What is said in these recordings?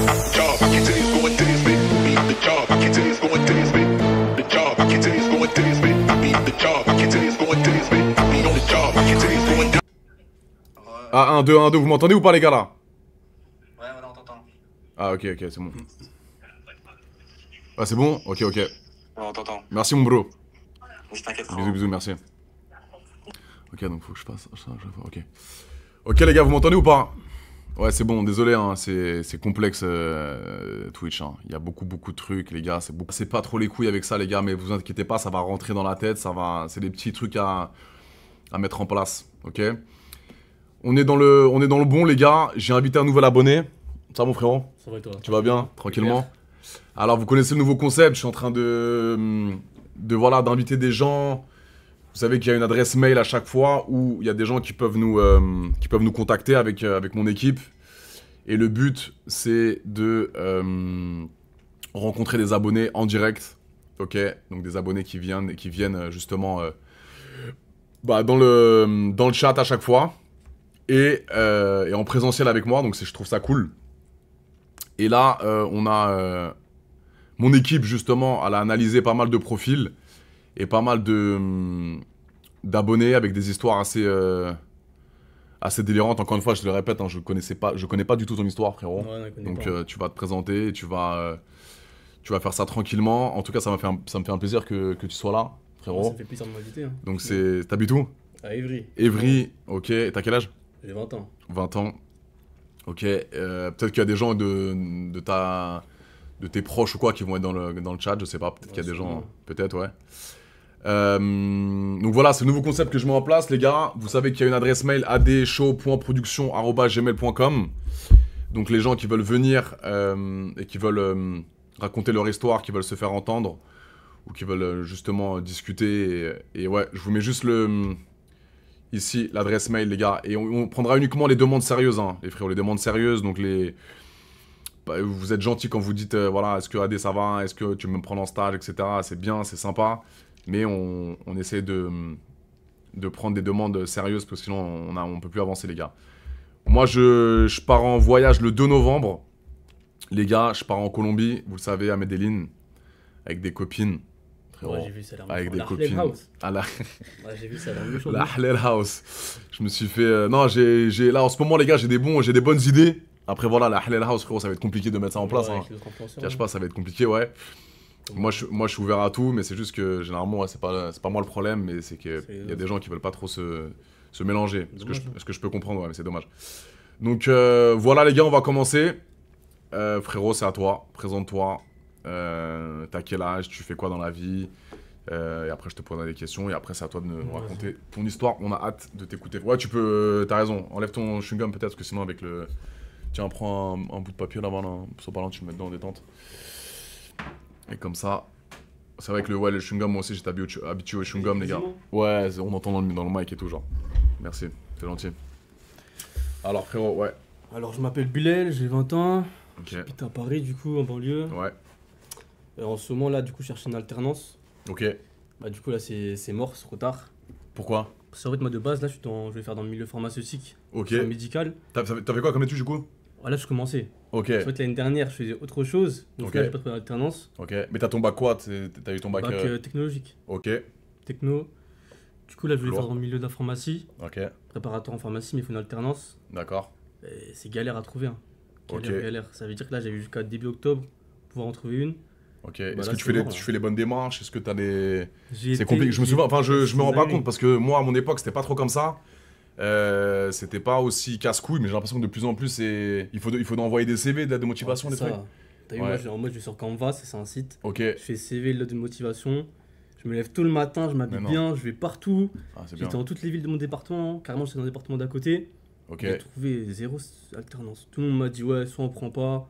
job, I can tell you it's going to this bit. Be on the job, I can tell you it's going to this bit. The job, I can tell you it's going to this bit. Be on the job, I can tell you it's going to this bit. Be on the job, I can tell you it's going down. Ah, 1, 2, 1, 2, vous m'entendez ou pas les gars là? Ouais, on t'entend. Ah ok, ok, c'est bon. Ah c'est bon? Ok, ok. Ouais, on t'entend. Merci mon bro. Oui, t'inquiète. Bisous, bisous, merci. Ok, donc faut que je fasse ça, ok. Ok les gars, vous m'entendez ou pas? Ouais, c'est bon, désolé, hein, c'est complexe Twitch. Hein. Il y a beaucoup de trucs, les gars. C'est pas trop les couilles avec ça, les gars, mais vous inquiétez pas, ça va rentrer dans la tête. C'est des petits trucs à mettre en place, ok? On est dans le bon, les gars. J'ai invité un nouvel abonné. Ça, mon frérot? Ça va et toi? Tu vas bien, tranquillement? Alors, vous connaissez le nouveau concept. Je suis en train voilà, d'inviter des gens. Vous savez qu'il y a une adresse mail à chaque fois où il y a des gens qui peuvent nous contacter avec mon équipe. Et le but, c'est de rencontrer des abonnés en direct. Ok, donc des abonnés qui viennent justement dans le chat à chaque fois. Et en présentiel avec moi, donc je trouve ça cool. Et là, on a mon équipe justement, elle a analysé pas mal de profils. Et pas mal d'abonnés avec des histoires assez délirantes. Encore une fois, je te le répète, hein, je connais pas du tout ton histoire, frérot. Ouais, donc tu vas te présenter, et tu vas faire ça tranquillement. En tout cas, ça me fait un plaisir que tu sois là, frérot. Ça fait plaisir de m'inviter. Hein. Donc t'habites où? À Évry. Évry, ok. T'as quel âge? J'ai 20 ans. 20 ans. Ok. Peut-être qu'il y a des gens de tes proches ou quoi qui vont être dans le chat, je sais pas. Peut-être qu'il y a des gens, peut-être, ouais. Donc voilà, c'est le nouveau concept que je mets en place, les gars. Vous savez qu'il y a une adresse mail adshow.production@gmail.com. Donc les gens qui veulent venir et qui veulent raconter leur histoire, qui veulent se faire entendre ou qui veulent justement discuter. Et ouais, je vous mets juste ici l'adresse mail, les gars. Et on prendra uniquement les demandes sérieuses, hein, les frérots, les demandes sérieuses. Donc vous êtes gentils quand vous dites voilà, est-ce que AD ça va, est-ce que tu veux me prendre en stage, etc. C'est bien, c'est sympa. Mais on essaie de prendre des demandes sérieuses parce que sinon on peut plus avancer, les gars. Moi je pars en voyage le 2 novembre. Les gars, je pars en Colombie, vous le savez, à Medellín, avec des copines. Ouais, j'ai vu ça, avec des copines. À la... Ouais, j'ai vu ça, la Halal House. Je me suis fait... non, là en ce moment, les gars, j'ai des bonnes idées. Après voilà, la Halal House, frérot, ça va être compliqué de mettre ça en place. Hein. Cache pas, ça va être compliqué, ouais. Moi je suis ouvert à tout, mais c'est juste que généralement, ouais, c'est pas moi le problème, mais c'est qu'il y a des gens qui veulent pas trop se mélanger. Ce que je peux comprendre, ouais, mais c'est dommage. Donc voilà, les gars, on va commencer. Frérot, c'est à toi. Présente-toi. T'as quel âge? Tu fais quoi dans la vie? Et après, je te poserai des questions. Et après, c'est à toi de nous raconter ton histoire. On a hâte de t'écouter. Ouais, tu peux... T'as raison. Enlève ton chewing-gum peut-être, parce que sinon, avec le... Tiens, prends un bout de papier là-bas, là. Sur parlant, tu le mets dedans en détente. Et comme ça... C'est vrai que le chewing-gum, moi aussi, j'étais habitué au chewing-gum, les gars. Ouais, on entend dans le mic et tout, genre. Merci, c'est gentil. Alors, frérot, ouais. Alors, je m'appelle Bilal, j'ai 20 ans. Ok. J'habite à Paris, du coup, en banlieue. Ouais. En ce moment, là, du coup, je cherche une alternance. Ok. Bah, du coup, là, c'est mort, c'est trop tard. Pourquoi? Parce qu'en fait, moi, de base, là, je vais faire dans le milieu pharmaceutique. Ok. Médical. T'avais quoi comme étude, du coup? Voilà, je commençais. Ok. En fait, l'année dernière, je faisais autre chose. Donc là, j'ai pas trouvé d'alternance. Ok. Mais t'as ton bac quoi? T'as eu ton bac... technologique. Ok. Techno. Du coup, là, je voulais faire dans le milieu de la pharmacie. Ok. Préparateur en pharmacie, mais il faut une alternance. D'accord. Et c'est galère à trouver. Hein. Ok. Galère. Ça veut dire que là, j'avais jusqu'à début octobre pour pouvoir en trouver une. Ok. Bah Est-ce là, que tu fais les bonnes démarches? Est-ce que t'as des... C'est compliqué. Je me souviens... Enfin, je me rends pas compte parce que moi, à mon époque, c'était pas trop comme ça. C'était pas aussi casse-couille, mais j'ai l'impression que de plus en plus, il faut envoyer des CV, de la motivation, des trucs. T'as vu, moi, je vais sur Canva, c'est un site. Ok. Je fais CV, lettre de motivation. Je me lève tôt le matin, je m'habille bien, je vais partout. J'étais dans toutes les villes de mon département. Carrément, j'étais dans le département d'à côté. Ok. J'ai trouvé 0 alternance. Tout le monde m'a dit, ouais, soit on prend pas,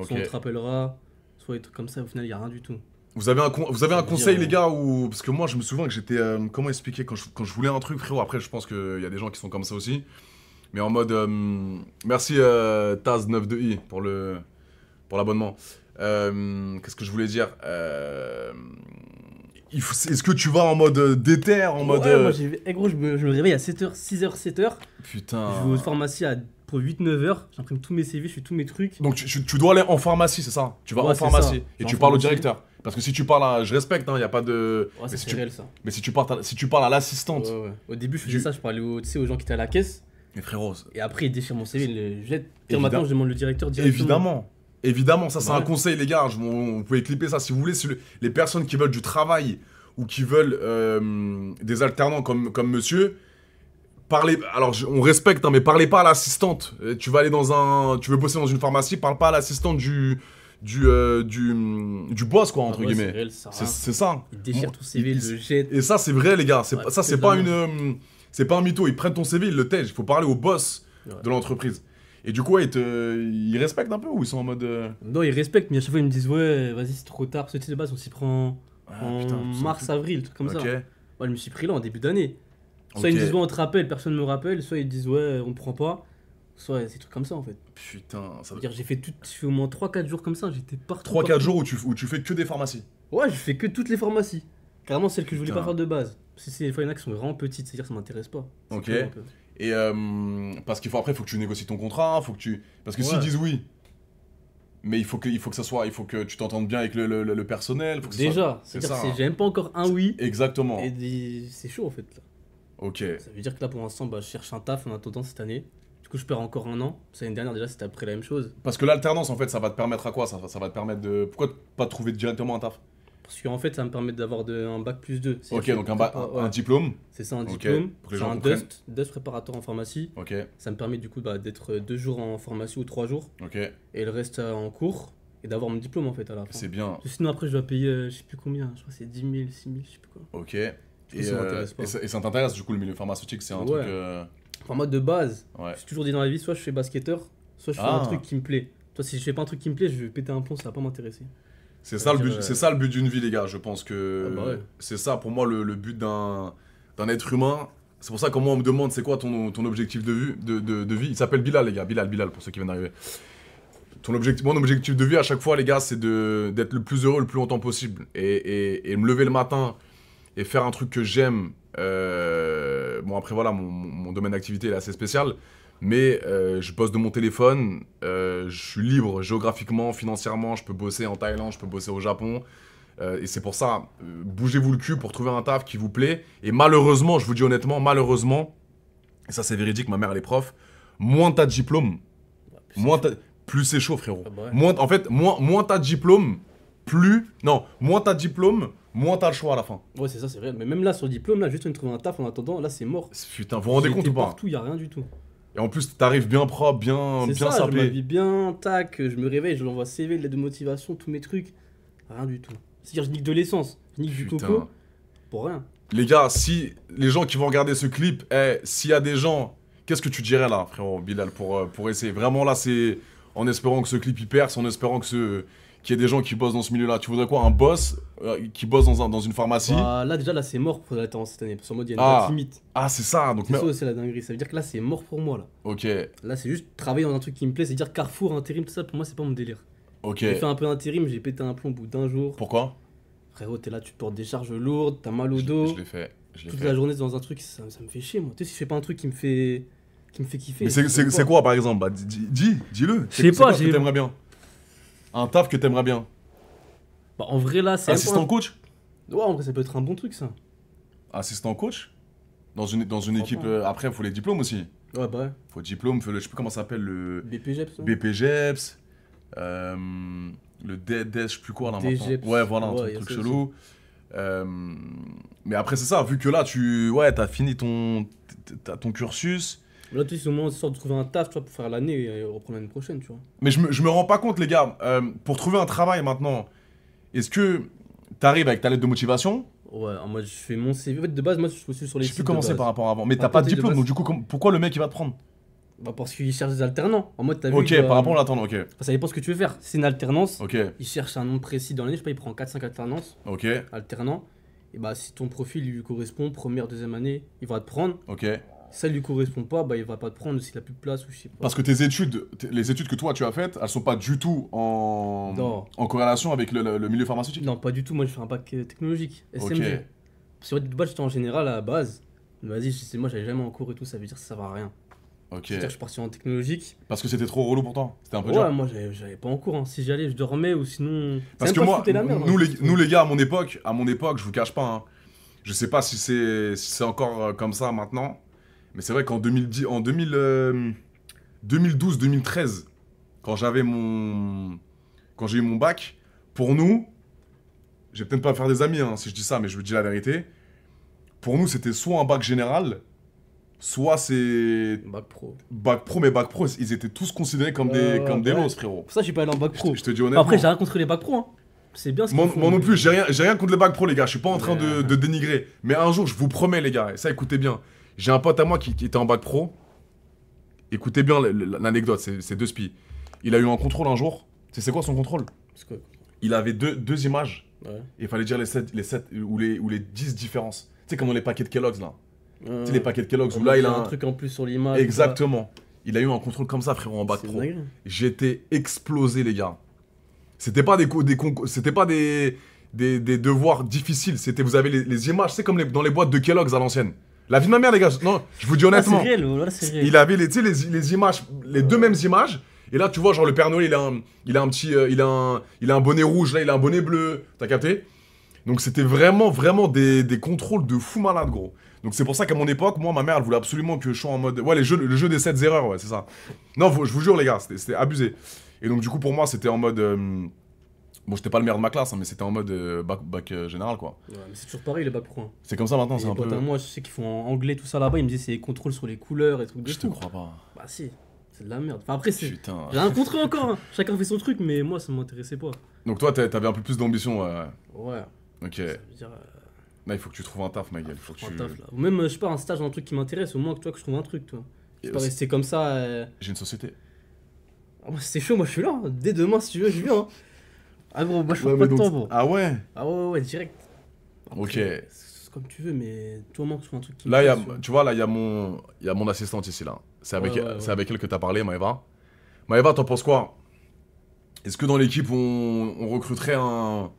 soit on te rappellera, soit des trucs comme ça. Au final, il n'y a rien du tout. Vous avez un conseil, les gars, ou... Parce que moi, je me souviens que j'étais... comment expliquer quand je voulais un truc, frérot. Après, je pense qu'il y a des gens qui sont comme ça aussi. Mais en mode... merci Taz92i pour l'abonnement. Qu'est-ce que je voulais dire Est-ce que tu vas en mode déter, en mode... moi gros, je me réveille à 7h, 6h, 7h. Putain. Je vais aux pharmacies pour 8-9h, j'imprime tous mes CV, je fais tous mes trucs. Donc tu dois aller en pharmacie, c'est ça? Tu vas en pharmacie et tu parles au directeur. Parce que si tu parles à... Je respecte, hein, y a pas de... Ouais, c'est réel ça. Mais si tu parles à l'assistante... Ouais. Au début, je faisais ça, je parlais aux gens qui étaient à la caisse. Mais frérot... Et après, ils déchirent mon CV, ils le jettent. Maintenant, je demande le directeur directement. Évidemment, ça c'est un conseil les gars, vous pouvez clipper ça si vous voulez. Les personnes qui veulent du travail ou qui veulent des alternants comme monsieur, parlez, alors on respecte, hein, mais parlez pas à l'assistante. Tu veux bosser dans une pharmacie, parle pas à l'assistante du boss quoi, entre guillemets. C'est ça. Ils déchirent ton CV, ils le jettent. Et ça c'est vrai les gars, c'est pas un mytho, ils prennent ton CV, ils le tègent, il faut parler au boss de l'entreprise. Et du coup, ils respectent un peu ou ils sont en mode... Non, ils respectent, mais à chaque fois ils me disent ouais, vas-y, c'est trop tard. Parce que tu sais, de base, on s'y prend en mars, avril, tout comme ça. Moi, je me suis pris là en début d'année. Soit ils me disent ouais, on te rappelle, personne me rappelle. Soit ils disent ouais, on te prend pas. Soit c'est des trucs comme ça en fait. Putain, ça veut dire j'ai fait au moins 3-4 jours comme ça, j'étais partout. 3-4 jours où tu fais que des pharmacies? Ouais, je fais que toutes les pharmacies. Carrément celles que je voulais pas faire de base. Parce que des fois, il y en a qui sont vraiment petites, c'est-à-dire que ça m'intéresse pas. Ok. Et parce qu'il faut que tu négocies ton contrat, parce que s'ils disent oui, mais il faut que tu t'entendes bien avec le personnel. C'est-à-dire que j'ai même pas encore un oui. Exactement. Et c'est chaud en fait là. Ok. Ça veut dire que là pour l'instant, je cherche un taf en attendant cette année. Du coup, je perds encore un an. L'année dernière déjà, c'était après la même chose. Parce que l'alternance en fait, ça va te permettre à quoi? Ça va te permettre de... Pourquoi pas trouver directement un taf? Parce qu'en fait, ça me permet d'avoir un bac plus 2. Ok, donc un diplôme. C'est ça, un diplôme. C'est un DUST préparateur en pharmacie. Ok. Ça me permet du coup d'être 2 jours en pharmacie ou 3 jours. Ok. Et le reste en cours. Et d'avoir mon diplôme en fait à la fin. C'est bien. Sinon après, je dois payer, je sais plus combien. Je crois que c'est 10 000, 6 000, je sais plus quoi. Ok. Et ça t'intéresse du coup le milieu pharmaceutique, c'est un truc... En mode de base, ouais. je suis toujours dit dans la vie, soit je fais basketteur, soit je fais un truc qui me plaît. Toi, si je fais pas un truc qui me plaît, je vais péter un plomb, ça va pas m'intéresser. C'est ça le but d'une vie les gars, je pense que c'est ça pour moi le but d'un être humain. C'est pour ça que moi on me demande c'est quoi ton objectif de vie. Il s'appelle Bilal les gars, Bilal pour ceux qui viennent d'arriver. Mon objectif de vie à chaque fois les gars c'est d'être le plus heureux le plus longtemps possible et me lever le matin et faire un truc que j'aime. Bon après voilà mon domaine d'activité est assez spécial. Mais je bosse de mon téléphone, je suis libre géographiquement, financièrement, je peux bosser en Thaïlande, je peux bosser au Japon. Et c'est pour ça, bougez-vous le cul pour trouver un taf qui vous plaît. Et malheureusement, je vous dis honnêtement, et ça c'est véridique, ma mère elle est prof, moins t'as de diplôme, plus c'est chaud frérot. Moins t'as de diplôme, moins t'as de diplôme, moins t'as le choix à la fin. Ouais c'est ça, c'est vrai. Mais même là sur le diplôme, là juste on trouve un taf en attendant, là c'est mort. Putain, vous vous rendez compte ou pas? Partout, y a rien du tout. Et en plus, t'arrives bien propre, bien sapé. Je m'habille bien, tac, je me réveille, je l'envoie CV, lettre de motivation, tous mes trucs. Rien du tout. C'est-à-dire, je nique de l'essence, je nique du coco, pour rien. Les gars, si les gens qui vont regarder ce clip, s'il y a des gens, qu'est-ce que tu dirais là, frérot Bilal, pour essayer? Vraiment là, c'est en espérant que ce clip il perce, en espérant qu'il y ait des gens qui bossent dans ce milieu-là. Tu voudrais quoi? Un boss qui bosse dans une pharmacie? Là déjà, là c'est mort pour l'alternance cette année, parce qu'en mode il y a une date limite. Ah c'est ça, donc... C'est ça aussi la dinguerie, ça veut dire que là c'est mort pour moi là. Ok. Là c'est juste travailler dans un truc qui me plaît, c'est dire Carrefour, intérim, tout ça, pour moi c'est pas mon délire. Ok. J'ai fait un peu d'intérim, j'ai pété un plomb au bout d'un jour. Pourquoi? Frérot, t'es là, tu portes des charges lourdes, t'as mal au dos. Je l'ai fait. Toute la journée dans un truc, ça me fait chier moi. Tu sais, si je fais pas un truc qui me fait kiffer. Mais c'est quoi par exemple? Bah dis-le. Je sais pas, que t'aimerais bien. Un taf que t'aimerais bien. Bah en vrai là c'est... Assistant coach? Ouais, en vrai ça peut être un bon truc ça. Assistant coach? Dans une équipe... après, il faut les diplômes aussi. Ouais, bah ouais. Faut le diplôme, je sais plus comment ça s'appelle, le... BPGEPS. BPGEPS. Le DES, je sais plus quoi là maintenant. Ouais, voilà, un truc chelou. Mais après, c'est ça, vu que là, t'as fini ton cursus. Là, tu sais, c'est au moment de trouver un taf, tu vois, pour faire l'année et reprendre l'année prochaine, tu vois. Mais je me rends pas compte, les gars, pour trouver un travail maintenant, est-ce que t'arrives avec ta lettre de motivation? Ouais, moi je fais mon CV. En fait, de base, moi je suis sur les sites. Je sais plus comment c'est par rapport à avant. Mais t'as pas de diplôme, donc du coup, pourquoi le mec il va te prendre? Bah, parce qu'il cherche des alternants. En mode, t'as vu. Ok, par rapport à l'alternant, ok. Ça dépend ce que tu veux faire. Si c'est une alternance, ok. Il cherche un nom précis dans l'année, je sais pas, il prend 4-5 alternances. Ok. Alternant. Et bah, si ton profil lui correspond, première, deuxième année, il va te prendre. Ok. Si ça lui correspond pas, bah il va pas te prendre s'il a plus de place ou je sais pas. Parce que les études que toi tu as faites, elles sont pas du tout Non. en corrélation avec le milieu pharmaceutique. Non, pas du tout. Moi, je fais un bac technologique, SMG. Ok. Parce que de base, j'étais en général à la base. Vas-y, c'est moi, j'allais jamais en cours et tout, ça veut dire que ça va à rien. Ok. C'est-à-dire que je suis parti en technologique. Parce que c'était trop relou pour toi. C'était un peu Ouais, dur. moi, j'allais pas en cours. Hein. Si j'y allais, je dormais ou sinon. Parce c'est que même pas moi, foutais la merde, nous, hein. nous les gars, à mon époque, je vous cache pas, hein, je sais pas si c'est encore comme ça maintenant, mais c'est vrai qu'en 2012-2013, quand j'ai eu mon bac, pour nous, je vais peut-être pas faire des amis hein, si je dis ça, mais je vous dis la vérité, pour nous c'était soit un bac général, soit c'est Bac pro. mais bac pro, ils étaient tous considérés comme des losses, frérot. Pour ça, j'ai pas allé en bac pro. Je te dis honnêtement. Après, j'ai rien contre les bacs pro. Hein. C'est bien ce qu'ils font. Moi non plus, j'ai rien contre les bacs pro, les gars. Je suis pas en train de dénigrer. Mais un jour, je vous promets, les gars, et ça, écoutez bien. J'ai un pote à moi qui était en bac pro. Écoutez bien l'anecdote, c'est deux spies. Il a eu un contrôle un jour. C'est quoi son contrôle? Il avait deux images. Ouais. Et il fallait dire les 7 ou les 10 différences. Tu sais, comme dans les paquets de Kellogg's, là. Tu sais, les paquets de Kellogg's où là, il a un truc en plus sur l'image. Exactement. Il a eu un contrôle comme ça, frérot, en bac pro. Dingue. J'étais explosé, les gars. C'était pas des devoirs difficiles, c'était vous avez les images, c'est comme dans les boîtes de Kellogg's à l'ancienne. La vie de ma mère les gars, non, je vous dis honnêtement. C'est réel, voilà, c'est réel. Il avait les images, les deux mêmes images et là tu vois genre le Père Noël, il a un bonnet rouge, là il a un bonnet bleu, t'as capté? Donc c'était vraiment des contrôles de fou malade gros. Donc c'est pour ça qu'à mon époque, moi ma mère elle voulait absolument que je sois en mode le jeu des 7 erreurs, ouais, c'est ça. Non, je vous jure les gars, c'était abusé. Et donc du coup pour moi c'était en mode bon j'étais pas le meilleur de ma classe hein, mais c'était en mode bac général quoi. Ouais, mais c'est toujours pareil les bacs pro. Hein. C'est comme ça maintenant, c'est un peu. Moi je sais qu'ils font en anglais tout ça là-bas, ils me disaient c'est les contrôles sur les couleurs et trucs de Je te crois pas. Bah si, c'est de la merde. Enfin après c'est Putain. j'ai rien contre eux encore. Hein. Chacun fait son truc mais moi ça m'intéressait pas. Donc toi t'avais un peu plus d'ambition Ouais. OK. Ça veut dire Là il faut que tu trouves un taf ma gueule, faut que tu un taf là. Ou même je sais pas un stage dans un truc qui m'intéresse au moins que toi que je trouve un truc toi. Je peux pas rester comme ça. J'ai une société. Ah, moi c'est chaud, moi je suis là. Hein. Dès demain si tu veux, je viens. Hein. Ah gros, moi je prends Ouais, pas de donc- temps bro. Ah ouais. Ah ouais, direct. Après, OK. c'est comme tu veux, mais toi, moi, que je trouve un truc qui Là me plaît, tu vois là il y a mon assistante ici là. C'est avec Ouais. c'est avec elle que t'as parlé Maëva. Maëva, t'en penses quoi? Est-ce que dans l'équipe on recruterait un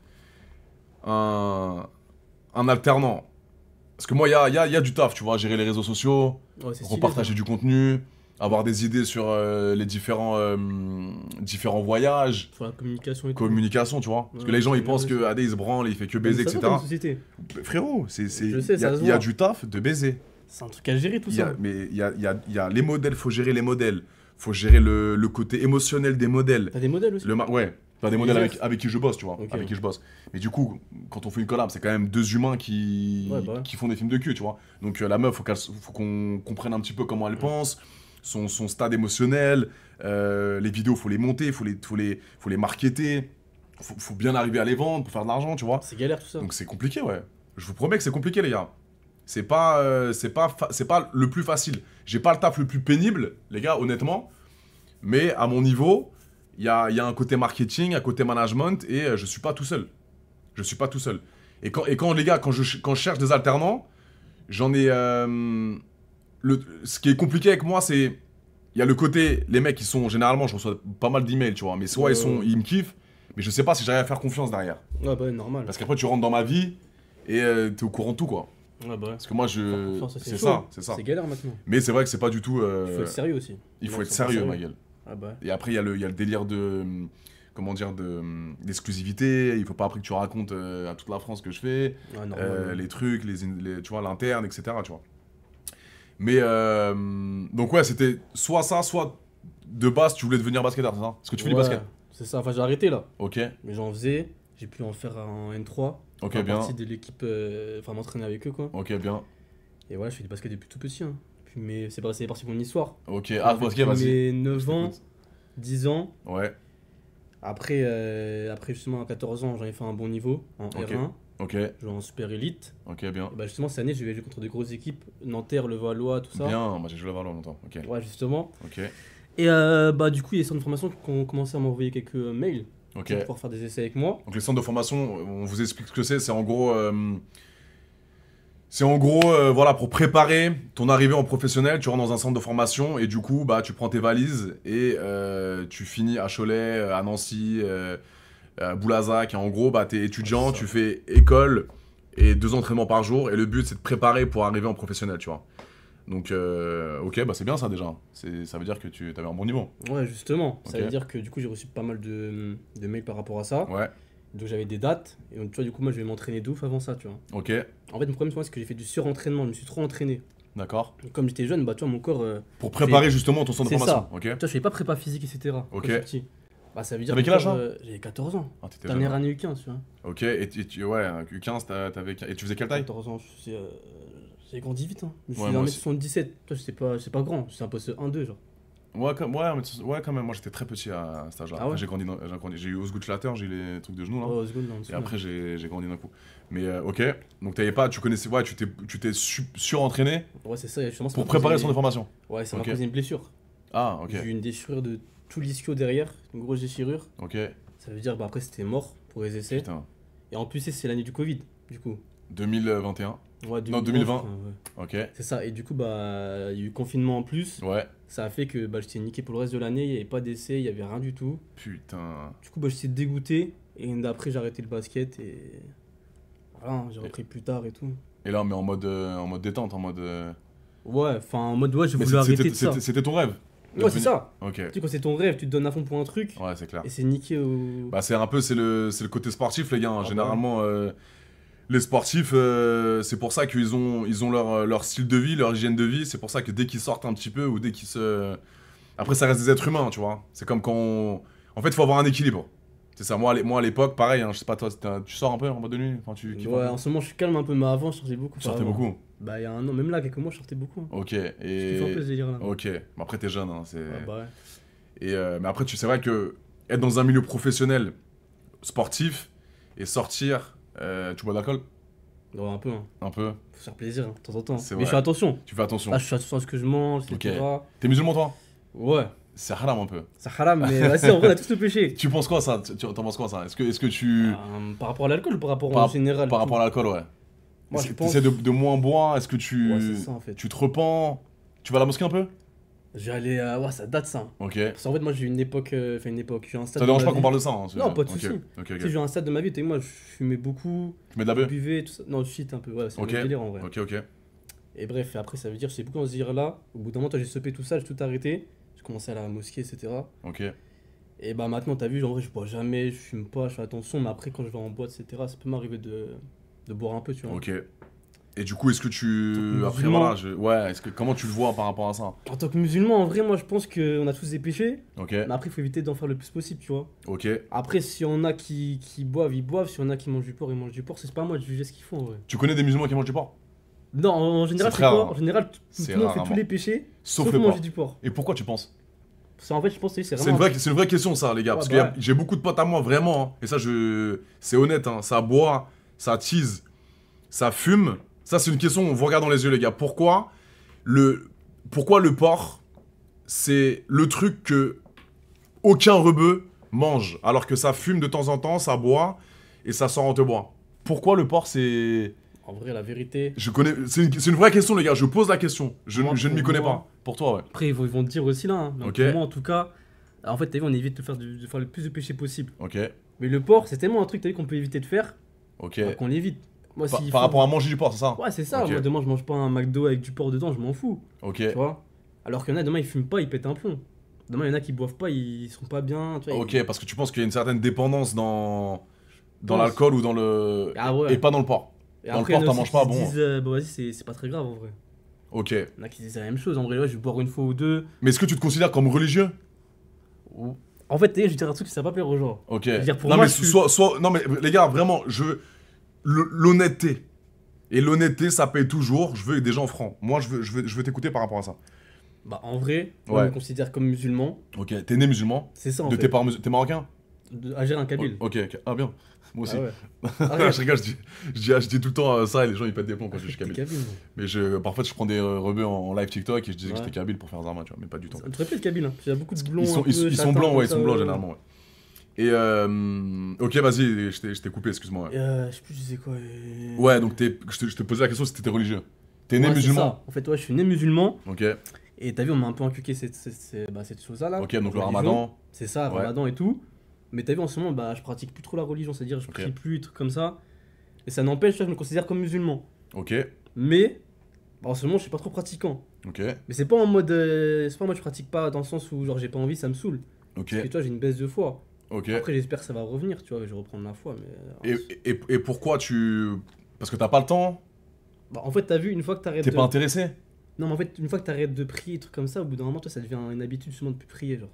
alternant? Parce que moi, il y a du taf, tu vois, gérer les réseaux sociaux, Ouais, c'est stylé, repartager ça. du contenu, avoir des idées sur les différents voyages, Sur la communication et tout. communication, tu vois. Parce que Ouais, les gens, c'est ils pensent bien que Adé, il se branle, il fait que Mais baiser, ça se etc. voit dans la société. Frérot, Je sais, il ça se y a voit. du taf de baiser. C'est un truc à gérer tout ça. Mais il y a les modèles, faut gérer les modèles. Faut gérer le côté émotionnel des modèles. T'as des modèles aussi. Ouais, pas des modèles Exerce. avec qui je bosse, tu vois. Ok. Avec qui je bosse. Mais du coup, quand on fait une collab, c'est quand même deux humains qui font des films de cul, tu vois. Donc la meuf, faut qu'on comprenne un petit peu comment elle pense, son stade émotionnel. Les vidéos, faut les monter, faut les marketer. Faut bien arriver à les vendre pour faire de l'argent, tu vois. C'est galère tout ça. Donc c'est compliqué, ouais. Je vous promets que c'est compliqué, les gars. C'est pas le plus facile. J'ai pas le taf le plus pénible, les gars, honnêtement. Mais à mon niveau, il y a un côté marketing, un côté management, et je suis pas tout seul. Je suis pas tout seul. Et quand les gars, quand je cherche des alternants, j'en ai... ce qui est compliqué avec moi, c'est... Il y a le côté, les mecs, ils sont... Généralement, je reçois pas mal d'emails, tu vois. Mais soit ils me kiffent, mais je sais pas si j'arrive à faire confiance derrière. Ouais, bah, normal. Parce qu'après, tu rentres dans ma vie, et t'es au courant de tout, quoi. Ouais, bah. Parce que moi, c'est ça. C'est galère maintenant. Mais c'est vrai que c'est pas du tout... Il faut être sérieux aussi. Il faut Ouais, être ils sont pas sérieux, ma gueule. Ah bah. Et après, il y a le délire de... Comment dire, d'exclusivité. Il faut pas après que tu racontes à toute la France ce que je fais. Ouais, normal. Les trucs, tu vois, l'interne, etc. Tu vois. Mais, donc ouais, c'était soit ça, soit de base, tu voulais devenir basketteur, c'est ça? Parce que tu fais du basket. C'est ça, enfin j'ai arrêté là. Ok, Mais j'en faisais, j'ai pu en faire en N3. ok, Faire bien. partie de l'équipe, enfin m'entraîner avec eux quoi. Ok, bien. Et voilà, je fais du basket depuis tout petit. Hein. Mais c'est parti pour mon histoire. Ok, ah, ok, vas-y. Mes 9 ans, t'écoute. 10 ans. Ouais, Après justement à 14 ans, j'en ai fait un bon niveau en Ok. R1. ok, Joué en super élite. ok, bien. Et bah justement cette année, je vais jouer contre des grosses équipes. Nanterre, Levallois, tout ça. Bien, moi j'ai joué là-bas longtemps. Ok, Ouais, justement. ok, Et bah du coup, il y a des centres de formation qui ont commencé à m'envoyer quelques mails ok. pour pouvoir faire des essais avec moi. Donc les centres de formation, on vous explique ce que c'est en gros... C'est en gros, voilà, pour préparer ton arrivée en professionnel, tu rentres dans un centre de formation et du coup, bah, tu prends tes valises et tu finis à Cholet, à Nancy, à Boulazac. Et en gros, bah, t'es étudiant, tu fais école et 2 entraînements par jour. Et le but, c'est de préparer pour arriver en professionnel, tu vois. Donc, ok, bah c'est bien ça déjà. Ça veut dire que tu avais un bon niveau. Ouais, justement. Ça Ok. veut dire que du coup, j'ai reçu pas mal de mails par rapport à ça. Ouais, Donc j'avais des dates. Et donc, tu vois, du coup, moi, je vais m'entraîner de ouf avant ça, tu vois. ok, En fait, mon problème, c'est que j'ai fait du surentraînement. Je me suis trop entraîné. d'accord. Donc, comme j'étais jeune, bah, tu vois, mon corps. Pour préparer justement ton centre de C'est formation. ça. Ok. Tu vois, je fais pas prépa physique, etc. quand Ok. j'étais petit. Bah, ça veut dire T'avais que quel âge, mon là corps, j'avais 14 ans. Ah, t'étais Dernière jeune. année U15, tu vois. Ok, et ouais, U15, et tu faisais quelle taille? 14 ans, j'ai grandi vite. Hein. Je suis Ouais, moi 1m77. Toi, c'est pas grand. C'est un poste 1-2, genre. Ouais, quand même, moi j'étais très petit à cet âge-là. Ah Après, ouais j'ai eu Osgood-Schlatter, j'ai eu les trucs de genoux là. Oh, seconde, là, en dessous, Et là. après, j'ai grandi d'un coup. Mais ok, donc t'avais pas, tu connaissais, ouais, tu t'es surentraîné Ouais, c'est ça. Justement, ça pour m'a préparer le causé- centre de formation. Ouais, ça m'a Ok. causé une blessure. Ah, ok, J'ai eu une déchirure de tout l'ischio derrière, une grosse déchirure. ok, Ça veut dire, bah après, c'était mort pour les essais. putain. Et en plus, c'est l'année du Covid, du coup. 2021, Ouais, Non, 2020. enfin, ouais. ok, C'est ça. Et du coup, bah, il y a eu confinement en plus. ouais, Ça a fait que bah, j'étais niqué pour le reste de l'année. Il n'y avait pas d'essais, il n'y avait rien du tout. putain. Du coup, bah, j'étais dégoûté. Et d'après, j'ai arrêté le basket et. Voilà, j'ai repris plus tard et tout. Et là, mais en mode détente, en mode. Ouais, enfin, en mode, ouais, j'ai Mais voulu arrêter de ça. c'était ton rêve de Ouais, c'est devenir- ça. Ok, Tu sais, quand c'est ton rêve, tu te donnes à fond pour un truc. ouais, c'est clair. Et c'est niqué au. Bah, c'est un peu, c'est le côté sportif, les gars. Hein. Ah, Généralement, les sportifs, c'est pour ça qu'ils ont leur style de vie, leur hygiène de vie. C'est pour ça que dès qu'ils sortent un petit peu ou dès qu'ils se. Après, ça reste des êtres humains, tu vois. C'est comme quand En fait, il faut avoir un équilibre. C'est ça. Moi, à l'époque, pareil, hein, je sais pas, toi, tu sors un peu en boîte de nuit? Enfin, tu kiffes un Ouais, peu en ce moment, je suis calme un peu, mais avant, je sortais beaucoup. Tu sortais Enfin, beaucoup? Bah, il y a un an, même là, quelques mois, je sortais beaucoup. Ok. Je kiffe un peu ce délire là. Ok. Mais après, t'es jeune, hein, c'est. Ouais, bah ouais. Mais après, c'est vrai que être dans un milieu professionnel, sportif, et sortir, tu bois de l'alcool? Ouais, un peu, hein. Un peu. Faut se faire plaisir, hein, de temps en temps. C'est Mais je vrai. fais attention. Tu fais attention. Là, je fais attention à ce que je mange, etc. T'es musulman, toi? Ouais, C'est haram un peu. ça haram, mais vas-y, en vrai, on a tous le péché. Tu penses quoi ça? T'en penses quoi ça? Est-ce que tu. Par rapport à l'alcool ou par rapport Par- en général Par tout rapport à l'alcool, ouais. Moi, je pense. T'essaies de moins boire? Est-ce que tu. Ouais, c'est ça, en fait. Tu te repens? Tu vas à la mosquée un peu? Je vais aller. Ouais, ça date ça. Ok. Parce qu'en fait, moi, j'ai eu une époque. Enfin, une époque. J'ai eu un stade. Ça de dérange ma pas qu'on vie- parle de ça? Hein, Non, pas de ok, soucis. Ok, Tu sais, ok. j'ai eu un stade de ma vie, t'es moi, je fumais beaucoup, Tu mets de la je bœuf? buvais, tout ça. Non, je shit un peu, ouais, c'est Ok. le délire en vrai. Ok, ok. Et bref, après, ça veut dire, j'étais beaucoup dans ce délire-là. Au bout d'un moment, toi, j'ai stoppé tout ça, j'ai tout arrêté. J'ai commencé à la mosquée, etc. Ok. Et bah maintenant, t'as vu, en vrai, je bois jamais, je fume pas, je fais attention, mais après, quand je vais en boîte, etc., ça peut m'arriver de boire un peu, tu vois. Ok. Et du coup, est-ce que tu. Donc, Après, musulman. voilà, ouais, comment tu le vois par rapport à ça? En tant que musulman, en vrai, moi, je pense qu'on a tous des péchés, Ok. mais après, il faut éviter d'en faire le plus possible, tu vois. Ok. Après, si on a qui boivent, ils boivent, si on a qui mangent du porc, ils mangent du porc, c'est pas à moi de juger ce qu'ils font, en vrai. Tu connais des musulmans qui mangent du porc? Non, en général, C'est c'est très quoi? rare. En général, tout C'est le monde rare, fait tous les péchés, Sauf sauf le manger porc. du porc. Et pourquoi tu penses? Parce qu'en fait, je pense que c'est C'est une vraiment. vraie question ça les gars, Ouais, parce bah que j'ai beaucoup de potes à moi vraiment, hein, et ça c'est honnête, hein, ça boit, ça tease, ça fume, ça c'est une question, on vous regarde dans les yeux les gars, pourquoi le porc c'est le truc que aucun rebeu mange, alors que ça fume de temps en temps, ça boit, et ça sort en te bois. Pourquoi le porc c'est... En vrai, la vérité. C'est une vraie question les gars, je pose la question, je Moi, ne m'y pour connais moi- pas. Pour toi ouais. Après, ils vont te dire aussi là. Hein. Mais Ok. pour moi, en tout cas, en fait, t'as vu, on évite de faire le plus de péchés possible. Ok, Mais le porc, c'est tellement un truc, t'as vu, qu'on peut éviter de faire, ok. donc on l'évite. Moi, Par s'il par faut- rapport à manger du porc, c'est ça? Ouais, c'est ça. Ok. Moi, demain, je mange pas un McDo avec du porc dedans, je m'en fous. Ok. Tu vois. Alors qu'il y en a, demain, ils fument pas, ils pètent un plomb. Demain, il y en a qui boivent pas, ils seront pas bien. Tu vois, Ok, parce que tu penses qu'il y a une certaine dépendance dans pense. l'alcool ou dans le... Ah ouais. Et pas dans le porc. Et dans le après, porc, il y en a t'en aussi manges pas, qui bon. se disent, bah vas-y, c'est pas très grave en vrai. Ok. Il y en a qui disent la même chose. En vrai, ouais, je vais boire une fois ou deux. Mais est-ce que tu te considères comme religieux? En fait, je vais dire un truc qui ça va pas plaire aux gens. Ok. veux dire, pour non, moi, mais je suis- non, mais les gars, vraiment, l'honnêteté. Et l'honnêteté, ça paye toujours. Je veux des gens francs. Moi, je veux t'écouter par rapport à ça. Bah, en vrai, moi, Ouais. je me considère comme musulman. Ok. T'es né musulman? C'est ça en De fait. tes parents t'es marocain? Algérien, Kabyle. Ok, ok. Ah, bien. Moi aussi. Ah ouais. Je rigole, je dis tout le temps ça et les gens ils pètent des plombs quand je dis je suis T'es kabyle. Kabyle, moi. Mais parfois je prends des rebeux en live TikTok et je disais que Ouais. j'étais kabyle pour faire Zarma, tu vois, mais pas du tout. Ça me ferait plaisir, Kabyle. Hein. Il y a beaucoup de blonds. Ils un peu sont châtains, blancs, ouais, ils comme sont ça, blancs généralement, ouais. Et ok, vas-y, je t'ai coupé, excuse-moi. Je sais plus, je disais quoi. Ouais, donc je te posais la question si t'étais religieux. T'es né musulman? En fait, ouais, je suis né musulman. Ok. Et t'as vu, on m'a un peu inculqué cette chose-là. Là, ok, donc le ramadan. C'est ça, ouais. ramadan et tout. Mais t'as vu, en ce moment, bah, je pratique plus trop la religion, c'est-à-dire je prie plus, trucs comme ça. Et ça n'empêche, je me considère comme musulman. Ok. Mais, bah, en ce moment, je suis pas trop pratiquant. Ok. Mais c'est pas en mode. C'est pas en mode je pratique pas dans le sens où, genre, j'ai pas envie, ça me saoule. Ok. Parce que toi, j'ai une baisse de foi. Ok. Après, j'espère que ça va revenir, tu vois, je vais reprendre la foi. Mais, et pourquoi tu. Parce que t'as pas le temps? Bah, en fait, t'as vu, une fois que t'arrêtes T'es pas intéressé? Non, mais en fait, une fois que t'arrêtes de prier, trucs comme ça, au bout d'un moment, toi, ça devient une habitude justement de plus prier, genre.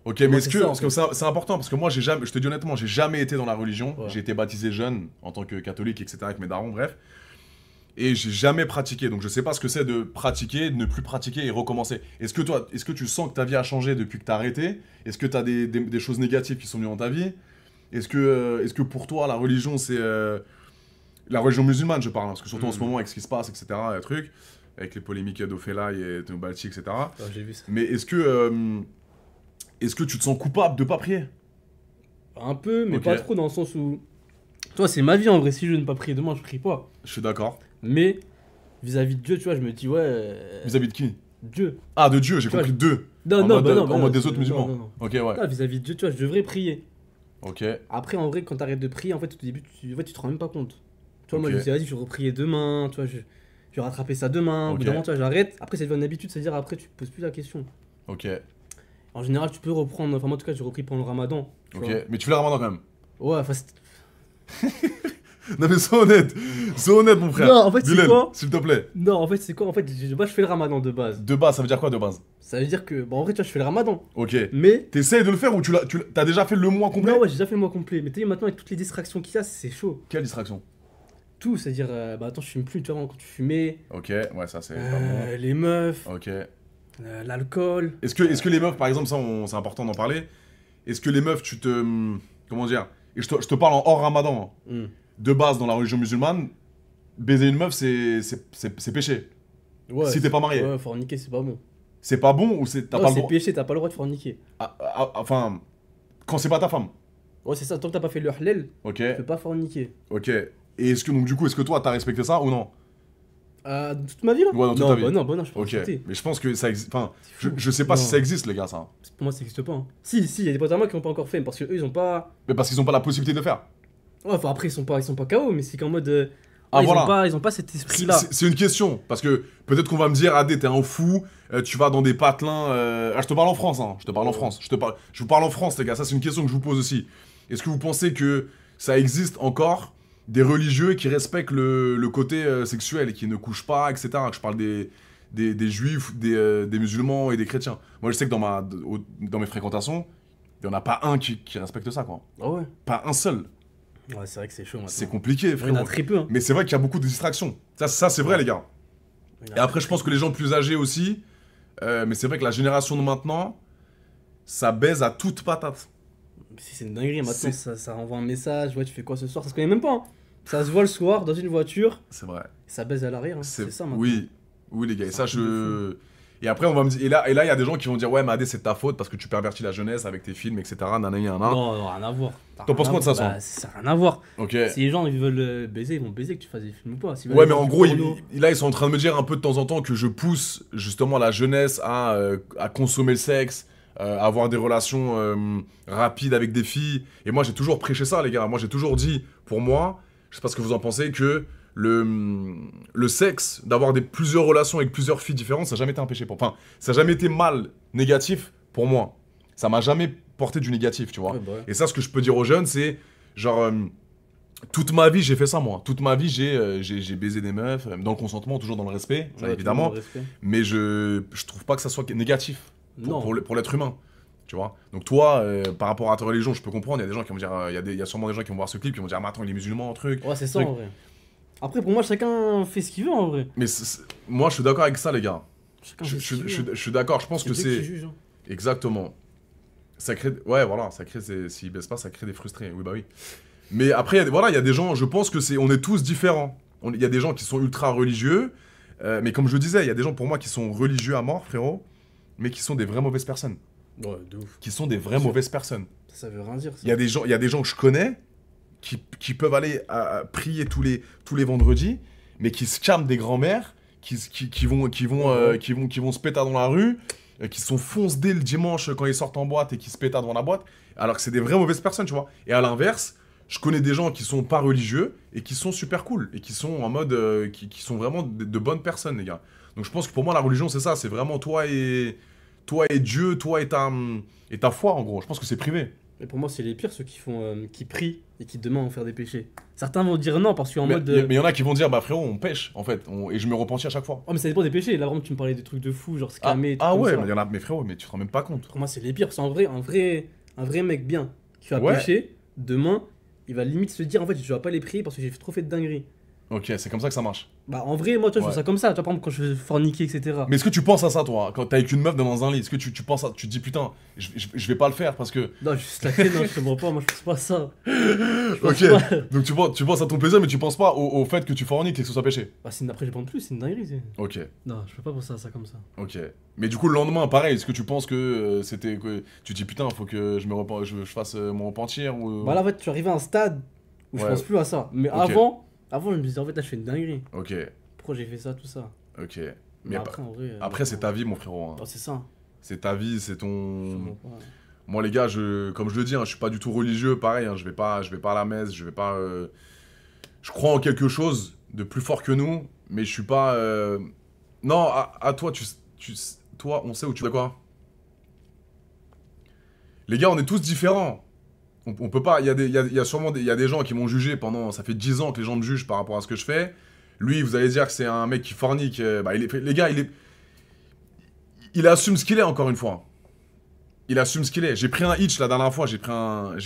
Ok, mais est-ce que. Parce que c'est important, parce que moi, je te dis honnêtement, j'ai jamais été dans la religion. Ouais. J'ai été baptisé jeune, en tant que catholique, etc., avec mes darons, bref. Et j'ai jamais pratiqué, donc je sais pas ce que c'est de pratiquer, de ne plus pratiquer et recommencer. Est-ce que tu sens que ta vie a changé depuis que t'as arrêté? Est-ce que t'as des choses négatives qui sont venues dans ta vie? Est-ce que pour toi, la religion, c'est. La religion musulmane, je parle, hein, parce que surtout en ce moment, avec ce qui se passe, etc., truc, avec les polémiques d'Ofela et Tenobalti, etc. Ouais, j'ai vu ça. Mais est-ce que tu te sens coupable de pas prier? Un peu, mais pas trop, dans le sens où. Toi, c'est ma vie en vrai, si je ne pas prier demain, je prie pas. Je suis d'accord. Mais vis-à-vis de Dieu, tu vois, je me dis, ouais. Vis-à-vis de qui? Dieu. Ah, de Dieu, j'ai compris de Dieu. Non, En mode des autres musulmans. Non. Ok, ouais. Non, vis-à-vis de Dieu, tu vois, je devrais prier. Ok. Après, en vrai, quand t'arrêtes de prier, en fait, au début, tu te rends même pas compte. Tu vois, moi, je me dis, vas-y, je vais reprier demain, tu vois, je vais rattraper ça demain. Au bout d'un moment, tu vois, j'arrête. Après, ça devient une habitude, c'est-à-dire, après, tu te poses plus la question. Ok. En général, tu peux reprendre. Enfin, moi, en tout cas, j'ai repris pendant le ramadan. Ok, mais tu fais le ramadan quand même? Ouais, enfin. Non, mais sois honnête, mon frère. Non, en fait, c'est quoi? S'il te plaît. Non, en fait, c'est quoi? En fait, je fais le ramadan de base. De base, ça veut dire quoi de base? Ça veut dire que, bon, en vrai, tu vois, je fais le ramadan. Ok. Mais. T'essayes de le faire ou tu t'as déjà fait le mois complet? Non, ouais, j'ai déjà fait le mois complet. Mais tu sais, maintenant, avec toutes les distractions qu'il y a, c'est chaud. Quelle distraction? Tout, c'est-à-dire, bah attends, je fume plus, tu vois, quand tu fumais. Ok, ouais, ça c'est pas bon. Les meufs. Ok. L'alcool. Est-ce que les meufs, par exemple, ça, c'est important d'en parler. Est-ce que les meufs, comment dire? Et je te parle en hors ramadan. Hein. De base, dans la religion musulmane, baiser une meuf, c'est péché. Ouais, si t'es pas marié. Ouais, forniquer, c'est pas bon. C'est pas bon ou t'as pas le droit? C'est péché, t'as pas le droit de forniquer. Enfin, quand c'est pas ta femme. Ouais, c'est ça, tant que t'as pas fait le halal, ok. Tu peux pas forniquer. Ok. Et est-ce que toi, t'as respecté ça ou non? Toute ma vie là? Ouais, dans toute ta vie. Bah non, je peux pas respecter. Mais je pense que ça existe. Enfin, je sais pas si ça existe, les gars, ça. Pour moi, ça existe pas. Hein. Si, il y a des potes à moi qui l'ont pas encore fait, parce qu'eux, ils ont pas. Mais parce qu'ils ont pas la possibilité de le faire. Ouais, enfin après, ils sont pas KO, mais c'est qu'en mode. voilà. Ils ont pas cet esprit-là. C'est une question, parce que peut-être qu'on va me dire, Adé, t'es un fou, tu vas dans des patelins. Je te parle en France, hein. Je vous parle en France, les gars. Ça, c'est une question que je vous pose aussi. Est-ce que vous pensez que ça existe encore des religieux qui respectent le côté sexuel et qui ne couchent pas, etc. Je parle des juifs, des musulmans et des chrétiens. Moi, je sais que dans mes fréquentations, il n'y en a pas un qui respecte ça, quoi. Ah ouais? Pas un seul. Ouais, c'est vrai que c'est chaud maintenant. C'est compliqué, frère. Il y en a très peu. Hein. Mais c'est vrai qu'il y a beaucoup de distractions. Ça c'est vrai, les gars. Et après, je pense que les gens plus âgés aussi. Mais c'est vrai que la génération de maintenant, ça baise à toute patate. Si c'est une dinguerie, maintenant ça envoie un message. Ouais, tu fais quoi ce soir? Ça se connaît même pas. Hein. Ça se voit le soir dans une voiture. C'est vrai. Ça baise à l'arrière. Hein. C'est ça maintenant. Oui, les gars. Et ça, Et après, on va me dire. Et là, il y a des gens qui vont dire, ouais, Madé, c'est ta faute parce que tu pervertis la jeunesse avec tes films, etc. Nanana. Non, rien à voir. T'en penses quoi de ça, ça? Ça n'a rien à voir. Ok. Si les gens ils veulent baiser, ils vont baiser, que tu fasses des films ou pas. Ouais, mais en gros, là, ils sont en train de me dire un peu de temps en temps que je pousse justement la jeunesse à consommer le sexe, à avoir des relations rapides avec des filles. Et moi, j'ai toujours prêché ça, les gars. Moi, j'ai toujours dit, pour moi, je sais pas ce que vous en pensez, que le sexe, d'avoir plusieurs relations avec plusieurs filles différentes, ça n'a jamais été un péché enfin, ça n'a jamais été mal, négatif pour moi. Ça m'a jamais porté du négatif, tu vois. Ouais, bah ouais. Et ça, ce que je peux dire aux jeunes, c'est genre toute ma vie, j'ai fait ça, moi. Toute ma vie, j'ai baisé des meufs, dans le consentement, toujours dans le respect, ça, évidemment. Mais je trouve pas que ça soit négatif pour l'être humain. Tu vois. Donc toi, par rapport à ta religion, je peux comprendre. Il y a des gens qui vont dire, il y a sûrement des gens qui vont voir ce clip qui vont dire, mais attends, il est musulman, truc. Ouais, c'est ça en vrai. Après, pour moi, chacun fait ce qu'il veut en vrai. Mais moi, je suis d'accord avec ça, les gars. Je suis d'accord. Je pense que c'est. Juge, hein. Exactement. Ça crée. Ouais, voilà. Ça crée. S'ils baissent pas, ça crée des frustrés. Oui, bah oui. Mais après, il y a des gens. Je pense que on est tous différents. Il y a des gens qui sont ultra religieux. Mais comme je disais, il y a des gens pour moi qui sont religieux à mort, frérot, mais qui sont des vraies mauvaises personnes. Ouais, de ouf. Qui sont des vraies mauvaises personnes. Ça veut rien dire, ça. Il y a des gens que je connais qui peuvent aller prier tous les vendredis, mais qui se calment des grands-mères, qui vont se péter dans la rue, qui sont fonce dès le dimanche quand ils sortent en boîte et qui se pétent devant la boîte, alors que c'est des vraies mauvaises personnes, tu vois. Et à l'inverse, je connais des gens qui sont pas religieux et qui sont super cool et qui sont en mode qui sont vraiment de bonnes personnes, les gars. Donc je pense que pour moi la religion c'est ça, c'est vraiment toi et Dieu, toi et ta foi en gros. Je pense que c'est privé. Mais pour moi c'est les pires ceux qui prient et qui demain vont faire des péchés. Certains vont dire non parce qu'en mode. Mais il y en a qui vont dire bah frérot on pêche en fait et je me repentis à chaque fois. Oh mais ça dépend des péchés. Là vraiment tu me parlais des trucs de fou genre scammer. Ah ouais, mais il y en a mais frérot mais tu te rends même pas compte. Pour moi c'est les pires. C'est un vrai mec bien qui va pécher demain. Il va limite se dire en fait je dois pas les prier parce que j'ai trop fait de dingueries. Ok, c'est comme ça que ça marche. Bah en vrai moi toi je fais ça comme ça, toi par exemple quand je fais forniquer etc. Mais est-ce que tu penses à ça toi, quand t'es avec une meuf dans un lit, est-ce que tu penses à, tu te dis putain je vais pas le faire parce que... Non juste la clé, non je comprends pas, moi je pense pas à ça. Ok, donc tu penses à ton plaisir mais tu penses pas au fait que tu forniques et que ce soit péché. Bah après je pense plus, c'est une dinguerie c'est... Ok. Non je peux pas penser à ça comme ça. Ok. Mais du coup le lendemain pareil, est-ce que tu penses que c'était... que tu te dis putain faut que je fasse mon repentir ou... Bah là en fait tu arrives à un stade où je pense plus à ça. Mais avant je me disais en fait là je fais une dinguerie. Ok. Pourquoi j'ai fait ça, tout ça. Ok. Mais après en vrai... Après c'est ta vie mon frérot. Hein. Oh, c'est ça. C'est ta vie, c'est ton... Moi les gars, comme je le dis, hein, je suis pas du tout religieux, pareil, hein, je vais pas à la messe, je vais pas... Je crois en quelque chose de plus fort que nous, mais je suis pas... Non, à toi, toi, on sait où tu vas quoi. Les gars, on est tous différents. On peut pas... Il y a sûrement des gens qui m'ont jugé pendant... Ça fait 10 ans que les gens me jugent par rapport à ce que je fais. Lui, vous allez dire que c'est un mec qui fornique. Les gars, il assume ce qu'il est, encore une fois. Il assume ce qu'il est. J'ai pris un hitch la dernière fois, j'ai pris un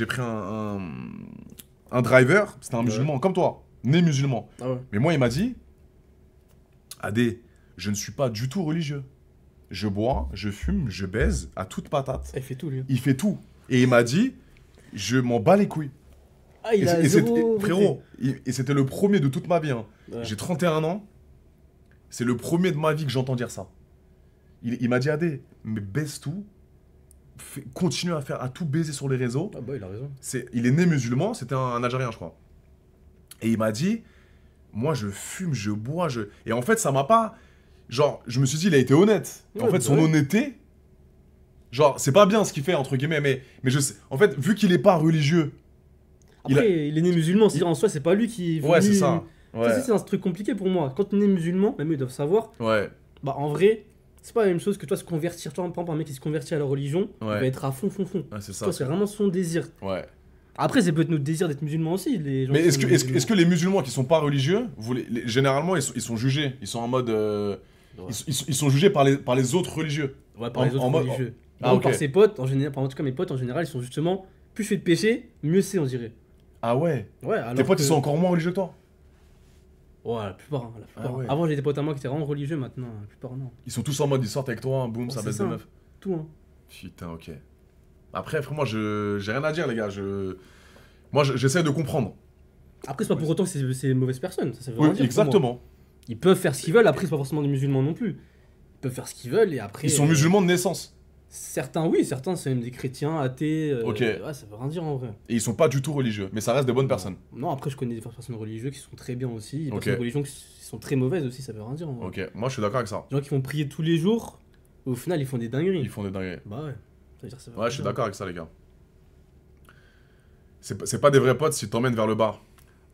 driver, c'était un musulman comme toi, né musulman. Ah ouais. Mais moi, il m'a dit, Adé, je ne suis pas du tout religieux. Je bois, je fume, je baise à toute patate. Il fait tout lui. Il fait tout. Et il m'a dit, je m'en bats les couilles. Ah, il a zéro... Frérot, et c'était le premier de toute ma vie. Hein. Ouais. J'ai 31 ans. C'est le premier de ma vie que j'entends dire ça. Il m'a dit, Adé, mais baise tout. Continue à tout baiser sur les réseaux. Ah bah il a raison. Il est né musulman, c'était un Algérien je crois. Et il m'a dit, moi je fume, je bois, Et en fait ça m'a pas... Genre, je me suis dit, il a été honnête. Ouais, en fait son honnêteté... Genre, c'est pas bien ce qu'il fait entre guillemets, mais je sais... En fait, vu qu'il est pas religieux... Après, il est né musulman, c'est-à-dire en soi c'est pas lui qui... Ouais, c'est ça. Ouais. Ça c'est un truc compliqué pour moi. Quand on est musulman, même eux ils doivent savoir. Ouais. Bah en vrai... C'est pas la même chose que toi se convertir. Toi, par exemple, un mec qui se convertit à la religion, il va être à fond. Ouais, c'est ça. Toi, c'est vraiment son désir. Ouais. Après, c'est peut-être notre désir d'être musulman aussi. Les gens mais est-ce que les musulmans qui sont pas religieux, généralement, ils sont jugés. Ils sont en mode. Ils sont jugés par les autres religieux. Ouais, par les autres religieux. Okay. Par ses potes, en général, en tout cas, mes potes, en général, ils sont justement. Plus je fais de péché, mieux c'est, on dirait. Ah ouais. Ouais, alors. Tes potes, ils sont encore moins religieux que toi? Ouais, la plupart. Hein, Ah ouais. Avant, j'ai des potes à moi qui étaient vraiment religieux, maintenant, la plupart non. Ils sont tous en mode, ils sortent avec toi, boum, ça baisse de meuf. Tout, hein. Putain, ok. Après, frère, moi, j'ai rien à dire, les gars. Moi, j'essaie de comprendre. Après, c'est pas pour autant que c'est une mauvaise personne. Ça veut oui, dire exactement. Ils peuvent faire ce qu'ils veulent, après, c'est pas forcément des musulmans non plus. Ils peuvent faire ce qu'ils veulent et après. Ils sont musulmans de naissance. Certains, oui, certains, c'est même des chrétiens, athées. Ok. Ouais, ça veut rien dire en vrai. Et ils sont pas du tout religieux, mais ça reste des bonnes personnes. Non, après, je connais des personnes religieuses qui sont très bien aussi. Des Ok. personnes religieuses qui sont très mauvaises aussi, ça veut rien dire en vrai. Ok, moi je suis d'accord avec ça. Des gens qui vont prier tous les jours, au final, ils font des dingueries. Ils font des dingueries. Bah ouais. Ça veut dire, ça veut Ouais, rien je suis dire. d'accord avec ça, les gars. C'est pas des vrais potes s'ils t'emmènent vers le bar.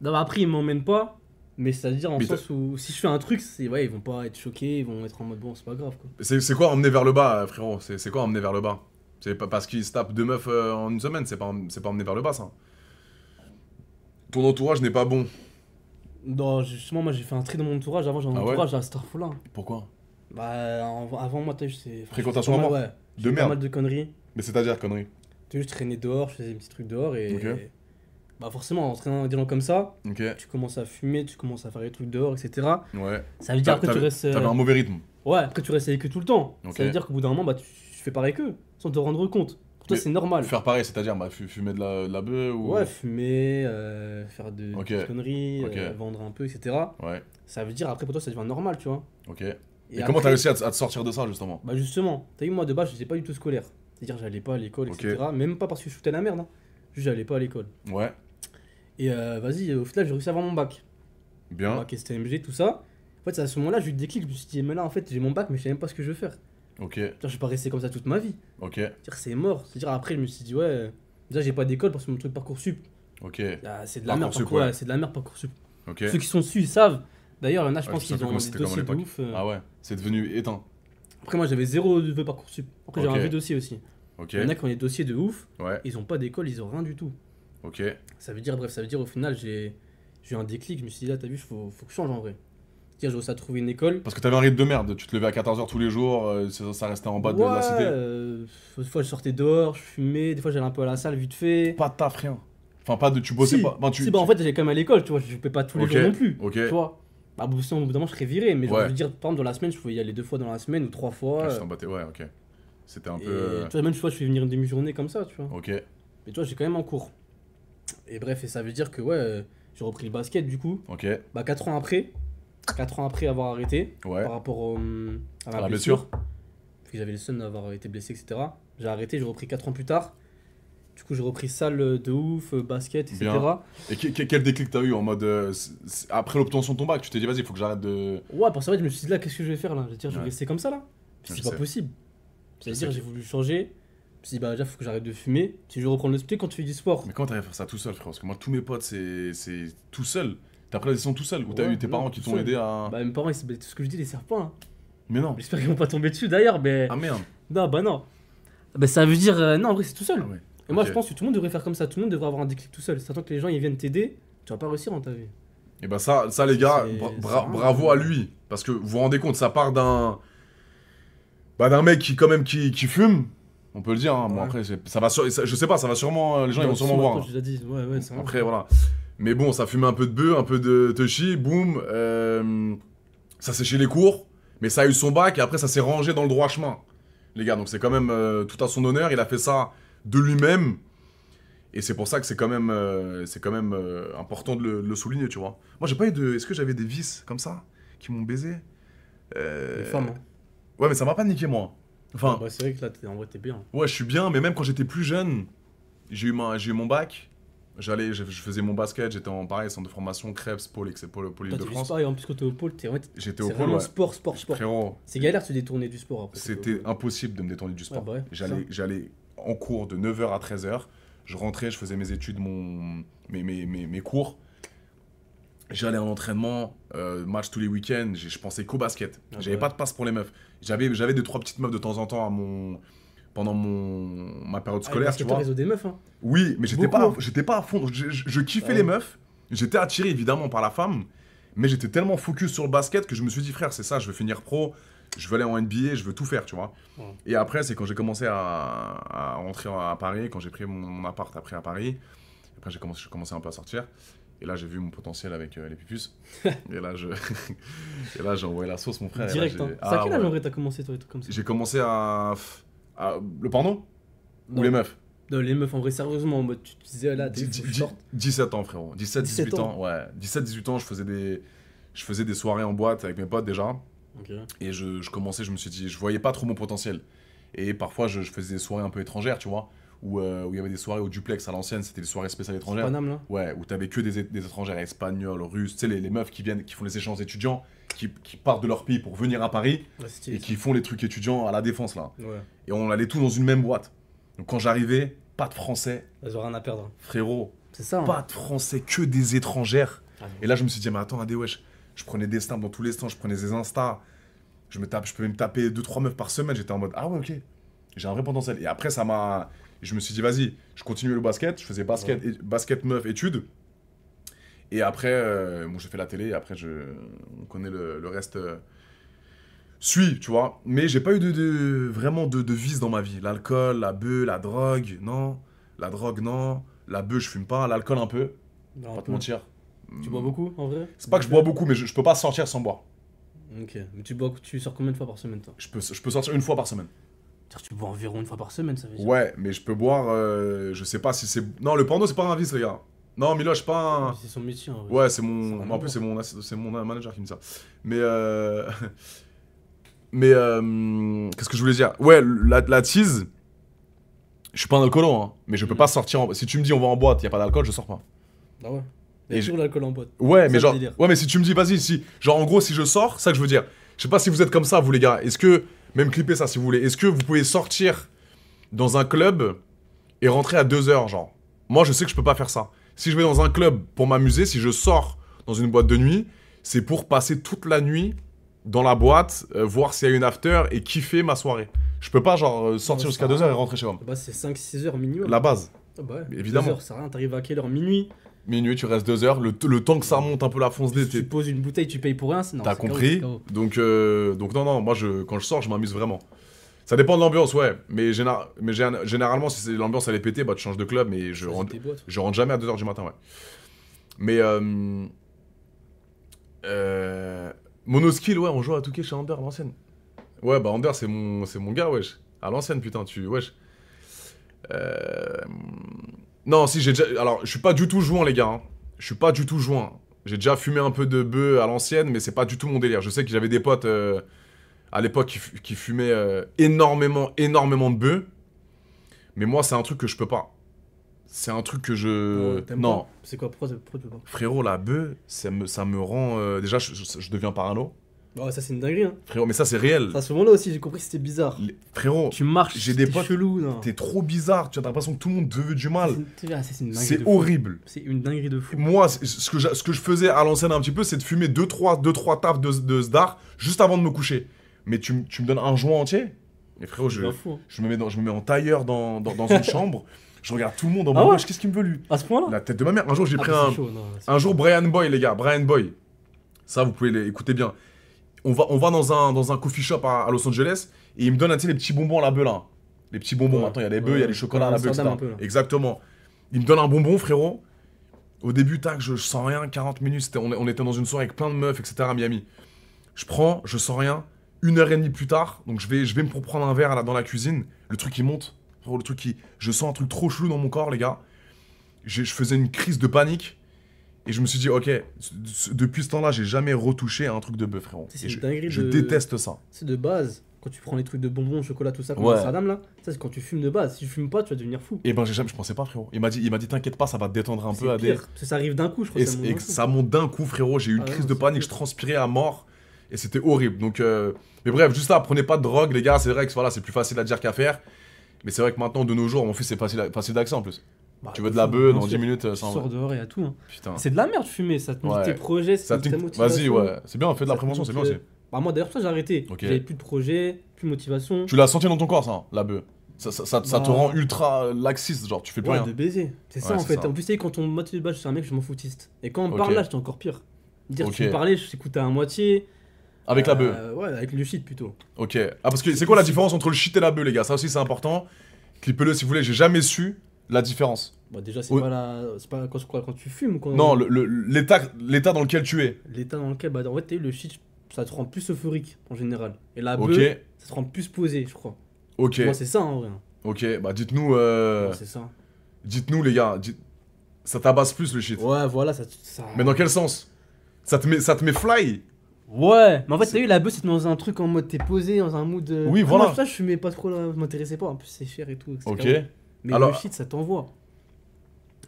Non, bah après, ils m'emmènent pas. Mais c'est-à-dire en sens où si je fais un truc, ouais, ils vont pas être choqués, ils vont être en mode bon, c'est pas grave quoi. C'est quoi emmener vers le bas, frérot? C'est quoi emmener vers le bas? C'est pas parce qu'ils se tapent 2 meufs en une semaine, c'est pas emmener vers le bas ça. Ton entourage n'est pas bon. Non, justement, moi j'ai fait un tri dans mon entourage. Avant, j'avais un entourage à Starfall. Pourquoi? Bah, avant moi, t'as vu, c'est. Fréquentation à mort? Ouais. De merde. Pas mal de conneries. Mais c'est-à-dire conneries? Tu sais, je traînais dehors, je faisais des petits trucs dehors et. Ok. Bah, forcément, en traînant des gens comme ça, Ok. tu commences à fumer, tu commences à faire des trucs dehors, etc. Ouais. Ça veut dire que tu restes. T'avais un mauvais rythme. Ouais, après tu restes avec eux tout le temps. Ok. Ça veut dire qu'au bout d'un moment, bah, tu fais pareil qu'eux, sans te rendre compte. Pour toi, Mais c'est normal. Faire pareil, c'est-à-dire fumer de la bœuf ou... Ouais, fumer, faire des conneries, Ok. vendre un peu, etc. Ouais, Ça veut dire, après pour toi, ça devient normal, tu vois. ok. Et comment après- t'as réussi à te sortir de ça, justement? Bah justement, t'as vu, moi de base, j'étais pas du tout scolaire. C'est-à-dire, j'allais pas à l'école, Ok. etc. Même pas parce que je foutais la merde, hein. Juste, j'allais pas à l'école. Ouais, Et vas-y, au final, j'ai réussi à avoir mon bac. Mon bien. bac STMG, tout ça. En fait, c'est à ce moment-là, j'ai eu le déclic. Je me suis dit, mais là, en fait, j'ai mon bac, mais je sais même pas ce que je veux faire. Ok, C'est-à-dire, je vais pas rester comme ça toute ma vie. ok, C'est-à-dire, c'est mort. C'est-à-dire, après, je me suis dit, ouais, déjà, j'ai pas d'école parce que mon truc Parcoursup, ok, ah, c'est de la merde. Parcoursup, Ouais, ouais. c'est de la merde, Parcoursup. ok. Ceux qui sont dessus, ils savent. D'ailleurs, il y en a, je Ouais, pense je sais qu'ils plus ont comment des c'était comme à dossiers de l'époque. ouf. Ah ouais, c'est devenu éteint. Après, moi, j'avais zéro de Parcoursup. Après, j'ai Ok. un vieux dossier aussi. Ok, Il y en a qui ont des dossiers de ouf, ouais, ils ont pas d'école, ils ont rien du tout. ok. Ça veut dire, bref, ça veut dire au final, j'ai eu un déclic. Je me suis dit, là, t'as vu, faut que je change en vrai. C'est-à-dire, j'ai réussi à trouver une école. Parce que t'avais un rythme de merde, tu te levais à 14h tous les jours, ça restait en bas de la cité. Des fois, je sortais dehors, je fumais, des fois, j'allais un peu à la salle vite fait. Pas de taf, rien. Enfin, pas de. Tu bossais Si, pas. Enfin, si, bah en fait, j'allais quand même à l'école, tu vois, je fais pas tous les Ok, jours non plus. ok. Tu vois. Bah, sinon, au bout d'un moment, je serais viré, mais Ouais. je veux dire, par exemple, dans la semaine, je pouvais y aller 2 fois dans la semaine ou 3 fois. Je t'en battais, ouais, ok. C'était un Et, peu. tu vois, même, tu vois, je fais venir une demi-journée comme ça, tu vois. Ok, Mais tu vois, j'ai quand même en cours. Et bref, et ça veut dire que, ouais, j'ai repris le basket, du coup. ok, Bah 4 ans après avoir arrêté, ouais. par rapport à À la ma blessure. blessure, parce que j'avais le seum d'avoir été blessé, etc. J'ai arrêté, j'ai repris 4 ans plus tard. Du coup, j'ai repris salle de ouf, basket, etc. Bien. Et quel déclic t'as eu en mode. Après l'obtention de ton bac, tu t'es dit, vas-y, il faut que j'arrête de. Ouais, pour ça, je me suis dit là, qu'est-ce que je vais faire là? Je vais dire, je vais Ouais. rester comme ça là? Je C'est sais. pas possible. C'est-à-dire, sais. j'ai voulu changer. Je me suis dit, bah déjà, faut que j'arrête de fumer. Si je veux reprendre le sport, quand tu fais du sport. Mais comment t'arrives à faire ça tout seul, frère? Parce que moi, tous mes potes, c'est tout seul. T'as pris la décision tout seul ou t'as Ouais, eu tes non, parents qui tout t'ont seul. aidé à. Bah, mes parents, tout ce que je dis, les servent pas. Hein. Mais non. J'espère qu'ils vont pas tomber dessus d'ailleurs, mais. Ah merde. Non, bah non. Bah, ça veut dire, non, en vrai, c'est tout seul. Ah ouais. Et moi, Ok. je pense que tout le monde devrait faire comme ça. Tout le monde devrait avoir un déclic tout seul. C'est attends que les gens ils viennent t'aider, tu vas pas réussir dans ta vie. Et bah ça les gars, C'est- bravo à lui. Parce que vous vous rendez compte, ça part d'un. Bah d'un mec qui, quand même, qui fume. On peut le dire, hein. Bon, Ouais. après, je sais pas, ça va sûrement. Les gens, ils vont sûrement voir. Je l'ai dit, ouais, c'est vrai. Après, voilà. Mais bon, ça fumait un peu de bœuf, un peu de touchy, boum. Ça séchait les cours. Mais ça a eu son bac et après, ça s'est rangé dans le droit chemin. Les gars, donc c'est quand même tout à son honneur. Il a fait ça de lui-même. Et c'est pour ça que c'est quand même, important de le souligner, tu vois. Moi, j'ai pas eu de. Est-ce que j'avais des vices comme ça qui m'ont baisé Les femmes, hein. Ouais, mais ça m'a pas niqué, moi. Enfin, Bah, c'est vrai que là, en vrai, t'es bien. ouais, je suis bien, mais même quand j'étais plus jeune, j'ai eu mon bac. Je faisais mon basket, j'étais en pareil, centre de formation, Krebs, Pôle Toi, t'es juste Île-de-France. pareil, en plus, quand t'es au pôle, J'étais au c'est pôle, vraiment ouais. sport. Frérot, C'est galère de se détourner du sport après. c'était impossible de me détourner du sport. Ouais, bah ouais, J'allais en cours de 9h à 13h. Je rentrais, je faisais mes études, mes cours. J'allais en entraînement, match tous les week-ends. Je pensais qu'au basket. Ah J'avais bah pas de passe pour les meufs. J'avais 2-3 petites meufs de temps en temps pendant ma période scolaire, tu vois. réseau des meufs, hein. Oui, mais j'étais Beaucoup. pas à fond. Je kiffais Ouais. les meufs. J'étais attiré évidemment par la femme. Mais j'étais tellement focus sur le basket que je me suis dit, frère, c'est ça, je veux finir pro. Je veux aller en NBA, je veux tout faire, tu vois. Ouais. Et après, c'est quand j'ai commencé à rentrer à Paris, quand j'ai pris mon appart après à Paris. Après, j'ai commencé un peu à sortir. Et là, j'ai vu mon potentiel avec les pupus. Et là, j'ai envoyé la sauce, mon frère. Et là, Direct, hein. j'ai- C'est à quel âge ouais. en vrai t'as commencé, toi, et tout comme ça? J'ai commencé à le porno ou Non. les meufs? Non, les meufs, en vrai, sérieusement, en mode, tu te disais, là, t'es 17 ans, frérot. 17-18 ans, ouais. 17-18 ans, je faisais des soirées en boîte avec mes potes déjà. Ok. Et je commençais, je me suis dit, je voyais pas trop mon potentiel. Et parfois, je faisais des soirées un peu étrangères, tu vois. Où il y avait des soirées au duplex à l'ancienne, c'était des soirées spéciales étrangères. Paname, là. Ouais, où t'avais que des étrangères espagnols, russes, tu sais, les meufs qui viennent, qui font les échanges étudiants, qui partent de leur pays pour venir à Paris Ouais, c'est stylé, et qui font les trucs étudiants à la Défense, là. ça. Ouais. Et on allait tous dans une même boîte. Donc quand j'arrivais, pas de français, Elles ont rien à perdre. frérot, C'est ça, hein. pas de français, que des étrangères. Ah, Et là, je me suis dit, mais attends, Adé, wesh, je prenais des snaps dans tous les sens, je prenais des Insta, je pouvais me taper 2-3 meufs par semaine, j'étais en mode, ah ouais, ok, j'ai un vrai potentiel. Et après, je me suis dit, vas-y, je continuais le basket, je faisais basket meuf, études. Et après, bon, j'ai fait la télé, et après, on connaît le reste. Suit, tu vois. Mais j'ai pas eu vraiment de vice dans ma vie. L'alcool, la bœuf, la drogue, non. La drogue, non. La bœuf, je fume pas. L'alcool, un peu. Non, Pas te mentir. Tu bois beaucoup, en vrai? C'est pas que je bois beaucoup, mais je peux pas sortir sans boire. Ok. Mais tu sors combien de fois par semaine, toi? Je peux sortir une fois par semaine. C'est-à-dire que tu bois environ une fois par semaine, ça veut dire. Ouais, mais je peux boire, je sais pas si c'est... Non, le porno, c'est pas un vice, les gars. Non, Miloche, pas un... C'est son métier, en vrai. Ouais, Ça n'a En plus, rien c'est mon manager qui me dit ça. Mais... qu'est-ce que je voulais dire? Ouais, la tease, Je suis pas un alcoolo, hein, mais je peux pas sortir Si tu me dis on va en boîte, y a pas d'alcool, je sors pas. Ah ouais. Il y a toujours l'alcool en boîte. Ouais, mais genre... Ouais, mais si tu me dis, vas-y, si... Genre, en gros, si je sors, c'est ça que je veux dire. Je sais pas si vous êtes comme ça, vous les gars. Est-ce que... Même clipper ça, si vous voulez. Est-ce que vous pouvez sortir dans un club et rentrer à 2h, genre? Moi, je sais que je peux pas faire ça. Si je vais dans un club pour m'amuser, si je sors dans une boîte de nuit, c'est pour passer toute la nuit dans la boîte, voir s'il y a une after et kiffer ma soirée. Je peux pas, genre, sortir jusqu'à 2h et rentrer chez moi. Bah, c'est 5-6 heures minimum. La base. Ah bah ouais. Évidemment. 2 heures, ça rien, t'arrives à quelle heure? Minuit? Minuit, tu restes 2 heures. Le temps que ça monte un peu la fonce Si tu poses une bouteille, tu payes pour rien, c'est T'as compris? Donc non, moi, quand je sors, je m'amuse vraiment. Ça dépend de l'ambiance, ouais. Mais généralement, si l'ambiance elle est pétée, bah tu changes de club, mais je rentre jamais à 2h du matin, ouais. Mais Monoskill, ouais, on joue à Touquet chez Ander à l'ancienne. Ouais, bah Ander, c'est mon gars, wesh. À l'ancienne, putain, wesh. Non, si, j'ai déjà... Alors, je suis pas du tout jouant, les gars. Hein. Je suis pas du tout jouant. J'ai déjà fumé un peu de bœuf à l'ancienne, mais c'est pas du tout mon délire. Je sais que j'avais des potes à l'époque qui fumaient énormément de bœuf. Mais moi, c'est un truc que je peux pas. C'est un truc que je... Non. C'est quoi? Pourquoi tu peux pas? Frérot, la bœuf, ça me rend... Déjà, je deviens parano. Oh, ça, c'est une dinguerie, hein. Frérot, mais ça, c'est réel. À ce moment-là aussi, j'ai compris que c'était bizarre. Frérot, tu marches, j'ai des potes, chelou, non. T'es trop bizarre, tu as l'impression que tout le monde te veut du mal. C'est de horrible. C'est une dinguerie de fou. Moi, ce que je faisais à l'ancienne un petit peu, c'est de fumer 2-3 tafs de Sdar juste avant de me coucher. Mais tu me donnes un joint entier? Mais frérot, je me mets en tailleur dans une chambre. Je regarde tout le monde en mode, qu'est-ce qu'il me veut lui? À ce point-là? La tête de ma mère. Un jour, j'ai pris un jour Brian Boy, les gars. Brian Boy. Ça, vous pouvez l'écouter bien. On va dans un coffee shop à Los Angeles et il me donne les petits bonbons à la bœuf là. Les petits bonbons, maintenant il y a les bœufs, il y a les chocolats à la bœuf, etc. Exactement. Il me donne un bonbon, frérot. Au début, tac, je sens rien, 40 minutes, on était dans une soirée avec plein de meufs, etc. à Miami. Je prends, je sens rien. 1h30 plus tard, donc je vais me prendre un verre là, dans la cuisine. Le truc il monte. Frérot, je sens un truc trop chelou dans mon corps, les gars. Je faisais une crise de panique. Et je me suis dit, ok, depuis ce temps-là, j'ai jamais retouché à un truc de bœuf, frérot. Je déteste ça. C'est de base. Quand tu prends les trucs de bonbons, chocolat, tout ça, comme Amsterdam là, ça c'est quand tu fumes de base. Si tu fumes pas, tu vas devenir fou. Et ben je pensais pas, frérot. Il m'a dit t'inquiète pas, ça va te détendre un peu à des... Ça arrive d'un coup, je crois. Et ça monte d'un coup, frérot. J'ai eu une crise de panique, je transpirais à mort. Et c'était horrible. Donc, mais bref, juste là, prenez pas de drogue, les gars. C'est vrai que voilà, c'est plus facile à dire qu'à faire. Mais c'est vrai que maintenant, de nos jours, mon fils, c'est facile d'accès en plus. Bah, tu veux de la bœuf dans 10 minutes, ça en va. Tu sors dehors et à tout. Hein. Putain. C'est de la merde fumer, ça te nique tes projets, ça te motivation. Vas-y, ouais. C'est bien, on fait de la prévention, c'est bien aussi. Bah, moi d'ailleurs, ça j'ai arrêté. J'avais plus de projets, plus de motivation. Tu l'as senti dans ton corps, ça, la bœuf? Ça te rend ultra laxiste, genre tu fais plus rien. De baiser. C'est ça en fait. En plus, quand on motive de base, je suis un mec, je m'en foutiste. Et quand on parle là, j'étais encore pire. Dire tu me parlais, je t'écoutais à moitié. Avec la bœuf? Ouais, avec le shit plutôt. Ok. Ah, parce que c'est quoi la différence entre le shit et la bœuf, les gars? Ça aussi, c'est important. Clippez-le si vous voulez, j'ai jamais su la différence. Bah déjà c'est pas quand tu fumes quoi. Non, l'état dans lequel tu es. L'état dans lequel, bah en fait le shit ça te rend plus euphorique en général. Et la bœuf, ça te rend plus posé, je crois. Ok. Moi c'est ça en vrai. Ok, bah dites-nous c'est ça. Dites-nous les gars, ça tabasse plus le shit. Ouais voilà, ça... Mais dans quel sens? Ça te met fly? Ouais, mais en fait t'as eu la bœuf, c'est dans un truc en mode t'es posé, dans un mood... Oui voilà. Moi ça je fumais pas trop, je m'intéressais pas, en plus c'est cher et tout. Ok. Mais alors, le shit, ça t'envoie.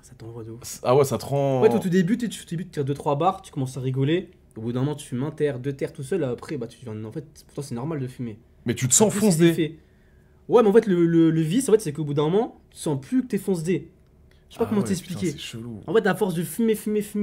Ça t'envoie de ouf. Ah ouais, ça te rend... En fait, au tout début, tu tires 2-3 barres, tu commences à rigoler. Au bout d'un moment, tu fumes un terre, 2 terres tout seul. Après, bah, en fait, pour toi, c'est normal de fumer. Mais tu te sens foncé. Ouais, mais en fait, le vice, en fait, c'est qu'au bout d'un moment, tu sens plus que t'es foncé. Je sais pas comment t'expliquer. C'est chelou. En fait, à force de fumer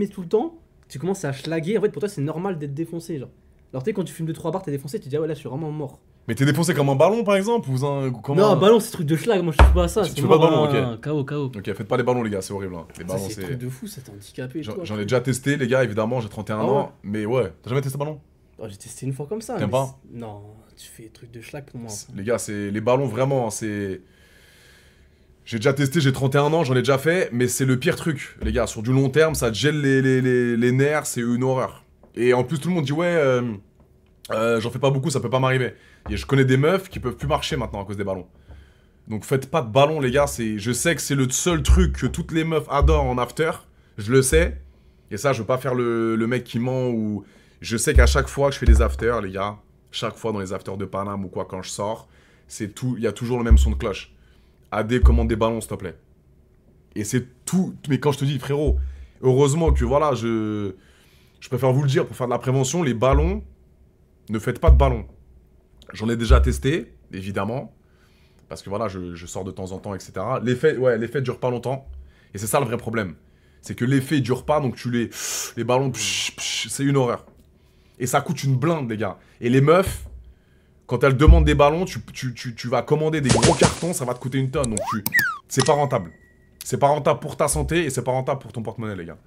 tout le temps, tu commences à schlaguer. En fait, pour toi, c'est normal d'être défoncé, genre. Alors, tu sais, quand tu fumes 2-3 barres, t'es défoncé, tu te dis, ah ouais, là, je suis vraiment mort. Mais t'es défoncé comme un ballon par exemple ou Non, un ballon c'est truc de schlag, moi je touche pas à ça. Tu fais pas de ballon, ok. KO. Ok, faites pas les ballons les gars, c'est horrible. Hein. Les ballons c'est. Truc de fou, ça t'a handicapé. J'en ai déjà testé les gars, évidemment, j'ai 31 ans. Mais ouais, t'as jamais testé ballon? J'ai testé une fois comme ça. T'aimes pas? Non, tu fais des trucs de schlag pour moi. Les gars, c'est les ballons vraiment, c'est. J'ai déjà testé, j'ai 31 ans, j'en ai déjà fait, mais c'est le pire truc, les gars. Sur du long terme, ça te gèle les nerfs, c'est une horreur. Et en plus, tout le monde dit ouais. J'en fais pas beaucoup, ça peut pas m'arriver. Et je connais des meufs qui peuvent plus marcher maintenant à cause des ballons. Donc faites pas de ballons les gars, je sais que c'est le seul truc que toutes les meufs adorent en after, je le sais. Et ça je veux pas faire le mec qui ment ou... Je sais qu'à chaque fois que je fais des afters les gars, chaque fois dans les afters de Paname ou quoi quand je sors, il y a toujours le même son de cloche. AD, commande des ballons, s'il te plaît. Et c'est tout. Mais quand je te dis, frérot, heureusement que voilà, je préfère vous le dire, pour faire de la prévention, les ballons, ne faites pas de ballons. J'en ai déjà testé, évidemment, parce que voilà, je sors de temps en temps, etc. L'effet dure pas longtemps, et c'est ça le vrai problème. C'est que l'effet dure pas, donc les ballons, c'est une horreur. Et ça coûte une blinde, les gars. Et les meufs, quand elles demandent des ballons, tu vas commander des gros cartons, ça va te coûter une tonne, donc c'est pas rentable. C'est pas rentable pour ta santé, et c'est pas rentable pour ton porte-monnaie, les gars.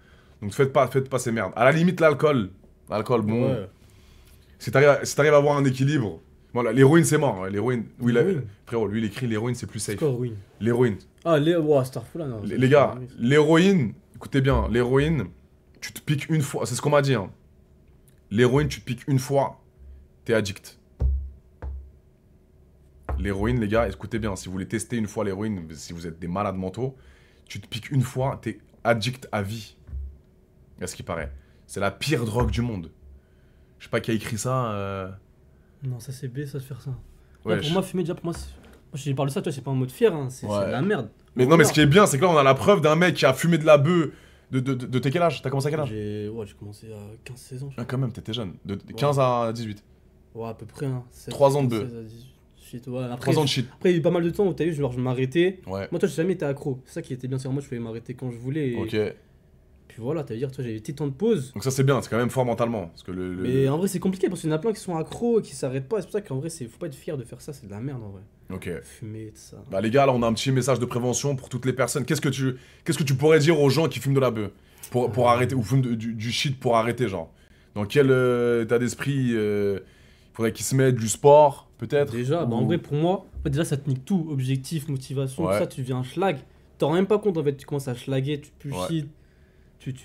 Donc faites pas ces merdes. À la limite, l'alcool, bon... Ouais. Si t'arrives à avoir un équilibre... Voilà, l'héroïne, c'est mort. Hein. L'héroïne... Oui, frérot, lui, il écrit l'héroïne, c'est plus safe. C'est quoi, héroïne? L'héroïne. Ah, Starfall, là, non. Les gars, l'héroïne... Écoutez bien, l'héroïne, tu te piques une fois... C'est ce qu'on m'a dit, hein. L'héroïne, tu te piques une fois, t'es addict. L'héroïne, les gars, écoutez bien, si vous voulez tester une fois l'héroïne, si vous êtes des malades mentaux, tu te piques une fois, t'es addict à vie. À ce qui paraît. C'est la pire drogue du monde. Je sais pas qui a écrit ça. Non, ça c'est B, ça se faire ça. Ouais, pour moi, fumer, déjà, pour moi, je parle de ça, toi, c'est pas en mode fier, hein. C'est de la merde. Mais non, mais ce qui est bien, c'est que là, on a la preuve d'un mec qui a fumé de la bœuf. De t'es quel âge? T'as commencé à quel âge? J'ai commencé à 15-16 ans. Ah, quand même, t'étais jeune. De 15 à 18. Ouais, à peu près. Hein. 3 ans de bœuf. Ouais. Après, 3 ans de shit. Après, il y a eu pas mal de temps où t'as vu, genre, je m'arrêtais. Ouais. Moi, toi, j'ai jamais été accro. C'est ça qui était bien. C'est moi, je pouvais m'arrêter quand je voulais. Et... Ok. Puis voilà, t'as dire, toi, j'avais des petits temps de pause. Donc ça, c'est bien, c'est quand même fort mentalement. Parce que Mais en vrai, c'est compliqué parce qu'il y en a plein qui sont accros et qui s'arrêtent pas. C'est pour ça qu'en vrai, faut pas être fier de faire ça. C'est de la merde en vrai. Ok. Fumer, tout ça. Bah, les gars, là, on a un petit message de prévention pour toutes les personnes. Qu'est-ce que tu pourrais dire aux gens qui fument de la bœuf pour arrêter, ou fument du shit pour arrêter, genre? Dans quel état d'esprit faudrait qu'ils se mettent du sport, peut-être? Déjà, bah en vrai, pour moi, déjà, ça te nique tout. Objectif, motivation, tout ça, tu deviens un schlag. T'en rends même pas compte, en fait, tu commences à schlaguer, tu pues shit.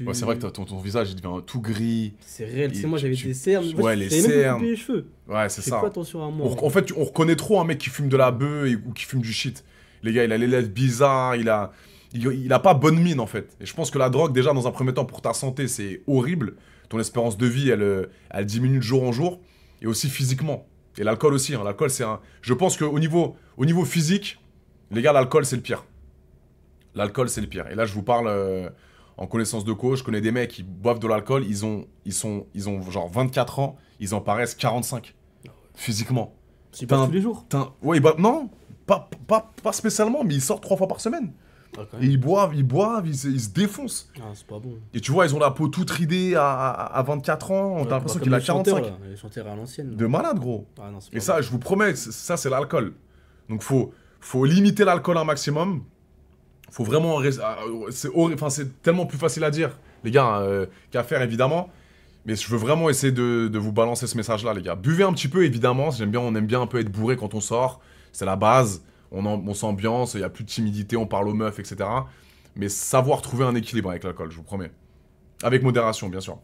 Ouais, c'est vrai que ton visage, il devient tout gris. C'est réel, tu sais, moi, j'avais des cernes. Ouais, les cernes. Les cheveux. Ouais, c'est ça. Fais pas attention à moi. En fait, on reconnaît trop un mec qui fume de la bœuf ou qui fume du shit. Les gars, il a les lèvres bizarres, il a pas bonne mine, en fait. Et je pense que la drogue, déjà, dans un premier temps, pour ta santé, c'est horrible. Ton espérance de vie, elle diminue de jour en jour. Et aussi physiquement. Et l'alcool aussi. Hein. L'alcool, c'est un... Je pense qu'au niveau physique, les gars, l'alcool, c'est le pire. L'alcool, c'est le pire. Et là, je vous parle en connaissance de cause. Je connais des mecs qui boivent de l'alcool. Ils ont genre 24 ans. Ils en paraissent 45. Physiquement. C'est pas tous les jours. Ouais, non. Pas spécialement, mais ils sortent 3 fois par semaine. Et ils boivent, ils se défoncent. Ah, c'est pas bon. Et tu vois, ils ont la peau toute ridée à 24 ans. On a l'impression qu'il a 45. Les chanteurs à l'ancienne. De malade, gros. Ah, non, et ça, je vous promets, ça, c'est l'alcool. Donc, faut limiter l'alcool un maximum. Faut vraiment... c'est tellement plus facile à dire, les gars, qu'à faire, évidemment. Mais je veux vraiment essayer de vous balancer ce message-là, les gars. Buvez un petit peu, évidemment. On aime bien un peu être bourré quand on sort. C'est la base. On s'ambiance, il n'y a plus de timidité, on parle aux meufs, etc. Mais savoir trouver un équilibre avec l'alcool, je vous promets. Avec modération, bien sûr.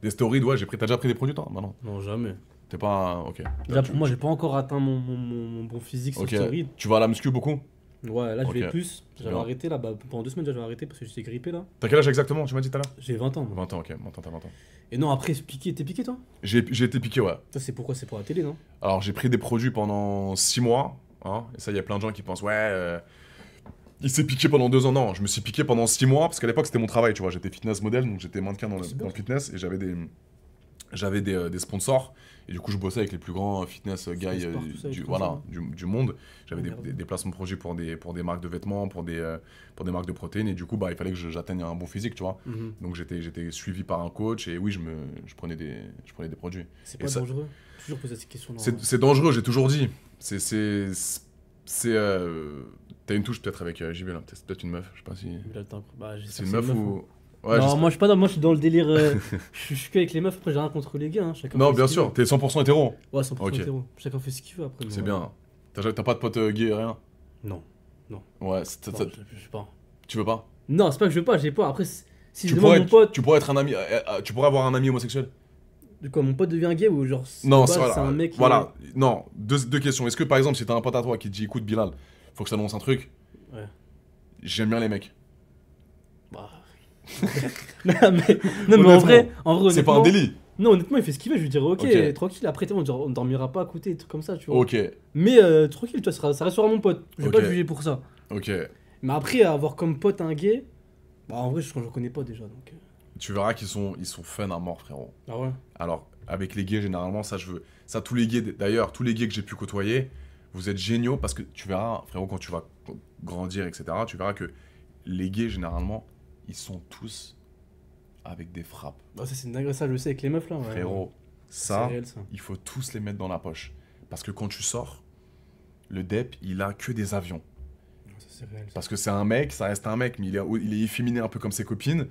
Des stéroïdes, ouais, t'as déjà pris des produits, toi? Non. Non, jamais. T'es pas... Ok. Là, pour moi, j'ai pas encore atteint mon bon physique sur stéroïdes. Tu vas à la muscu beaucoup? Ouais, là, je vais plus. J'avais arrêté, là, pendant 2 semaines, j'avais arrêté parce que j'étais grippé, là. T'as quel âge exactement, tu m'as dit tout à l'heure? J'ai 20 ans. 20 ans, ok. T'as 20 ans. Et non, après, t'es piqué, toi? J'ai été piqué, ouais. Ça, c'est pourquoi? C'est pour la télé, non? Alors, j'ai pris des produits pendant 6 mois. Hein, et ça, il y a plein de gens qui pensent, ouais, il s'est piqué pendant 2 ans. Non, je me suis piqué pendant 6 mois, parce qu'à l'époque, c'était mon travail, tu vois. J'étais fitness model, donc j'étais mannequin dans le fitness, et j'avais des sponsors. Et du coup, je bossais avec les plus grands fitness guys du monde. J'avais des placements de projets pour des marques de vêtements, pour des marques de protéines. Et du coup, il fallait que j'atteigne un bon physique, tu vois. Donc, j'étais suivi par un coach, et oui, je prenais des produits. C'est pas dangereux? Toujours poser cette question. C'est dangereux, j'ai toujours dit. T'as une touche peut-être avec JB là, c'est peut-être une meuf, je sais pas si. C'est une meuf ou. Ouais, non, moi je suis pas moi je suis dans le délire. Je suis qu'avec les meufs, après j'ai rien contre les gars. Hein. Non, bien sûr, t'es 100% hétéro. Ouais, 100% hétéro. Chacun fait ce qu'il veut après. C'est bien. T'as pas de pote gay, rien? Non. Ouais, je sais pas. Tu veux pas? Non, c'est pas que je veux pas, j'ai pas. Après, si tu pourrais, mon pote. Tu pourrais être un ami. Tu pourrais avoir un ami homosexuel? De quoi, mon pote devient gay ou genre. Non, c'est un mec. Voilà, non, deux questions. Est-ce que par exemple, si t'as un pote à toi qui te dit écoute, Bilal, faut que je t'annonce un truc? Ouais. J'aime bien les mecs. Bah. non, mais en vrai c'est pas un délit. Non, honnêtement, il fait ce qu'il veut. Je lui dirais, ok, Ok. tranquille. Après, on dormira pas à côté, des trucs comme ça, tu vois. Ok, Mais tranquille, toi, ça restera mon pote. Je vais Ok. pas le juger pour ça. ok. Mais après, avoir comme pote un gay, bah en vrai, je le connais pas déjà. Donc... Tu verras qu'ils sont fun à mort, frérot. Ah ouais. Alors, avec les gays, généralement, ça, tous les gays, d'ailleurs, tous les gays que j'ai pu côtoyer, vous êtes géniaux parce que tu verras, frérot, quand tu vas grandir, etc., tu verras que les gays, généralement, ils sont tous avec des frappes. Bah, ça, c'est une dinguerie, ça, je le sais, avec les meufs là. Ouais. Frérot, C'est ça, réel, ça. il faut tous les mettre dans la poche. Parce que quand tu sors, le DEP, il a que des avions. Ça, c'est réel. Ça. Parce que c'est un mec, ça reste un mec, mais il est efféminé un peu comme ses copines.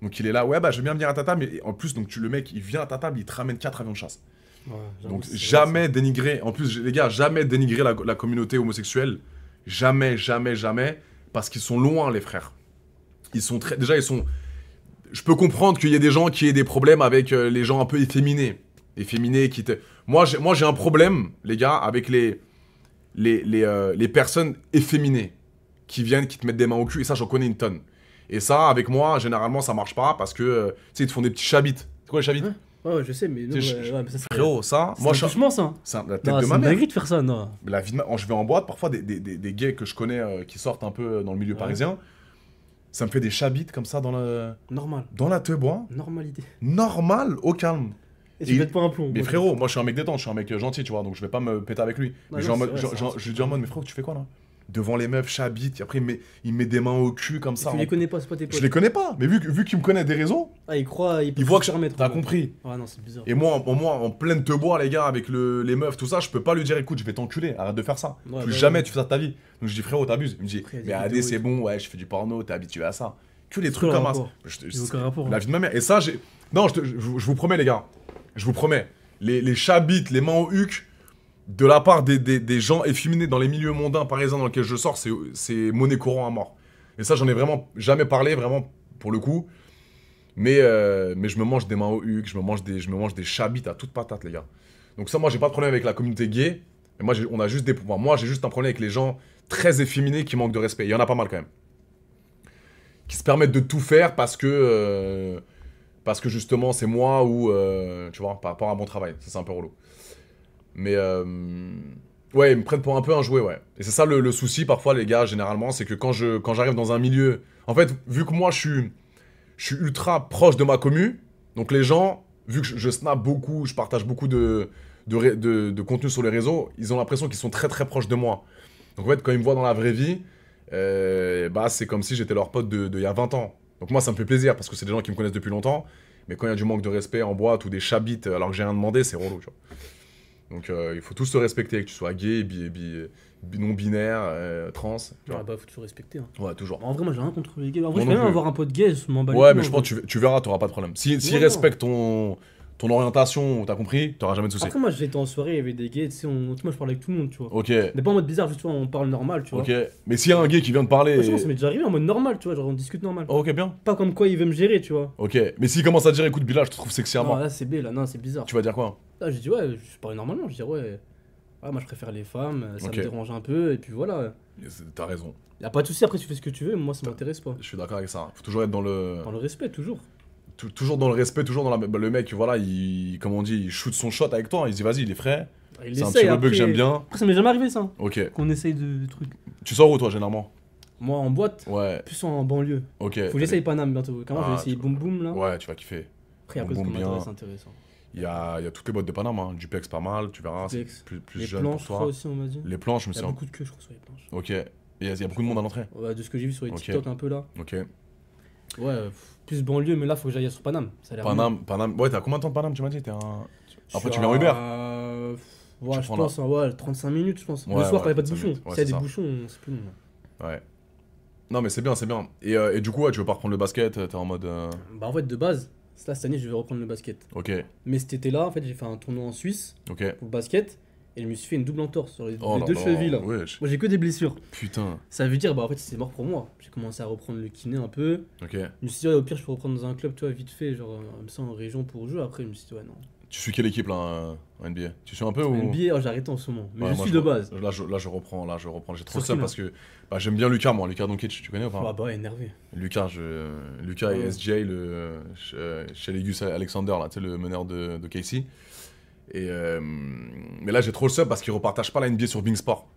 Donc il est là, ouais, bah je veux bien venir à ta table. Mais en plus, donc le mec, il vient à ta table, il te ramène 4 avions de chasse. Ouais, j'avoue, Donc c'est jamais réel, dénigrer, en plus les gars, jamais dénigrer la communauté homosexuelle. Jamais, jamais, jamais. Parce qu'ils sont loin, les frères. Ils sont très... Déjà, ils sont... Je peux comprendre qu'il y ait des gens qui aient des problèmes avec les gens un peu efféminés. Efféminés qui te... Moi, j'ai un problème, les gars, avec les personnes efféminées qui viennent, qui te mettent des mains au cul. Et ça, j'en connais une tonne. Et ça, avec moi, généralement, ça marche pas parce que, tu sais, ils te font des petits chabites. C'est quoi les chabites? Ouais, je sais, mais non, Tu sais, mais ça, c'est Frérot, ça, c'est moi, un je... touchement, ça. C'est la tête Non, de c'est ma une mère. dinguerie de faire ça, non. La vie de je vais en boîte, parfois des gays que je connais qui sortent un peu dans le milieu Ouais. parisien, ça me fait des chabites comme ça Normal. dans la teub, Normalité. normal, au calme. Et tu Et- pètes pas un plomb. Mais moi, frérot, moi je suis un mec détente, je suis un mec gentil, tu vois, donc je vais pas me péter avec lui. Mais non, genre en c'est mode- vrai, genre- ça, genre, c'est je lui dis en mode, mais frérot, tu fais quoi là? Devant les meufs, chabite, et après il met des mains au cul comme ça. Tu les connais pas, c'est pas tes potes. Je les connais pas, mais vu qu'ils me connaissent des réseaux, Ah, ils croient, ils ils peuvent voient se que permettre. t'as ouais. compris. Ah non, c'est bizarre. Et moi, en pleine teub, les gars, avec les meufs, tout ça, je peux pas lui dire, écoute, je vais t'enculer, arrête de faire ça. Ouais, Plus bah, jamais ouais. tu fais ça de ta vie. Donc je dis, frérot, t'abuses. Il me dit, Après, il y a des mais AD, vidéos et c'est tout. bon, ouais, je fais du porno, t'es habitué à ça. Que les C'est trucs quoi le comme ça. rapport Je te- Ils ont aucun rapport, La hein. vie de ma mère. Et ça, j'ai. Non, je vous promets, les gars. Je vous promets. Les chabites, les mains au huc, de la part des gens efféminés dans les milieux mondains parisiens dans lesquels je sors, c'est monnaie courant à mort. Et ça, j'en ai vraiment jamais parlé, vraiment, pour le coup. Mais je me mange des mains au huc, je me mange des chabites à toute patate, les gars. Donc ça, moi, j'ai pas de problème avec la communauté gay. Et moi, on a juste des pouvoirs. Moi, j'ai juste un problème avec les gens très efféminés qui manquent de respect. Il y en a pas mal, quand même. Qui se permettent de tout faire parce que justement, c'est moi ou... tu vois, par rapport à mon travail. Ça, c'est un peu relou. Mais... ouais, ils me prennent pour un peu un jouet, ouais. Et c'est ça le souci, parfois, les gars, généralement, c'est que quand j'arrive dans un milieu... En fait, vu que moi, je suis ultra proche de ma commu, donc les gens, vu que je snap beaucoup, je partage beaucoup de contenu sur les réseaux, ils ont l'impression qu'ils sont très très proches de moi. Donc en fait, quand ils me voient dans la vraie vie, bah c'est comme si j'étais leur pote de il y a 20 ans. Donc moi, ça me fait plaisir, parce que c'est des gens qui me connaissent depuis longtemps, mais quand il y a du manque de respect en boîte ou des chabites alors que j'ai rien demandé, c'est relou, tu vois. Donc il faut tous se respecter, que tu sois gay, non-binaire, trans. Tu vois. Ah bah, faut toujours respecter. Hein. Ouais, toujours. En vrai, moi j'ai rien contre les gays. En Moi vrai, je non peux même plus. avoir un pote gay, je m'en bats les Ouais, couilles, mais en je pense vrai. que tu verras, t'auras pas de problème. S'ils Non, respectent ton orientation, t'as compris, t'auras jamais de soucis. Après, moi j'étais en soirée, il y avait des gays, tu sais, moi je parlais avec tout le monde, tu vois. Ok, Mais pas en mode bizarre, juste, tu vois, on parle normal, tu vois. ok. Mais s'il y a un gay qui vient de parler... Franchement, ça m'est déjà arrivé en mode normal, tu vois, genre on discute normal. Oh, ok, bien. Pas comme quoi il veut me gérer, tu vois. Ok. Mais s'il commence à dire, écoute, Bilal, je te trouve sexy à Non, mort, là c'est B, là, non, c'est bizarre. tu vas dire quoi? Là, j'ai dit, ouais, je parlais normalement, je dis, ouais, moi je préfère les femmes, ça Ok. me dérange un peu, et puis voilà. T'as raison. Y'a pas de soucis, après tu fais ce que tu veux, mais moi ça m'intéresse pas. Je suis d'accord avec ça. Faut toujours être dans le... Dans le respect, toujours. Toujours dans le respect, toujours dans la... bah, le mec, voilà, comme on dit, il shoot son shot avec toi, il se dit, vas-y, il est frais. Il C'est un essaye, petit rebeu que après- j'aime bien. Après, ça m'est jamais arrivé ça, Ok. qu'on essaye de trucs. Tu sors où, toi, généralement? Moi en boîte, Ouais, plus en banlieue. ok. Faut que j'essaye Paname bientôt. Quand Ah, je vais essayer tu- Boom Boom là. Ouais, tu vas kiffer. Après, Boom après, Boom, c'est bien. intéressant. Il y a toutes les boîtes de Paname, hein. Dupex pas mal, tu verras, c'est Dupex. plus Les jeune planches, pour ça toi. aussi, on m'a dit. Les planches, je me Il y a souviens. beaucoup de queues, je crois, sur les planches. Ok. Et il y a beaucoup de monde à l'entrée. Ouais, de ce que j'ai vu sur les Ok. TikTok un peu là. Ok. Ouais, plus banlieue, mais là, faut que j'aille sur Paname. Ça a l'air Paname. Ouais, t'as combien de temps de Paname, tu m'as dit? T'es un... Je Après, suis tu viens en Uber? Ouais, Tu je prends pense, ouais, 35 minutes, je pense. Ouais, Le soir, ouais, quand il n'y a pas de 35 bouchons. minutes. Ouais, S'il y a c'est des ça. bouchons, c'est plus long. Ouais. Non, mais c'est bien, c'est bien. Et du coup, ouais, tu veux pas reprendre le basket? T'es en mode... Bah, en fait, de base, là, cette année, je vais reprendre le basket. Ok, Mais cet été-là, en fait, j'ai fait un tournoi en Suisse ok. pour le basket. Et je me suis fait une double entorse sur les Oh là deux là, chevilles là. wesh. Moi, j'ai que des blessures. Putain. Ça veut dire, bah, en fait, c'est mort pour moi. J'ai commencé à reprendre le kiné un peu. Ok. Je me suis dit, ouais, au pire, je peux reprendre dans un club, tu vois, vite fait, genre, comme ça, en région pour jouer. Après, je me suis dit, ouais, non. Tu suis quelle équipe là en NBA? Tu suis un peu ou... NBA, oh, j'ai arrêté en ce moment. Mais Ouais, je moi, suis de base. Là, je reprends. J'ai trop Sur ça qui, là parce que j'aime bien Lucas, moi. Lucas Doncic, tu connais ou pas? Ah bah, énervé. Lucas et Ouais. SJ, chez Legus Alexander, là, tu sais, le meneur de KC. Mais là, j'ai trop le seum parce qu'ils repartagent pas la NBA sur Bing Sport.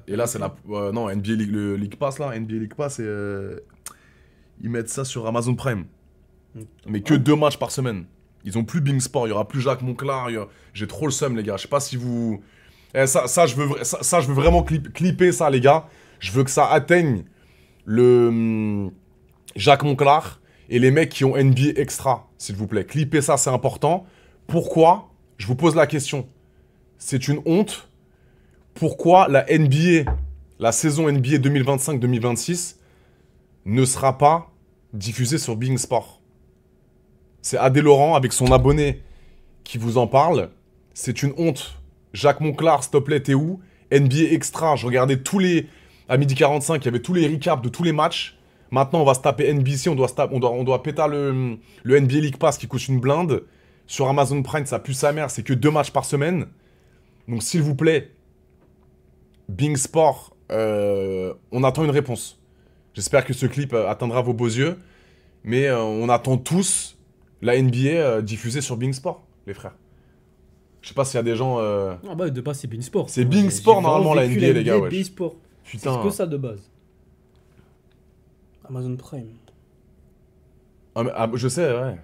Et là c'est la. Non, NBA League Pass, là. NBA League Pass, ils mettent ça sur Amazon Prime. Mais que 2 matchs par semaine. Ils ont plus Bing Sport, il y aura plus Jacques Monclar. J'ai trop le seum, les gars. Je sais pas si vous. Je veux vraiment clipper ça, les gars. Je veux que ça atteigne le Jacques Monclar et les mecs qui ont NBA Extra, s'il vous plaît. Clipper ça, c'est important. Pourquoi? Je vous pose la question. C'est une honte. Pourquoi la NBA, la saison NBA 2025-2026, ne sera pas diffusée sur Bing Sport? C'est Adé Laurent avec son abonné qui vous en parle. C'est une honte. Jacques Monclar, s'il te plaît, t'es où? NBA Extra, je regardais tous les... À 12h45, il y avait tous les recaps de tous les matchs. Maintenant, on va se taper NBC, on doit péter le NBA League Pass qui coûte une blinde. Sur Amazon Prime, ça pue sa mère, c'est que 2 matchs par semaine. Donc, s'il vous plaît, Bing Sport, on attend une réponse. J'espère que ce clip atteindra vos beaux yeux. Mais on attend tous la NBA diffusée sur Bing Sport, les frères. Je sais pas s'il y a des gens... Ah bah, de base, c'est Bing Sport. C'est Bing Sport, normalement, la NBA, les gars, wesh. Bing Sport. Putain. C'est que ça, de base. Amazon Prime. Je sais, ouais.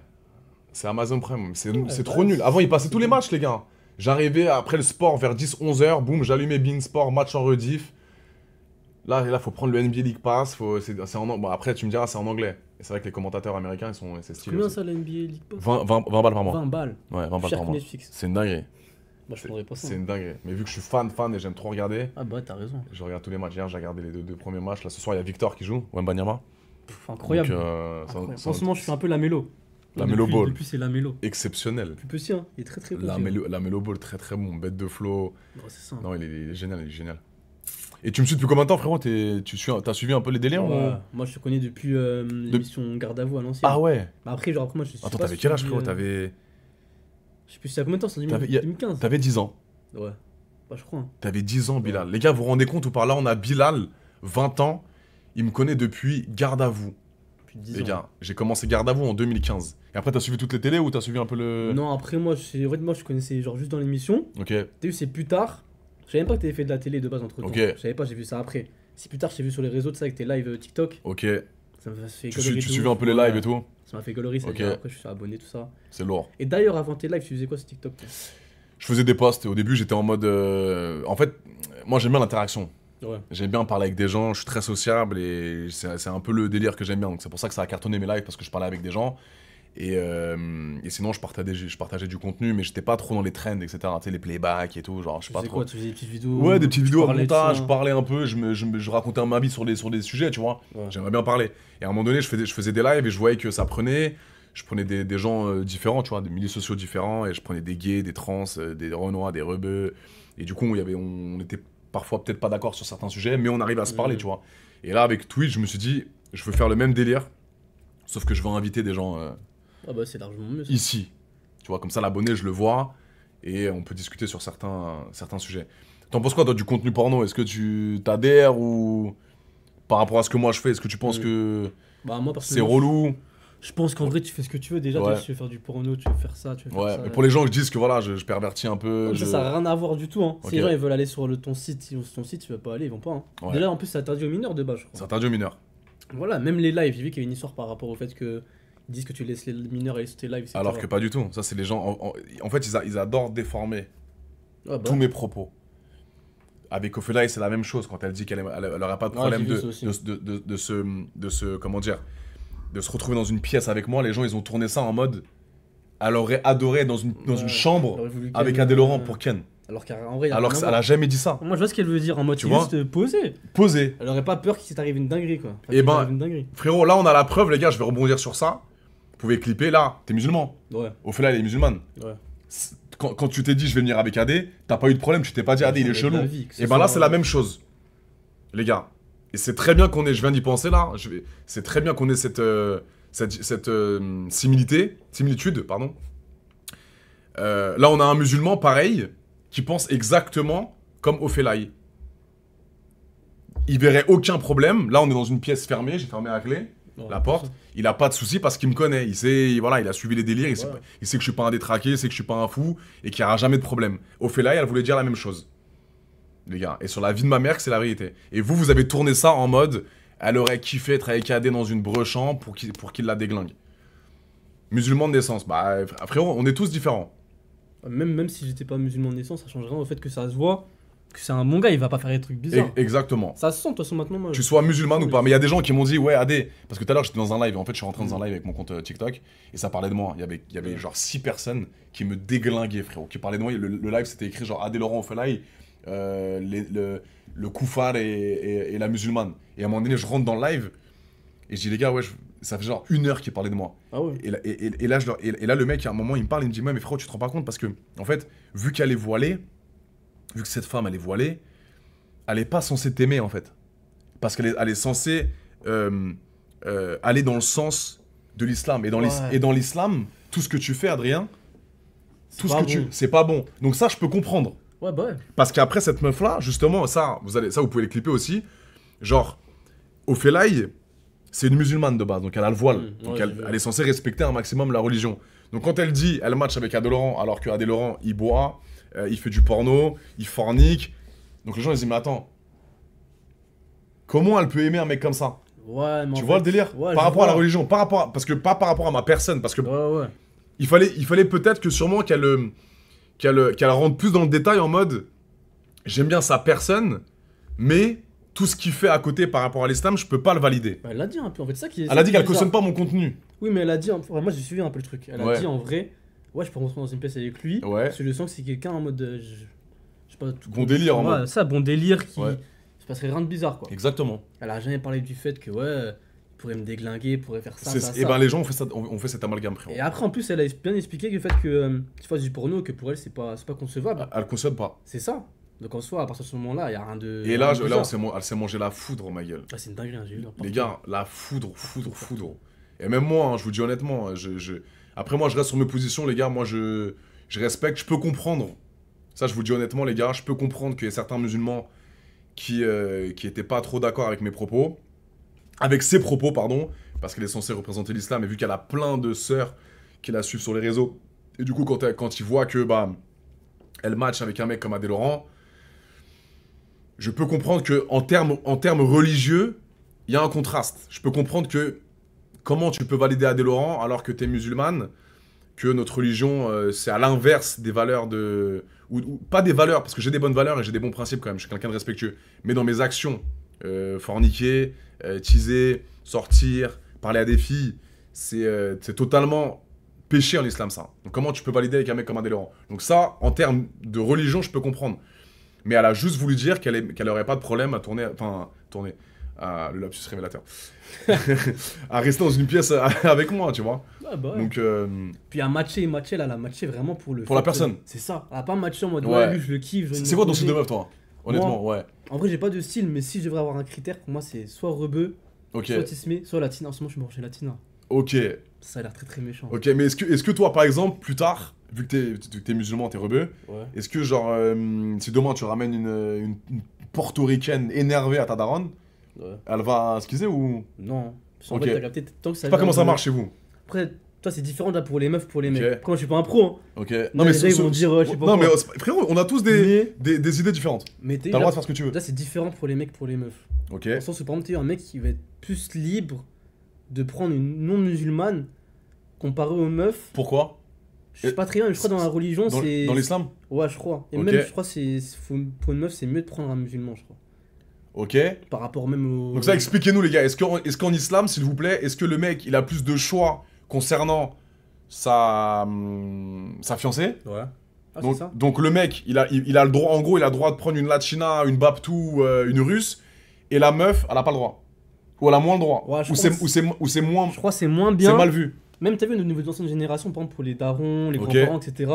C'est Amazon Prime. C'est trop nul. Avant, ils passaient tous les matchs, les gars. J'arrivais après le sport vers 10-11 heures. Boum, j'allumais Bing Sport, match en rediff. Là, faut prendre le NBA League Pass. Bon, après, tu me diras, c'est en anglais. Et c'est vrai que les commentateurs américains, c'est stylé. Combien aussi. ça, la NBA League Pass? 20 balles par mois. 20 balles. Ouais, 20 balles Cher par que mois. Netflix. C'est une dinguerie. Bah, je prendrais pas ça. C'est une dinguerie. Mais vu que je suis fan et j'aime trop regarder, Ah bah, t'as raison. je regarde tous les matchs. Hier, j'ai regardé les deux premiers matchs. Là, ce soir, il y a Victor qui joue, Wembanyama. Incroyable. Donc, Incroyable. En ce moment, je suis un peu la mélo. La Melo Ball. Depuis, c'est la mélo. Exceptionnel. Plus petit, hein. Il est très très petit. La Melo Ball, très très bon. Bête de flow. Oh, c'est ça. Non, il est génial, il est génial. Et tu me suis depuis combien de temps, frérot? T'as suivi un peu les délires Ouais. ou... Moi, je te connais depuis l'émission Garde à vous à l'ancienne. Ah ouais. Bah après, genre, après, moi, je suis. Attends, pas t'avais quel âge, suivi, frérot? T'avais... Je sais plus, c'est à combien de temps? C'est en T'avais- 2015. T'avais 10 ans. Ouais. Bah, je crois. Hein. T'avais 10 ans, Bilal. Les gars, vous vous rendez compte ou pas? Là, on a Bilal, 20 ans. Il me connaît depuis Garde à vous. Depuis 10 Les ans. gars, j'ai commencé Garde à vous en 2015. Et après, t'as suivi toutes les télés ou t'as suivi un peu le... Non, après, moi, en fait, moi, je connaissais genre juste dans l'émission. Ok. T'as vu, c'est plus tard. Je savais même pas que t'avais fait de la télé de base entre temps. Ok. Je savais pas, j'ai vu ça après. C'est plus tard, j'ai vu sur les réseaux de ça avec tes lives TikTok. Ok. Ça m'a fait Tu gaulerie de suivais ouf. un peu les lives et tout? Ça m'a fait gaulerie, ça. Ok. Après, je suis abonné, tout ça. C'est lourd. Et d'ailleurs, avant tes lives, tu faisais quoi sur TikTok toi? Je faisais des posts et au début, j'étais en mode... En fait, moi, j'aime bien l'interaction. Ouais. J'aime bien parler avec des gens, je suis très sociable et c'est un peu le délire que j'aime bien. Donc c'est pour ça que ça a cartonné mes lives parce que je parlais avec des gens. Et sinon, je partageais du contenu, mais j'étais pas trop dans les trends, etc. Tu sais, les playbacks et tout, genre, je sais Tu pas faisais trop. quoi? Tu faisais des petites vidéos? Ouais, des petites tu vidéos à parlais de montage, ça je parlais un peu, je racontais ma vie sur des sujets, tu vois. Ouais. J'aimerais bien parler. Et à un moment donné, je faisais des lives et je voyais que ça prenait. Je prenais des gens différents, tu vois, des milieux sociaux différents, et je prenais des gays, des trans, des renois, des rebeux. Et du coup, on était parfois peut-être pas d'accord sur certains sujets, mais on arrive à se parler, tu vois. Et là, avec Twitch, je me suis dit, je veux faire le même délire, sauf que je veux inviter des gens Ah bah, c'est largement mieux. Ça. ici. Tu vois, comme ça, l'abonné, je le vois, et on peut discuter sur certains sujets. T'en penses quoi, toi, du contenu porno? Est-ce que tu t'adhères ou par rapport à ce que moi je fais, est-ce que tu penses que Bah, moi, c'est relou? Je pense qu'en vrai, tu fais ce que tu veux. Déjà, Ouais. toi, si tu veux faire du porno, tu veux faire ça, tu veux faire Ouais, ça. mais pour les gens qui disent que voilà, je pervertis un peu. Ça n'a rien à voir du tout. Hein. Ok. Si les gens ils veulent aller sur ton site, si ton site, tu veux pas aller, ils vont pas. Hein. Ouais. Déjà, en plus, c'est interdit aux mineurs de base, je C'est crois. interdit aux mineurs. Voilà, même les lives, j'ai vu qu'il y avait une histoire par rapport au fait que ils disent que tu laisses les mineurs aller sur tes lives, etc. Alors que pas du tout. Ça, c'est les gens. En fait, ils adorent déformer Ah bah. tous mes propos. Avec Ophélie, c'est la même chose. Quand elle dit qu'elle n'aura pas de problème j'ai vu ça aussi. de se. Comment dire? De se retrouver dans une pièce avec moi, les gens, ils ont tourné ça en mode. Elle aurait adoré dans une Ouais, chambre elle aurait voulu avec Ken, Adé Laurent pour Ken. Alors qu'en vrai, y a Alors rien à qu'elle a voir. jamais dit ça. Moi, je vois ce qu'elle veut dire en mode Tu c'est vois juste poser. Posé. Elle aurait pas peur qu'il t'arrive une dinguerie, quoi. Enfin, Eh qu'il ben- t'arrive une dinguerie. Frérot, là, on a la preuve, les gars, je vais rebondir sur ça. Vous pouvez clipper, là, t'es musulman. Ouais, Ophélie, elle est musulmane. ouais. Quand tu t'es dit je vais venir avec Adé, t'as pas eu de problème, tu t'es pas dit Adé il est Jamais de chelou. la vie, que ce Et ben là soit- c'est la même chose. Les gars. Et c'est très bien qu'on ait, je viens d'y penser là, c'est très bien qu'on ait cette similitude, pardon. Là, on a un musulman pareil qui pense exactement comme Ophélaï. Il verrait aucun problème. Là, on est dans une pièce fermée, j'ai fermé la clé, la porte. Il a pas de souci parce qu'il me connaît. Il sait, voilà, il a suivi les délires. Il sait que je suis pas un détraqué, il sait que je suis pas un fou et qu'il n'y aura jamais de problème. Ophélaï, elle voulait dire la même chose, les gars. Et sur la vie de ma mère, que c'est la vérité. Et vous avez tourné ça en mode, elle aurait kiffé être avec AD dans une brechamp pour qu'il la déglingue. Musulman de naissance, bah frérot, on est tous différents. Même si j'étais pas musulman de naissance, ça change rien au fait que ça se voit. Que c'est un bon gars, il va pas faire des trucs bizarres. Exactement. Ça se sent de toute façon maintenant. Moi, tu sois musulman ou pas, mais il y a des gens qui m'ont dit ouais AD, parce que tout à l'heure j'étais dans un live, en fait je suis rentré dans un live avec mon compte TikTok et ça parlait de moi. Il y avait genre 6 personnes qui me déglinguaient frérot, qui parlaient de moi. Le live c'était écrit genre AD Laurent Ophélaï, le koufar et la musulmane. Et à un moment donné je rentre dans le live et je dis les gars ouais ça fait genre 1 heure qu'ils parlaient de moi. Ah ouais. Et là le mec à un moment il me parle, il me dit ouais mais frérot tu te rends pas compte parce que en fait vu qu'elle est voilée, vu que cette femme elle est voilée, elle est pas censée t'aimer en fait. Parce qu'elle est censée aller dans le sens de l'islam. Et dans l'islam, tout ce que tu fais, Adrien, c'est pas bon. Donc ça, je peux comprendre. Ouais, bah ouais. Parce qu'après, cette meuf-là, justement, ça, vous pouvez les clipper aussi. Genre, Ophélaï, c'est une musulmane de base, donc elle a le voile. Donc elle est censée respecter un maximum la religion. Donc quand elle dit, elle match avec Adé Laurent, alors que Adé Laurent, il boit, il fait du porno, il fornique. Donc les gens ils disent mais attends, comment elle peut aimer un mec comme ça? Ouais, mais tu vois le délire? Par rapport à la religion, pas par rapport à ma personne, parce que il fallait peut-être que sûrement qu'elle rentre plus dans le détail en mode j'aime bien sa personne, mais tout ce qu'il fait à côté par rapport à l'islam, je peux pas le valider. Elle l'a dit un peu en fait, ça qui est. Elle a dit qu'elle cautionne pas mon contenu. Oui, mais elle a dit, moi j'ai suivi un peu le truc. Elle a dit en vrai, ouais, je peux rentrer dans une pièce avec lui, parce que je sens que c'est quelqu'un en mode. Je sais pas, tout bon délire en mode. Ça, bon délire qui. Il se passerait rien de bizarre quoi. Exactement. Elle a jamais parlé du fait que il pourrait me déglinguer, pourrait faire ça. Et ben les gens ont fait cet amalgame frérot. Et après en plus elle a bien expliqué que le fait que tu fasses du porno, que pour elle c'est pas concevable. Elle cautionne pas. C'est ça. Donc en soi, à partir de ce moment-là, il y a rien de. Et là, elle s'est mangé la foudre, ma gueule. Ah, c'est une dinguerie, j'ai vu. Les gars, la foudre. Et même moi, hein, je vous dis honnêtement, après moi, je reste sur mes positions, les gars. Moi, je respecte, je peux comprendre. Ça, je vous dis honnêtement, les gars, je peux comprendre qu'il y a certains musulmans qui étaient pas trop d'accord avec mes propos. Avec ses propos, pardon. Parce qu'elle est censée représenter l'islam. Et vu qu'elle a plein de sœurs qui la suivent sur les réseaux. Et du coup, quand ils voient que, elle match avec un mec comme Adé Laurent. Je peux comprendre qu'en termes religieux, il y a un contraste. Je peux comprendre que comment tu peux valider Adé Laurent alors que tu es musulmane, que notre religion, c'est à l'inverse des valeurs de... Ou pas des valeurs, parce que j'ai des bonnes valeurs et j'ai des bons principes quand même, je suis quelqu'un de respectueux. Mais dans mes actions, forniquer, teaser, sortir, parler à des filles, c'est totalement péché en islam ça. Donc comment tu peux valider avec un mec comme Adé Laurent? Donc ça, en termes de religion, je peux comprendre. Mais elle a juste voulu dire qu'elle aurait pas de problème à tourner, le lapsus révélateur, à rester dans une pièce avec moi, tu vois. Ouais, bah ouais. Donc, puis à matcher, elle a matché vraiment pour la personne. C'est ça. Elle a pas matché en mode lui je le kiffe. C'est quoi ton style de meuf toi? Honnêtement, moi, en vrai j'ai pas de style, mais si je devrais avoir un critère, pour moi c'est soit rebeu, soit tismé, soit latine. En ce moment je suis branché latine. Ok. Ça a l'air très très méchant. Ok, mais est-ce que toi par exemple, plus tard, vu que t'es musulman, t'es rebeu, est-ce que genre, si demain tu ramènes une portoricaine énervée à ta daronne, elle va excuser ou... Non. En fait, t'as capté, tant que ça... Je sais pas comment ça marche chez vous. Après, toi c'est différent là pour les meufs, pour les mecs. Après moi je suis pas un pro. Hein. Ok. Non mais ils vont dire, je sais pas. Non mais frérot, on a tous des idées différentes. Mais t'as le droit de faire ce que tu veux. Là c'est différent pour les mecs, pour les meufs. Ok. Dans le sens où par exemple t'es un mec qui va être plus libre de prendre une non-musulmane comparé aux meufs. Pourquoi? Je sais pas très bien, mais je crois dans la religion c'est... Dans l'islam? Ouais, je crois. Et même je crois pour une meuf c'est mieux de prendre un musulman, je crois. Ok. Par rapport même au... Donc ça, expliquez-nous les gars, est-ce qu'en islam, s'il vous plaît, est-ce que le mec, il a plus de choix concernant sa fiancée? Ouais. Ah, donc, c'est ça. Donc le mec, il a le droit, en gros, il a le droit de prendre une latina, une baptou, une russe, et la meuf, elle a pas le droit. Ou elle a moins le droit. Ouais, ou c'est moins... Je crois que c'est moins bien. C'est mal vu. Même t'as vu au niveau de l'ancienne génération, par exemple pour les darons, les grands-parents, etc.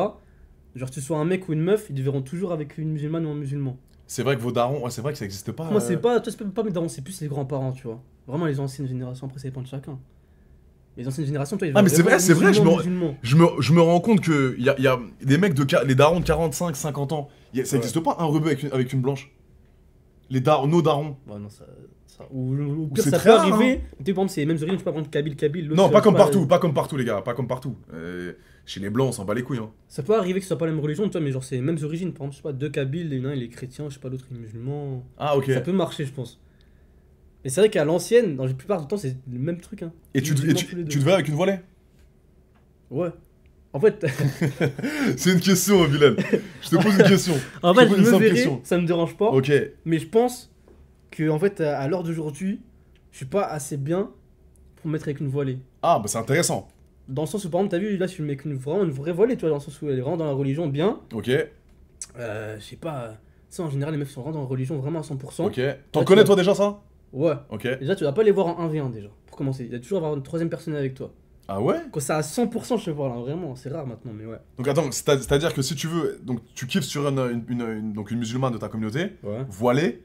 Genre tu sois un mec ou une meuf, ils devront toujours avec une musulmane ou un musulman. C'est vrai que vos darons, c'est vrai que ça existe pas. Moi c'est pas mes darons, c'est plus les grands-parents, tu vois. Vraiment les anciennes générations, après ça dépend de chacun. Les anciennes générations, toi, ils Ah, mais c'est vrai, musulmans. je me rends compte que y a des mecs les darons de 45, 50 ans. Ça existe pas un rebeu avec une blanche. Nos darons. Ouais, non, ou pire, c'est ça très peut rare, arriver. Tu sais, par exemple, c'est les mêmes origines, tu peux prendre Kabyle. l'autre, Non, pas comme je sais partout, pas comme partout, les gars, pas comme partout. Chez les blancs, on s'en bat les couilles. Hein. Ça peut arriver que ce soit pas la même religion, toi, mais genre, c'est les mêmes origines. Par exemple, je sais pas, deux Kabyles, l'un il est chrétien, je sais pas, l'autre il est musulman. Ah, ok. Ça peut marcher, je pense. Mais c'est vrai qu'à l'ancienne, dans la plupart du temps, c'est le même truc. Hein. Et tu te verrais avec une voilée? Ouais. En fait, c'est une question, Bilal. Je te pose une question. en fait, je me verrais, ça me dérange pas. Ok. Mais je pense que, en fait, à l'heure d'aujourd'hui, je suis pas assez bien pour me mettre avec une voilée. Ah, bah c'est intéressant. Dans le sens où, par exemple, t'as vu, là, je suis avec vraiment une vraie voilée, tu vois, dans le sens où elle est vraiment dans la religion bien. Ok. Je sais pas. Tu sais, en général, les meufs sont vraiment dans la religion vraiment à 100%. Ok. T'en connais, toi, déjà, ça? Ouais. Ok. Déjà, tu vas pas les voir en 1v1 déjà, pour commencer. Il y a toujours avoir une troisième personne avec toi. Ah ouais? Quand c'est à 100%, je te parle, hein, vraiment, c'est rare maintenant, mais ouais. Donc attends, c'est-à-dire que si tu veux, donc tu kiffes sur une musulmane de ta communauté, Ouais. voilée,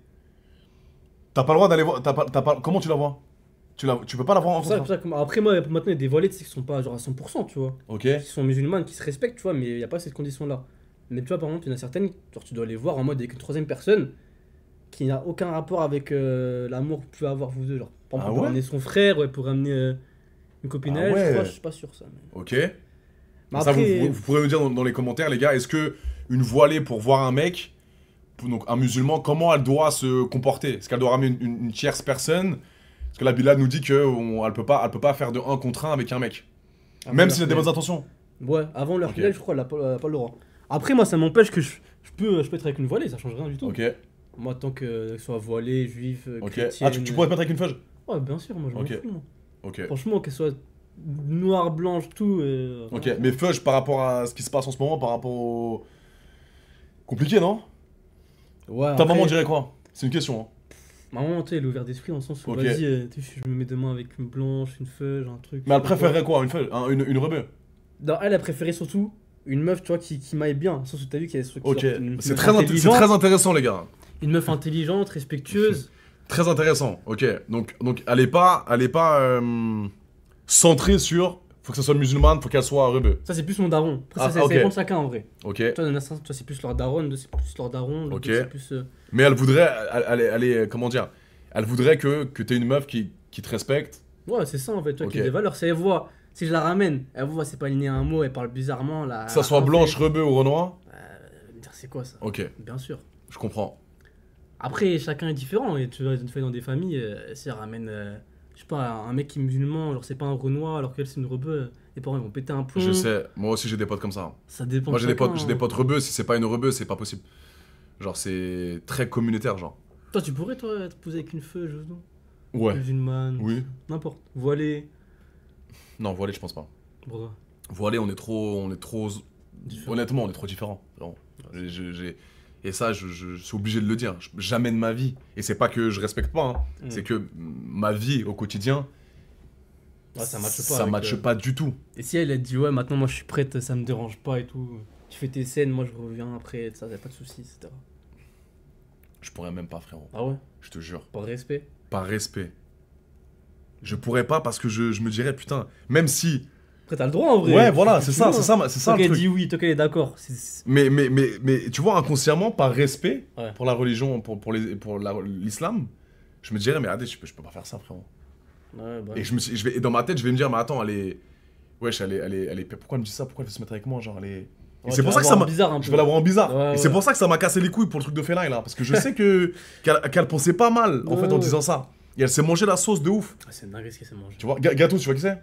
t'as pas le droit d'aller voir, comment tu la vois? Tu peux pas la voir en Pour ça, contre. après, moi, maintenant, il y a des voilées, tu sais, qui sont pas genre à 100%, tu vois. Ok. Qui sont musulmanes, qui se respectent, tu vois, mais il y a pas cette condition-là. Mais tu vois, par exemple, il y en a certaines, genre, tu dois les voir en mode avec une troisième personne qui n'a aucun rapport avec l'amour que vous pouvez avoir vous deux, genre. Par exemple, Ah pour ouais? ramener son frère, ouais, pour ramener une copine Ah à elle, ouais. je suis pas sûr, ça. Mais... Ok. Mais Ça, après, vous pourrez nous dire dans les commentaires, les gars, est-ce que une voilée pour voir un mec, donc un musulman, comment elle doit se comporter? Est-ce qu'elle doit ramener une tierce personne? Parce que la Bilal nous dit qu'elle peut pas faire de 1 contre 1 avec un mec. Même s'il a des bonnes intentions. Ouais, avant leur Ok. finale, je crois, elle a pas le droit. Après, moi, ça m'empêche que je peux être avec une voilée, ça change rien du tout. Ok. Moi, tant qu'elle soit voilée, juive, Ok. chrétienne... Ah, tu pourrais te mettre avec une feuge? Ouais, bien sûr, moi, je m'en Ok. fous, moi. Ok. Franchement, qu'elle soit noire, blanche, tout... Ok. vraiment. Mais feuge par rapport à ce qui se passe en ce moment, par rapport au... Compliqué, non? Ouais, Ta après, maman dirait quoi? C'est une question, hein. Ma maman, tu sais, elle est ouverte d'esprit dans le sens où, Ok. vas-y, je me mets demain avec une blanche, une feuge, un truc... Mais elle je sais pas préférerait quoi? Une feuge? Une rebeu? quoi. Non, elle a préféré surtout une meuf, tu vois, qui m'aille bien. Dans le sens où t'as vu qu'il y a ce truc... Ok. une C'est meuf très intelligente, intéressant, les gars. Une meuf intelligente, respectueuse. Très intéressant, ok. Donc elle est pas centrée sur faut que ça soit musulmane, faut qu'elle soit rebeu. Ça, c'est plus mon daron. Après, Ah, ça ok. dépend de chacun, en vrai. Ok. Toi, il y en a certains, toi, c'est plus leur daron, d'autres, c'est plus leur daron, d'autres, Ok. c'est plus... Mais elle voudrait, elle est, comment dire, elle voudrait que t'aies une meuf qui te respecte. Ouais, c'est ça, en fait, toi, qui Ok. a des valeurs. Si elle voit, si je la ramène, elle voit, c'est pas aligné à un mot, elle parle bizarrement, là... Que ça soit blanche, rebeu ou renoir. Elle va me dire, c'est quoi, ça? Ok, Bien sûr. je comprends. Après, chacun est différent, et tu vois, une fois dans des familles, si elle ramène, je sais pas, un mec qui est musulman, genre c'est pas un renoir, alors qu'elle c'est une rebeu, les parents ils vont péter un plomb. Je sais, moi aussi j'ai des potes comme ça. Ça dépend Moi de j'ai des chacun, potes, rebeux, si c'est pas une rebeu, c'est pas possible. Genre c'est très communautaire, genre. Toi, tu pourrais, toi, te poser avec une feuille, non? Ouais. Musulmane, Oui. n'importe. Voilée, Non, voilé, je pense pas. bras. Voilé, on est trop... Différent. Honnêtement, on est trop différents. Vraiment. Et ça, je suis obligé de le dire. Jamais de ma vie. Et c'est pas que je respecte pas, hein. C'est que ma vie au quotidien, Ouais, ça matche pas. ça avec, matche pas du tout. Et si elle a dit, ouais, maintenant moi je suis prête, ça me dérange pas et tout. Tu fais tes scènes, moi je reviens après, ça, y'a pas de soucis, etc. Je pourrais même pas, frérot. Ah ouais? Je te jure. Par respect? Par respect. Je pourrais pas parce que je me dirais, putain, même si... Après, t'as le droit en vrai. Ouais, voilà, Tu c'est fais ça, ce que c'est tu veux. ça Toi le qu'elle truc. dit oui, toi qu'elle est d'accord. Mais tu vois, inconsciemment, par respect Ouais. pour la religion, pour l'islam, je me dirais, mais attends, je peux pas faire ça, frérot. Ouais, bah. Et et dans ma tête, je vais me dire, mais attends, elle est... Wesh, elle est... Pourquoi elle me dit ça? Pourquoi elle veut se mettre avec moi? Genre, elle est... Et Ouais, c'est tu pour vas ça que ça l'avoir m'a... bizarre un peu. Je vais la voir en bizarre. Ouais, Et c'est ouais. pour ça que ça m'a cassé les couilles pour le truc de Felaï, là. Parce que je sais qu'elle pensait pas mal, en fait, en Ouais. disant ça. Et elle s'est mangé la sauce de ouf. Ah, c'est une dingue ce qu'elle s'est mangé. Tu vois, Gatos, tu vois qui c'est?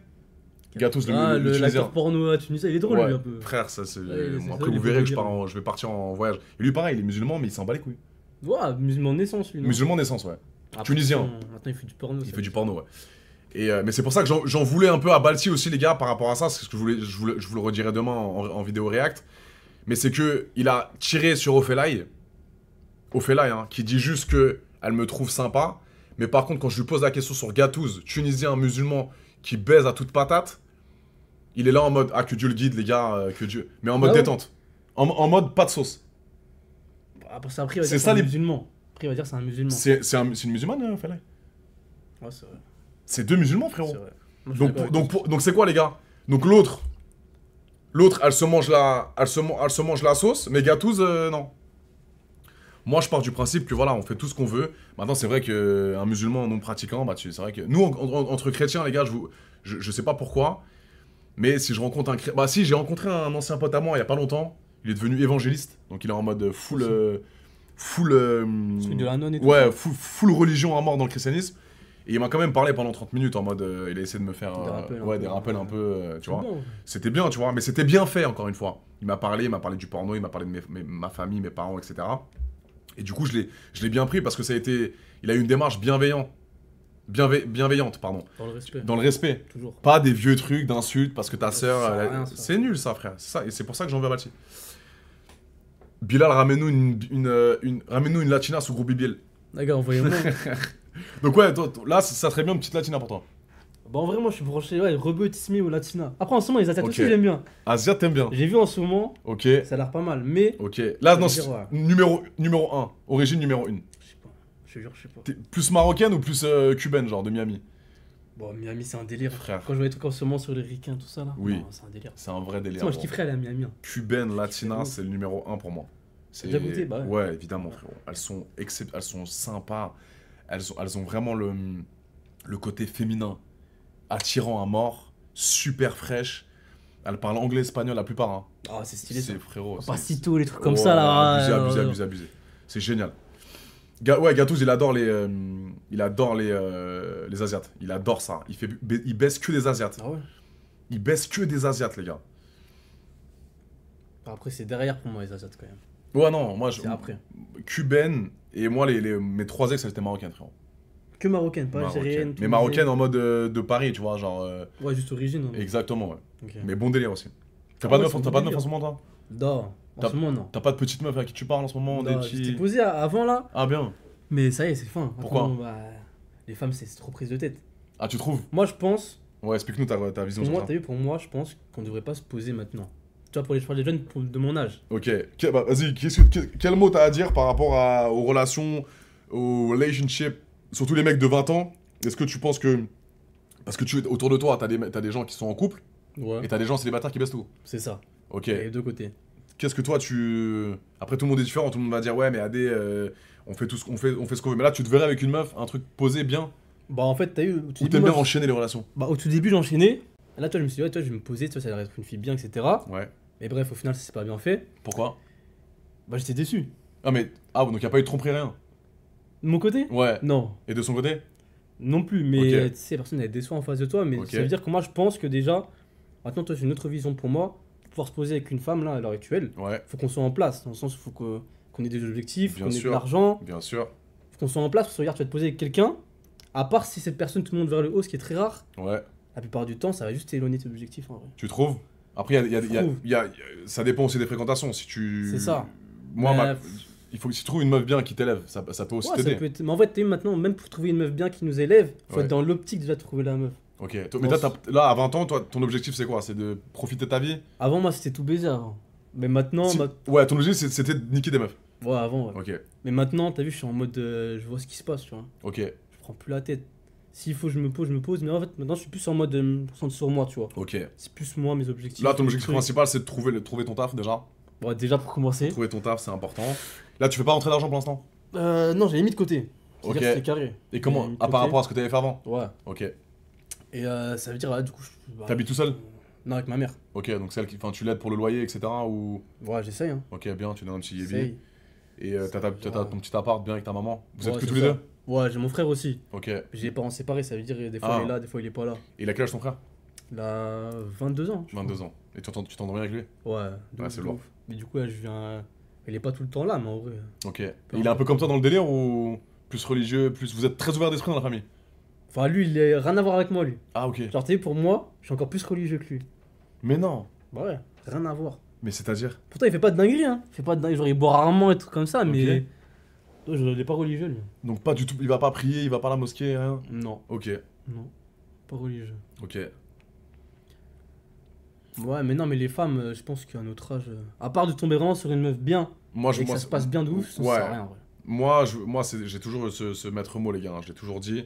Gatos, Ah, le Tunisien. l'acteur porno à Tunisien, il est drôle Ouais, lui un peu. frère, ça c'est... Ouais, c'est Bon, ça, après, il est vous verrez que délire. je vais partir en voyage. Et lui, pareil, il est musulman, mais il s'en bat les couilles. Ouais, musulman de naissance lui. Non? Musulman naissance, ouais. Après, Tunisien. Maintenant il fait du porno. Il ça. fait du porno, ouais. Et, mais c'est pour ça que j'en voulais un peu à Balti aussi, les gars, par rapport à ça. C'est ce que je vous le redirai demain en vidéo react. Mais c'est que il a tiré sur Ophélaï, hein, qui dit juste que elle me trouve sympa. Mais par contre, quand je lui pose la question sur Gatouz, tunisien, musulman, qui baise à toute patate, il est là en mode ah que Dieu le guide, les gars, que Dieu. Mais en mode Ah ouais. détente, en mode pas de sauce. Après ça, après il va C'est dire ça, c'est un les- musulman. Après il va dire c'est un musulman. C'est une musulmane, Ophélaï. Ouais, c'est vrai. C'est deux musulmans, frérot. C'est vrai. Donc c'est quoi, les gars? Donc l'autre, elle se mange la sauce, mais Gatouze, non. Moi, je pars du principe que voilà, on fait tout ce qu'on veut. Maintenant, c'est vrai qu'un musulman non pratiquant, bah, c'est vrai que nous, entre chrétiens, les gars, je sais pas pourquoi, mais si je rencontre un chrétien, bah si, j'ai rencontré un ancien pote à moi il y a pas longtemps. Il est devenu évangéliste, donc il est en mode full Celui de la nonne et tout. ouais, full religion à mort dans le christianisme. Et il m'a quand même parlé pendant 30 minutes en mode, il a essayé de me faire des rappels un peu, tu vois. Bon. C'était bien, tu vois, mais c'était bien fait, encore une fois. Il m'a parlé du porno, il m'a parlé de ma famille, mes parents, etc. Et du coup, je l'ai bien pris parce que il a eu une démarche bienveillante, pardon. Dans le respect. Dans le respect. Toujours. Pas des vieux trucs d'insultes parce que ta Ça sert à sœur, rien, ça. c'est nul ça, frère. C'est ça, et c'est pour ça que j'en veux Bati. Bilal, ramène-nous une latina sous groupe Bibiel. D'accord, envoyez-moi. Donc ouais, là, ça serait bien une petite latina pour toi. Bah en vrai, moi je suis branché, ouais, rebeu, Tismi ou Latina. Après en ce moment, les Asiatiques Ok. aussi, j'aime bien. Asia, t'aimes bien. J'ai vu en ce moment, Ok, ça a l'air pas mal, mais. ok. Là, non, Je veux dire, ouais. numéro 1. Origine numéro 1. Je sais pas, je te jure, je sais pas. T'es plus marocaine ou plus cubaine, genre de Miami? Bon, Miami, c'est un délire. Frère. Quand je vois des trucs en ce moment sur les ricains, tout ça là. Oui. Non, c'est un délire. C'est un vrai délire. Moi, je bro. kifferais aller à Miami. Hein. Cubaine, latina, ouf. c'est le numéro 1 pour moi. T'as déjà goûté? Bah ouais. Ouais, évidemment, frérot. Elles sont sympas. Elles ont vraiment le côté féminin, attirant à mort, super fraîche. Elles parlent anglais, espagnol, la plupart. Hein. Ah, c'est stylé ça. C'est frérot. Pasito, les trucs comme Ouais, ça là. Abusé. C'est génial. Ouais, Gatouze, il adore les Asiates. Il adore ça. Il baisse que des Asiates. Ah ouais. Il baisse que des Asiates, les gars. Après, c'est derrière pour moi les Asiates quand même. Ouais, non, moi, C'est après. cubaine, et moi, mes 3 ex, elles étaient marocaines, frérot. Que marocaine, pas Marocaine. algérienne. Mais marocaine en mode de Paris, tu vois, genre. Ouais, juste origine. Hein. Exactement, ouais. Ok. Mais bon délire aussi. T'as Ah pas ouais, de c'est meuf, un t'as bon pas de meuf délire. en ce moment, toi? Non, en ce moment non. T'as pas de petite meuf à qui tu parles en ce moment? Non, j'étais posé avant là, Ah, bien. mais ça y est, c'est fin. Après, Pourquoi bon, bah, les femmes, c'est trop prise de tête. Ah, tu trouves? Moi, je pense, Ouais, explique-nous ta vision pour sur moi, ça. t'as vu, pour moi, je pense qu'on devrait pas se poser maintenant. Tu vois, je parle des jeunes de mon âge. Ok. Bah, vas-y, quel mot t'as à dire par rapport aux relations, aux relationships, surtout les mecs de 20 ans? Est-ce que tu penses que. Parce que autour de toi, t'as des gens qui sont en couple, Ouais. et t'as des gens célibataires qui baissent tout. C'est ça. Ok. Il y a les deux côtés. Qu'est-ce que toi Après, tout le monde est différent, tout le monde va dire ouais, mais Adé, on fait ce qu'on veut. Mais là, tu te verrais avec une meuf, un truc posé bien, Bah, en fait, t'as eu. ou t'aimes bien enchaîner les relations? Bah, au tout début, j'enchaînait. Là, toi, je me suis dit, ouais, toi, je vais me poser, toi, ça a l'air d'être une fille bien, etc. Ouais. Mais bref, au final, ça s'est pas bien fait. Pourquoi? Bah, j'étais déçu. Donc y a pas eu de tromperie, rien? De mon côté Ouais. Non. Et de son côté? Non plus, mais Ok. tu sais, personne n'est déçu en face de toi. Mais Ok. ça veut dire que moi, je pense que déjà, maintenant, toi, j'ai une autre vision pour moi. Pour pouvoir se poser avec une femme, là, à l'heure actuelle, Ouais, faut qu'on soit en place. Dans le sens où faut qu'on ait des objectifs, Bien qu'on ait de sûr. l'argent. bien sûr. Faut qu'on soit en place. Parce que regarde, tu vas te poser avec quelqu'un. À part si cette personne te monte vers le haut, ce qui est très rare, Ouais. la plupart du temps, ça va juste t'éloigner de tes objectifs en vrai. Tu trouves? Après, ça dépend aussi des fréquentations. Si tu. C'est ça. Moi, Mais, il faut que si tu trouves une meuf bien qui t'élève, ça peut aussi ouais, ça t'aider. peut être... Mais en fait, t'as vu maintenant, même pour trouver une meuf bien qui nous élève, faut Ouais. être dans l'optique déjà de trouver la meuf. Ok. Mais là, à 20 ans, toi, ton objectif, c'est quoi? C'est de profiter de ta vie? Avant, moi, c'était tout baiser avant. Mais maintenant, Ouais, ton objectif, c'était de niquer des meufs. ouais, avant, ouais. Ok. Mais maintenant, t'as vu, je suis en mode, je vois ce qui se passe, tu vois. Ok. Je prends plus la tête. S'il faut, je me pose. Mais en fait, maintenant, je suis plus en mode me concentrer sur moi, tu vois. Ok. C'est plus moi, mes objectifs. Là, ton objectif trucs. principal, c'est de trouver ton taf déjà. Ouais, déjà pour commencer. Trouver ton taf, c'est important. Là, tu fais pas rentrer d'argent pour l'instant? Non, j'ai mis de côté. Ok. C'est-à-dire que c'était carré. Et comment? J'ai mis de Par côté. rapport à ce que t'avais fait avant? Ouais. Ok. Et ça veut dire, du coup. T'habites tout seul? Non, avec ma mère. Ok, donc tu l'aides pour le loyer, etc. Ou. Ouais, j'essaye, hein. Ok, bien, tu donnes un petit billet. J'essaye. Et t'as ton petit appart bien avec ta maman? Vous êtes Ouais, que c'est tous les ça. deux? Ouais, j'ai mon frère aussi. Ok. J'ai les parents séparés, ça veut dire des fois Ah. il est là, des fois il est pas là. Et il a quel âge ton frère? Il a 22 ans. je 22 ans. Et tu t'entends bien avec lui? crois. Ouais, Ouais, c'est lourd. Mais du coup, là, je viens. Il est pas tout le temps là, mais en vrai. Ok. Et il est un peu comme toi dans le délire ou plus religieux, plus. Vous êtes très ouvert d'esprit dans la famille? Enfin, lui, il est rien à voir avec moi, lui. Ah, ok. Genre, tu sais, pour moi, je suis encore plus religieux que lui. Mais non. Bah ouais, rien à voir. Mais c'est-à-dire? Pourtant, il fait pas de dinguerie, hein. Il fait pas de dinguerie. Genre, il boit rarement et trucs comme ça, mais. Non, il est pas religieux, lui. Donc pas du tout. Il va pas prier, il va pas à la mosquée, rien? Non, Ok. non. Pas religieux. Ok. Ouais, mais non, mais les femmes, je pense qu'à notre âge. À part de tomber vraiment sur une meuf bien, et que ça se passe bien de ouf, ça Ouais. sert à rien, en vrai. Moi, j'ai toujours ce maître mot, les gars. Je l'ai toujours dit.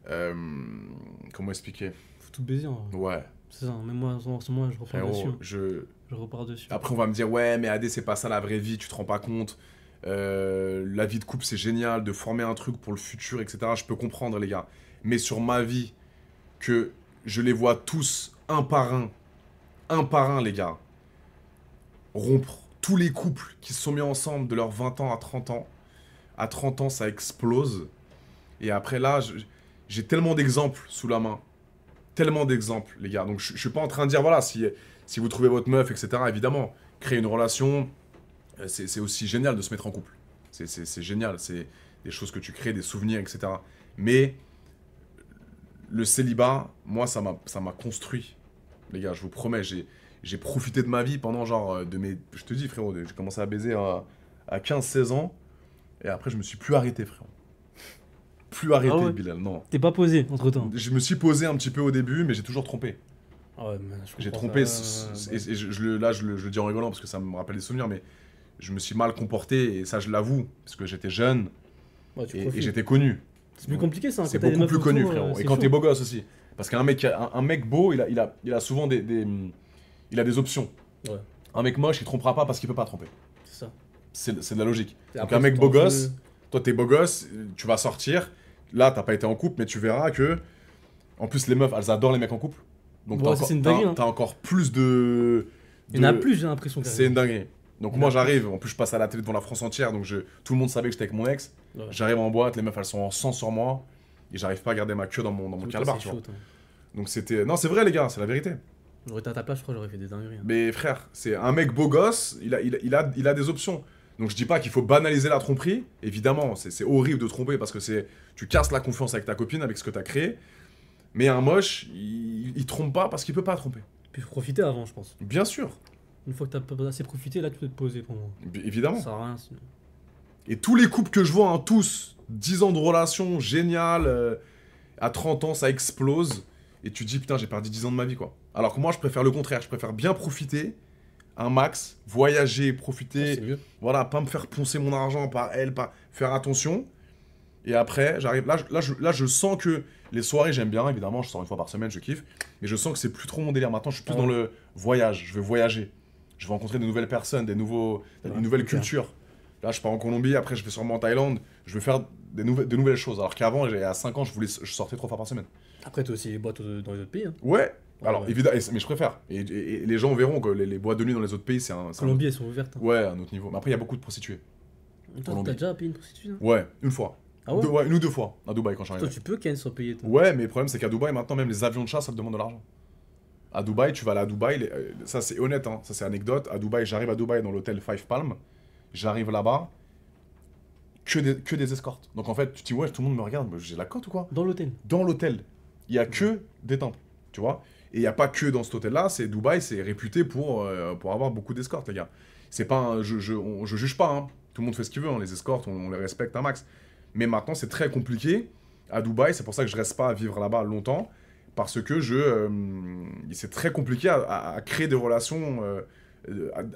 Comment expliquer? surtout baiser. Hein. Ouais. C'est ça, même moi, en ce moment, je repars dessus. Je repars dessus. Après, on va me dire, ouais, mais AD, c'est pas ça la vraie vie, tu te rends pas compte. La vie de couple, c'est génial, de former un truc pour le futur, etc. Je peux comprendre, les gars. Mais sur ma vie, que je les vois tous, un par un, les gars, rompre. Tous les couples qui se sont mis ensemble de leurs 20 ans à 30 ans. À 30 ans, ça explose. Et après, là, j'ai tellement d'exemples sous la main. Tellement d'exemples, les gars. Donc, je suis pas en train de dire, voilà, si vous trouvez votre meuf, etc., évidemment, créer une relation, c'est aussi génial de se mettre en couple. C'est génial. C'est des choses que tu crées, des souvenirs, etc. Mais le célibat, moi, ça m'a construit. Les gars, je vous promets, j'ai profité de ma vie pendant genre de mes... Je te dis, frérot, j'ai commencé à baiser à 15-16 ans. Et après, je me suis plus arrêté, frérot. Plus arrêté, ah ouais. Bilal, non. T'es pas posé, entre-temps? Je me suis posé un petit peu au début, mais j'ai toujours trompé. Ah ouais, j'ai trompé, et je le dis en rigolant parce que ça me rappelle des souvenirs, mais je me suis mal comporté, et ça, je l'avoue, parce que j'étais jeune, ouais, et j'étais connu. C'est plus compliqué, ça. C'est beaucoup plus connu, frérot. Et quand t'es beau gosse aussi. Parce qu'un mec, un mec beau, il a souvent il a des options. Ouais. Un mec moche, il trompera pas parce qu'il peut pas tromper. C'est ça. C'est de la logique. Donc un mec beau gosse, toi t'es beau gosse, tu vas sortir. Là, t'as pas été en couple, mais tu verras que... En plus, les meufs, elles adorent les mecs en couple. Donc t'as encore plus de... Il y en a plus, j'ai l'impression. C'est une dinguerie. Donc moi, j'arrive, en plus, je passe à la télé devant la France entière, donc tout le monde savait que j'étais avec mon ex. Ouais. J'arrive en boîte, les meufs, elles sont en sang sur moi. Et j'arrive pas à garder ma queue dans mon calbar, tu vois. Donc c'était... Non, c'est vrai, les gars, c'est la vérité. J'aurais été à ta place, je crois, j'aurais fait des dingueries. Hein. Mais frère, c'est un mec beau gosse, il a des options. Donc je dis pas qu'il faut banaliser la tromperie, évidemment, c'est horrible de tromper parce que tu casses la confiance avec ta copine, avec ce que t'as créé. Mais un moche, il trompe pas parce qu'il peut pas tromper. Puis il faut profiter avant, je pense. Bien sûr. Une fois que t'as assez profité, là tu peux te poser pour moi. Évidemment. Ça sert à rien sinon. Et tous les couples que je vois, hein, tous, 10 ans de relation, génial, à 30 ans ça explose, et tu te dis putain j'ai perdu 10 ans de ma vie quoi. Alors que moi je préfère le contraire, je préfère bien profiter, un max, voyager, profiter, voilà, pas me faire poncer mon argent par elle, pas faire attention. Et après, j'arrive, là, je sens que les soirées, j'aime bien, évidemment, je sors une fois par semaine, je kiffe, mais je sens que c'est plus trop mon délire. Maintenant, je suis plus dans le voyage, je veux voyager, je veux rencontrer de nouvelles personnes, une nouvelle culture. Là, je pars en Colombie, après, je vais sûrement en Thaïlande, je veux faire de nouvelles choses. Alors qu'avant, à 5 ans, je sortais 3 fois par semaine. Après, toi aussi, les boîtes dans les autres pays. Hein. Ouais. Alors, évidemment, mais je préfère. Et les gens verront que les boîtes de nuit dans les autres pays, c'est un... Colombie, elles sont ouvertes. Hein. Ouais, à un autre niveau. Mais après, il y a beaucoup de prostituées. Toi, t'as déjà payé une prostituée hein? Ouais, une fois. Ah ouais, une ou deux fois, à Dubaï, quand je suis arrivé. Toi, tu peux qu'elle soit payée, toi. Ouais, mais le problème, c'est qu'à Dubaï, maintenant, même les avions de chasse, ça te demande de l'argent. À Dubaï, tu vas aller à Dubaï, ça c'est honnête, hein, ça c'est anecdote. À Dubaï, j'arrive à Dubaï dans l'hôtel Five Palm. J'arrive là-bas, que des escortes. Donc en fait, tu te dis, ouais, tout le monde me regarde, j'ai la cote ou quoi? Dans l'hôtel. Dans l'hôtel. Il y a que des temples, tu vois. Et il n'y a pas que dans cet hôtel-là, c'est Dubaï, c'est réputé pour avoir beaucoup d'escortes, les gars. C'est pas je juge pas, hein. Tout le monde fait ce qu'il veut, hein. Les escortes, on les respecte un max. Mais maintenant, c'est très compliqué à Dubaï, c'est pour ça que je reste pas à vivre là-bas longtemps, parce que c'est très compliqué à créer des relations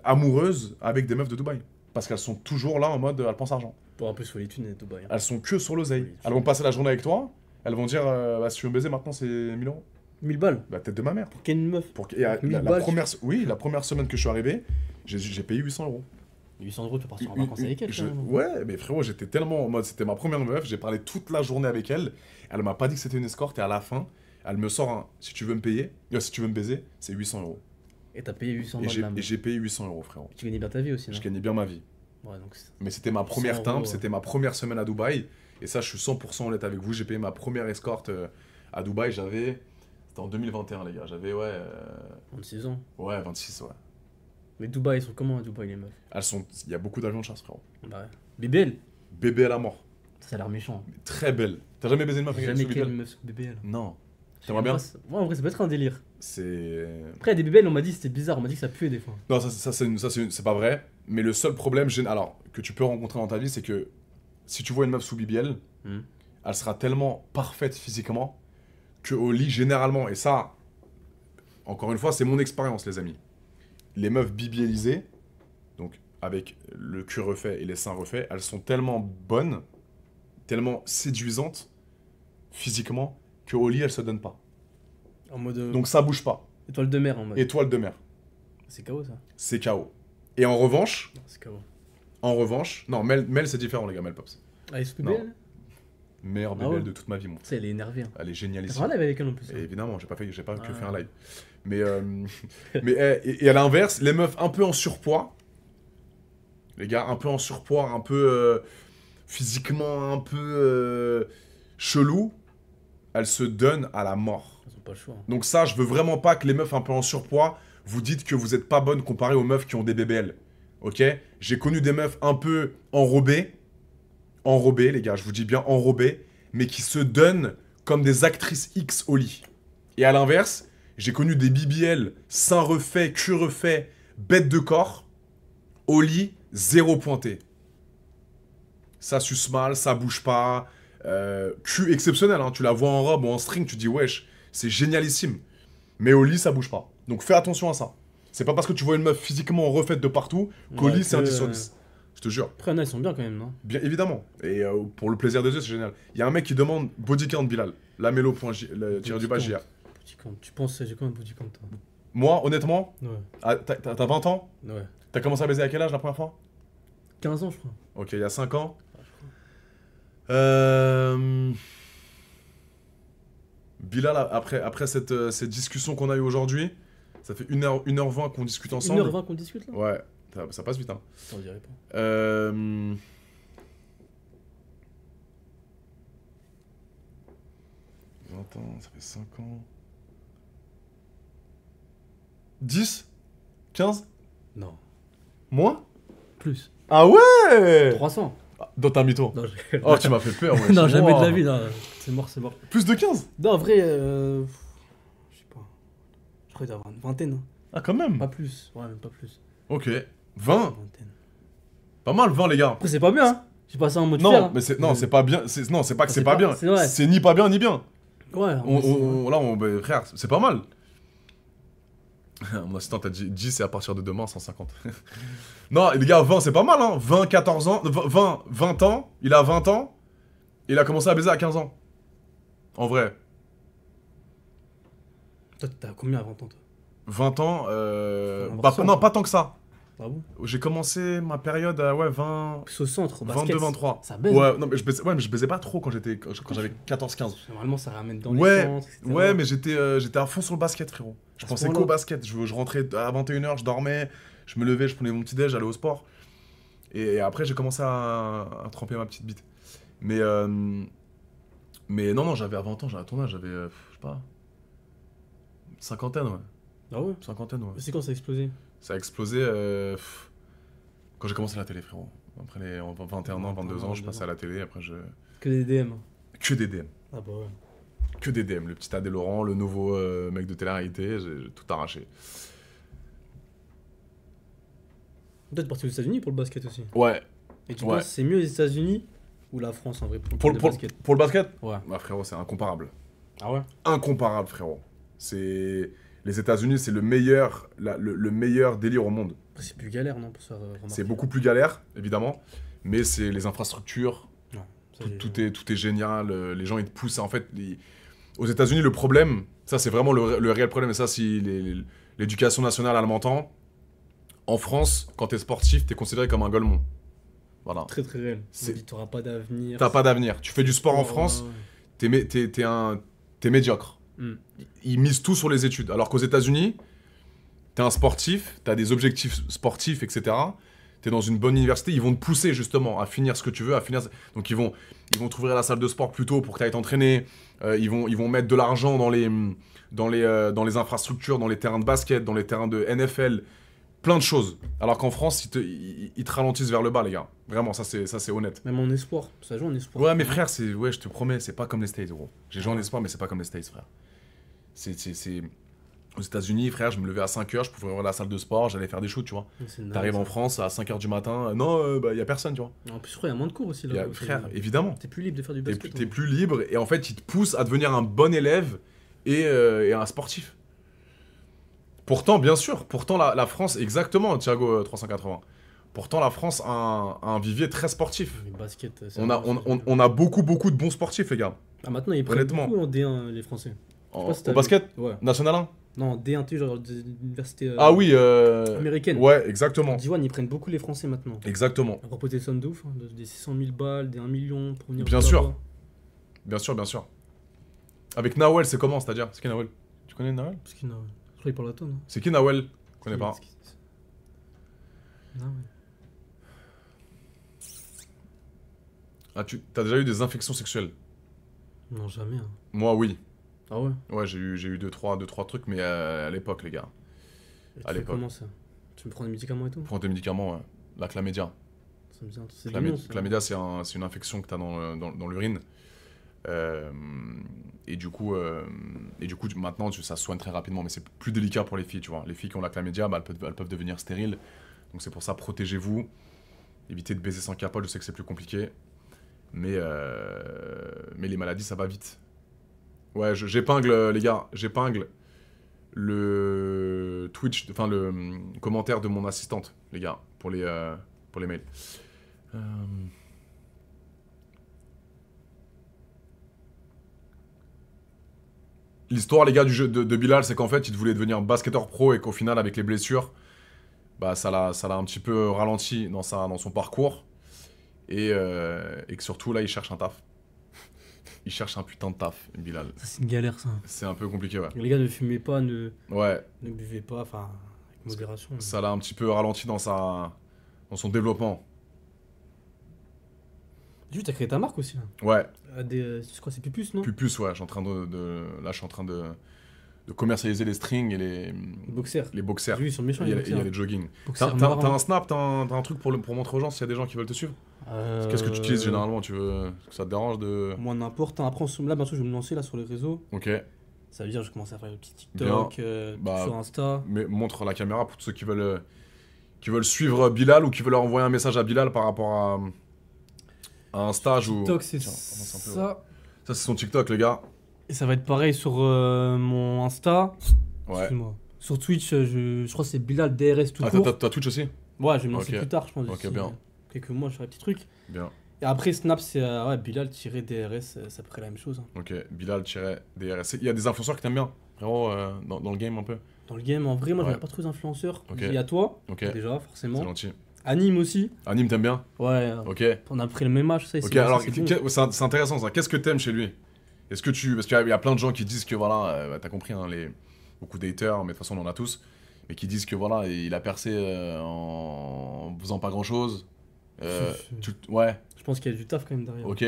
amoureuses avec des meufs de Dubaï. Parce qu'elles sont toujours là en mode, elles pensent argent. Pour un peu sur les thunes à Dubaï. Hein. Elles sont que sur l'oseille. Elles vont passer la journée avec toi, elles vont dire, bah, si tu veux me baiser maintenant, c'est 1000 €. 1000 balles. Bah, tête de ma mère. Pour qu'elle une meuf. La première semaine que je suis arrivé, j'ai payé 800 €. 800 €, tu pars sur un vacances avec elle. Ouais, mais frérot, j'étais tellement en mode, c'était ma première meuf, j'ai parlé toute la journée avec elle, elle m'a pas dit que c'était une escorte, et à la fin, elle me sort un, si tu veux me payer, si tu veux me baiser, c'est 800 €. Et t'as payé 800 balles. Et j'ai payé 800 €, frérot. Tu gagnais bien ta vie aussi, non? Je gagnais bien ma vie. Ouais, donc mais c'était ma première timbre, c'était ma première semaine à Dubaï, et ça, je suis 100% honnête avec vous, j'ai payé ma première escorte à Dubaï, c'était en 2021, les gars, j'avais, 26 ans. Ouais, 26, ouais. Mais Dubaï, ils sont comment à Dubaï, les meufs? Il y a beaucoup d'avions de chasse, frérot. Bah ouais. BBL? BBL à mort. Ça a l'air méchant. Très belle. T'as jamais baisé une meuf avec Jamais qu'une meuf sous BBL? Non. T'aimerais bien? Ouais, en vrai, ça peut être un délire. C'est... Après, des BBL, on m'a dit c'était bizarre, on m'a dit que ça puait des fois. Non, ça c'est pas vrai. Mais le seul problème alors, que tu peux rencontrer dans ta vie, c'est que si tu vois une meuf sous BBL, elle sera tellement parfaite physiquement qu'au lit, généralement, et ça, encore une fois, c'est mon expérience, les amis. Les meufs BBLisées, donc avec le cul refait et les seins refaits, elles sont tellement bonnes, tellement séduisantes physiquement, qu'au lit, elles se donnent pas. En mode. Donc ça bouge pas. Étoile de mer en mode. Étoile de mer. C'est KO ça. C'est KO. Et en revanche. Non, c'est KO. En revanche. Non, Mel c'est différent, les gars, Mel Pops. Ah, SPB Non. elle Meilleure Ah bébelle ouais. de toute ma vie, mon. Tu sais, elle est énervée. Hein. Elle est géniale T'as ici. fait un live avec elle en plus. Hein. Évidemment, j'ai pas que Ah. fait un live. Mais, et à l'inverse, les meufs un peu en surpoids, les gars, un peu en surpoids, un peu physiquement un peu chelou, elles se donnent à la mort. Ils ont pas le choix. Hein. Donc ça, je veux vraiment pas que les meufs un peu en surpoids, vous dites que vous êtes pas bonnes comparées aux meufs qui ont des BBL. Ok? J'ai connu des meufs un peu enrobées, les gars, je vous dis bien enrobées, mais qui se donnent comme des actrices X au lit. Et à l'inverse, j'ai connu des BBL, seins refaits, cul refait, bêtes de corps, au lit, zéro pointé. Ça suce mal, ça bouge pas, cul exceptionnel, hein. Tu la vois en robe ou en string, tu dis wesh, c'est génialissime. Mais au lit, ça bouge pas. Donc fais attention à ça. C'est pas parce que tu vois une meuf physiquement refaite de partout qu'au Ouais, lit, c'est un que, 10 sur 10. Je te jure. Après, il y en a, ils sont bien quand même, non? Bien évidemment. Et pour le plaisir des yeux, c'est génial. Il y a un mec qui demande body count Bilal. Lamelo.j, du bas JA. Body count. Tu penses, j'ai combien de body count toi? Moi, honnêtement, Ouais. t'as 20 ans? Ouais. T'as commencé à baiser à quel âge la première fois? 15 ans, je crois. Ok, il y a 5 ans. Ah, je crois. Bilal, après cette discussion qu'on a eue aujourd'hui, ça fait 1h20 qu'on discute ensemble. 1h20 qu'on discute là? Ouais, ça passe vite, hein. T'en dirais pas. 20 ans, ça fait 5 ans. 10 15 Non. Moins Plus. Ah ouais 300. Dans ta mytho. Non, Oh, tu m'as fait peur, ouais. non, jamais de Wow. la vie, là. C'est mort, c'est mort. Plus de 15 Non, en vrai, je sais pas. Je crois qu'il doit y avoir une vingtaine. Hein. Ah, quand même. Pas plus. Ouais, même pas plus. Ok. 20 Une vingtaine. Pas mal, 20, les gars. Après, c'est pas bien, hein. J'ai passé en mode Non, fer. Hein. mais c'est pas bien. Non, c'est pas que Ah, c'est c'est pas pas- bien. c'est vrai. C'est ni pas bien ni bien. Ouais, en vrai, c'est- Là, bah, frère, c'est pas mal. Mon assistant t'a dit 10 c'est à partir de demain 150. Non, les gars, 20 c'est pas mal, hein. 20, 14 ans, 20 ans, il a 20 ans, et il a commencé à baiser à 15 ans. En vrai. Toi, t'as combien à 20 ans, toi? 20 ans, l'impression, non, quoi. pas tant que ça. Ah bon? J'ai commencé ma période à 20, Plus au centre, au basket. 22, 23. Ça baise. Ouais, non, mais je baisais pas trop quand j'avais 14, 15. Normalement, ça ramène dans Ouais, les centres, etc. Ouais, mais j'étais à fond sur le basket, frérot. Je À ce pensais point-là. qu'au basket. Je rentrais à 21h, je dormais, je me levais, je prenais mon petit déj, j'allais au sport. Et après, j'ai commencé à tremper ma petite bite. Mais non, j'avais à 20 ans, j'avais ton âge, j'avais, je sais pas, cinquantaine, ouais. Ah ouais? Cinquantaine, ouais. C'est quand ça a explosé? Ça a explosé quand j'ai commencé la télé, frérot. Après les 21 ans, 22 ans, je passais à la télé, après je... Que des DM. Que des DM. Ah bah ouais. Que des DM. Le petit Adé Laurent, le nouveau mec de télé-réalité, j'ai tout arraché. Toi, t'es parti aux États-Unis pour le basket aussi. Ouais. Et tu Ouais. penses que c'est mieux les États-Unis ou la France en vrai Pour le le basket? basket Ouais. Bah frérot, c'est incomparable. Ah ouais? Incomparable, frérot. C'est... Les États-Unis, c'est le meilleur, le meilleur délire au monde. Après, c'est plus galère, non, pour se faire remarquer. C'est beaucoup plus galère, évidemment, mais c'est les infrastructures, Ouais, ça, tout est génial, les gens ils te poussent. En fait, aux États-Unis, le problème, ça c'est vraiment le réel problème, et ça, si l'éducation nationale elle m'entend, en France, quand t'es sportif, t'es considéré comme un golemon. Voilà. Très très réel. C'est- On dit t'auras pas d'avenir. T'as pas d'avenir. Tu fais du sport en France, t'es médiocre. Hmm. Ils misent tout sur les études. Alors qu'aux États-Unis, t'es un sportif, t'as des objectifs sportifs, etc. T'es dans une bonne université, ils vont te pousser justement à finir ce que tu veux, à finir. Donc ils vont t'ouvrir la salle de sport plus tôt pour que t'ailles t'entraîner. Ils vont mettre de l'argent dans les infrastructures, dans les terrains de basket, dans les terrains de NFL, plein de choses. Alors qu'en France, ils te ralentissent vers le bas, les gars. Vraiment, ça c'est honnête. Même en espoir. Ça joue en espoir. Ouais, mais frère, ouais, je te promets, c'est pas comme les States, gros. J'ai joué en espoir, mais c'est pas comme les States, frère. C'est... Aux États-Unis, frère, je me levais à 5h, je pouvais ouvrir la salle de sport, j'allais faire des shoots, tu vois. C'est naze, T'arrives en ça. France à 5h du matin, non, bah, y a personne, tu vois. En plus, je crois qu'il y a moins de cours aussi là. Frère, évidemment. T'es plus libre de faire du T'es basket. t'es plus libre, et en fait, ils te poussent à devenir un bon élève et un sportif. Pourtant, bien sûr, la France, exactement, Thiago 380. Pourtant, la France a un vivier très sportif. Le basket. c'est On a vraiment- beaucoup de bons sportifs, les gars. Ah, maintenant, ils prennent Honnêtement. beaucoup en D1, les Français. Au basket? Ouais. National 1? Non, D1T, genre d'université Ah oui, américaine. Ouais, exactement. D1, ils prennent beaucoup les Français maintenant. Exactement. On a proposé des sommes de ouf, hein, des 600 000 balles, des 1 million pour venir. Bien sûr. Bien sûr, bien sûr. Avec Nawel, c'est comment, c'est-à-dire? C'est qui Nawel? Tu connais Nawel? Parce qu'il je crois qu'il parle à toi, non? C'est qui Nawel? Je connais pas. Nawel. Ah, t'as déjà eu des infections sexuelles? Non, jamais. Hein. Moi, oui. Ah ouais? Ouais, j'ai eu deux, trois trucs, mais à l'époque, les gars. À l'époque. Comment ça? Tu me prends des médicaments et tout? Prends des médicaments, ouais. La chlamydia. Ça me vient. Chlamydia, c'est une infection que t'as dans l'urine. Et du coup, maintenant, ça se soigne très rapidement, mais c'est plus délicat pour les filles, tu vois. Les filles qui ont la chlamydia, bah, elles peuvent devenir stériles. Donc c'est pour ça, protégez-vous. Évitez de baiser sans capote, je sais que c'est plus compliqué. Mais les maladies, ça va vite. Ouais, j'épingle, les gars, j'épingle le Twitch, enfin le commentaire de mon assistante, les gars, pour les mails. L'histoire, les gars, du jeu de Bilal, c'est qu'en fait, il voulait devenir basketteur pro et qu'au final, avec les blessures, bah, ça l'a un petit peu ralenti dans son parcours. Et que surtout, là, il cherche un taf. Il cherche un putain de taf, Bilal. Ça, c'est une galère, ça. C'est un peu compliqué, ouais. Les gars, ne fumez pas, ne buvez pas, enfin, avec modération. Ça l'a un petit peu ralenti dans son développement. Tu as créé ta marque aussi, là. Ouais. Je crois que c'est Pupus, non? Pupus, ouais. Là, je suis en train de commercialiser les strings et les boxers. Les boxers. Oui, ils sont méchants, il y a les jogging. T'as un snap, t'as un truc pour montrer aux gens s'il y a des gens qui veulent te suivre? Qu'est-ce que tu utilises généralement? Ça te dérange de... Moi, n'importe. Après, là, bientôt, je vais me lancer là sur les réseaux. Ok. Ça veut dire que je commence à faire des petits TikTok, sur Insta. Mais montre la caméra pour tous ceux qui veulent suivre Bilal ou qui veulent envoyer un message à Bilal par rapport à un stage ou... TikTok, c'est ça. Ça, c'est son TikTok, les gars. Et ça va être pareil sur mon Insta. Ouais. Sur Twitch, je crois que c'est Bilal DRS tout court. T'as Twitch aussi? Ouais, je vais me lancer plus tard, je pense. Ok, bien. Quelques mois, je ferai un petit truc. Bien. Et après, Snap, c'est Bilal-DRS, c'est à peu près la même chose. Hein. Ok, Bilal-DRS. Il y a des influenceurs que t'aimes bien, frérot, dans le game un peu? Dans le game, en vrai, moi, je regarde pas trop les influenceurs. Il y a toi, déjà, forcément. C'est gentil. Anime aussi. Anime, t'aimes bien? Ouais. Ok. On a pris le même âge, ça. Ok, alors, c'est intéressant ça. Qu'est-ce que t'aimes chez lui? Parce qu'il y a plein de gens qui disent que, voilà, t'as compris, hein, beaucoup d'haters, mais de toute façon, on en a tous, mais qui disent que, voilà, il a percé en faisant pas grand-chose. Ouais. Je pense qu'il y a du taf quand même derrière. Ok.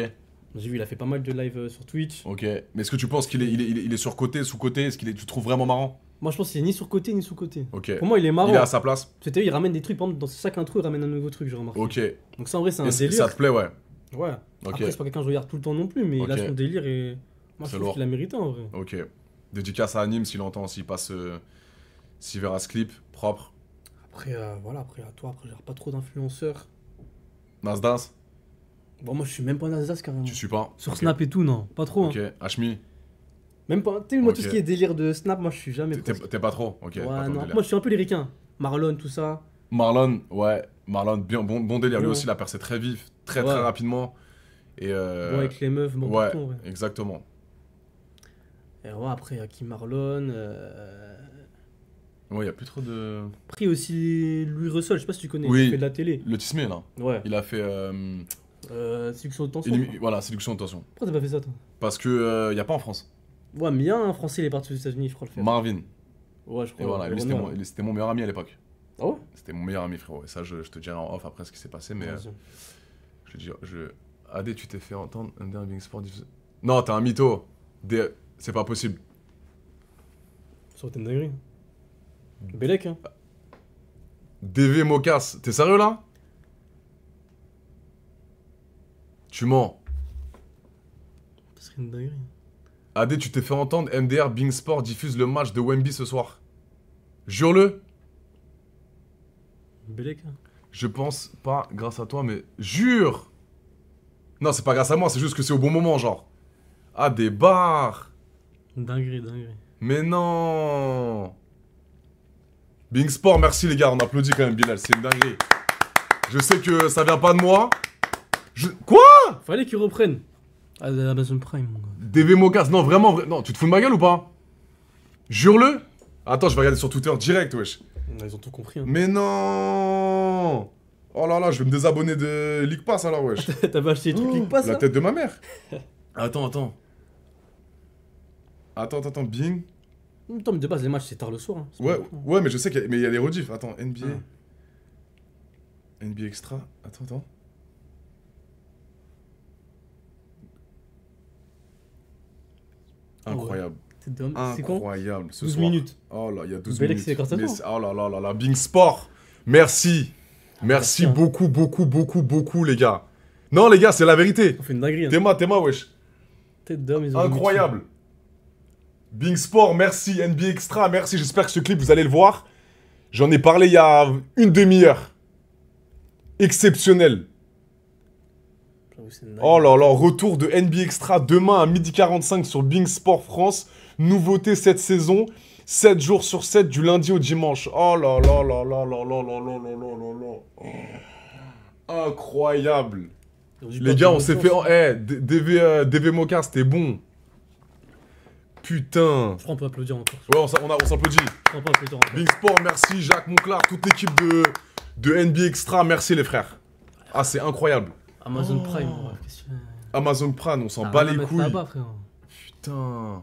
J'ai vu, il a fait pas mal de live sur Twitch. Ok. Mais est-ce que tu penses qu'il est surcoté, sous-coté? Est-ce tu le trouves vraiment marrant? Moi, je pense qu'il est ni surcoté ni sous-coté. Ok. Pour moi, il est marrant. Il est à sa place. Tu sais, il ramène des trucs, par exemple, dans chaque intro, il ramène un nouveau truc, j'ai remarqué. Ok. Donc ça, en vrai, c'est un délire. Ça te plaît, ouais. Ouais. Ok. Après, c'est pas quelqu'un que je regarde tout le temps non plus, mais il a son délire et moi, je trouve qu'il a mérité en vrai. Ok. Dédicace à Anime s'il entend, s'il verra ce clip propre. Après, voilà, après, à toi, après, j'ai pas trop d'influenceurs. Nasdaq? Bon, moi, je suis même pas Nasdaq carrément. Tu suis pas? Sur Snap et tout, non, pas trop. Ok. Hashmi? Même pas. Tu sais, moi, tout ce qui est délire de Snap, moi, je suis jamais. T'es pas trop? Ok. Ouais, non. Moi, je suis un peu les ricains. Marlon, tout ça. Marlon, ouais. Marlon, bien, bon délire. Lui aussi, il a percé très vif, très rapidement. Et bon, avec les meufs, bon, ouais, partout, exactement. Et ouais, après, il y a qui Marlon. Ouais, il y a plus trop de. Après, aussi Louis Russell, je sais pas si tu connais, oui, il fait de la télé. Le Tismé, là. Ouais. Il a fait. Séduction de tension. Voilà, séduction de tension. Pourquoi t'as pas fait ça, toi? Parce que y a pas en France. Ouais, mais il y a un français, il est parti aux États-Unis, je crois le faire. Marvin. Ouais, je crois. Et voilà, lui, c'était mon meilleur ami à l'époque. Ah ouais? C'était mon meilleur ami, frérot. Et ça, je te dirai en off après ce qui s'est passé, mais. Je te dis, AD, tu t'es fait entendre un Bing Sport diffusé. Non, t'es un mytho. C'est pas possible. Ça aurait été une dinguerie. Bellec, hein. DV Mocas, t'es sérieux là? Tu mens. Ça serait une dinguerie. AD, tu t'es fait entendre, MDR Bing Sport diffuse le match de Wemby ce soir. Jure-le. Bellec, hein. Je pense pas grâce à toi, mais jure. Non, c'est pas grâce à moi, c'est juste que c'est au bon moment, genre. Ah, des bars. Dinguerie. Mais non. Bing Sport, merci les gars, on applaudit quand même Bilal, c'est une dinguerie. Je sais que ça vient pas de moi. Quoi? Fallait qu'ils reprennent. Ah, Amazon Prime, mon gars. DV Mocas, non, vraiment, non, tu te fous de ma gueule ou pas? Jure-le. Attends, je vais regarder sur Twitter direct, wesh. Ils ont tout compris. Hein. Mais non. Oh là là, je vais me désabonner de League Pass alors, wesh. T'avais acheté des trucs League Pass, La là tête de ma mère. Attends. Attends, Bing. Attends, mais de base, les matchs, c'est tard le soir. Hein. Ouais, mais je sais qu'il y a les rediffs. Attends, NBA. NBA Extra. Attends. Incroyable. C'est quand Incroyable. Ce 12 soir. minutes. Oh là, il y a 12 Bel minutes. excès, Mais oh là, Bing Sport. Merci. Merci beaucoup, les gars. Non, les gars, c'est la vérité. On fait une dinguerie. Hein. Théma, wesh. Tête d'homme, ils ont Incroyable. Bing Sport, merci. NBA Extra, merci. J'espère que ce clip, vous allez le voir. J'en ai parlé il y a une demi-heure. Exceptionnel. Oh là là, retour de NBA Extra demain à 12h45 sur Bing Sport France. Nouveauté cette saison, 7 jours sur 7 du lundi au dimanche. Oh là là là là là là là là là là là. Oh. Incroyable. Les gars, on s'est fait... Eh, DV Moka, c'était bon. Putain. Je crois qu'on peut applaudir encore. Ouais, on s'applaudit. On peut applaudir encore. Bing Sport, merci. Jacques Monclar, toute l'équipe de NBA Extra, merci les frères. Ah, c'est incroyable. Amazon Prime, Amazon Prime, on s'en bat les couilles. Là-bas, frère. Putain. À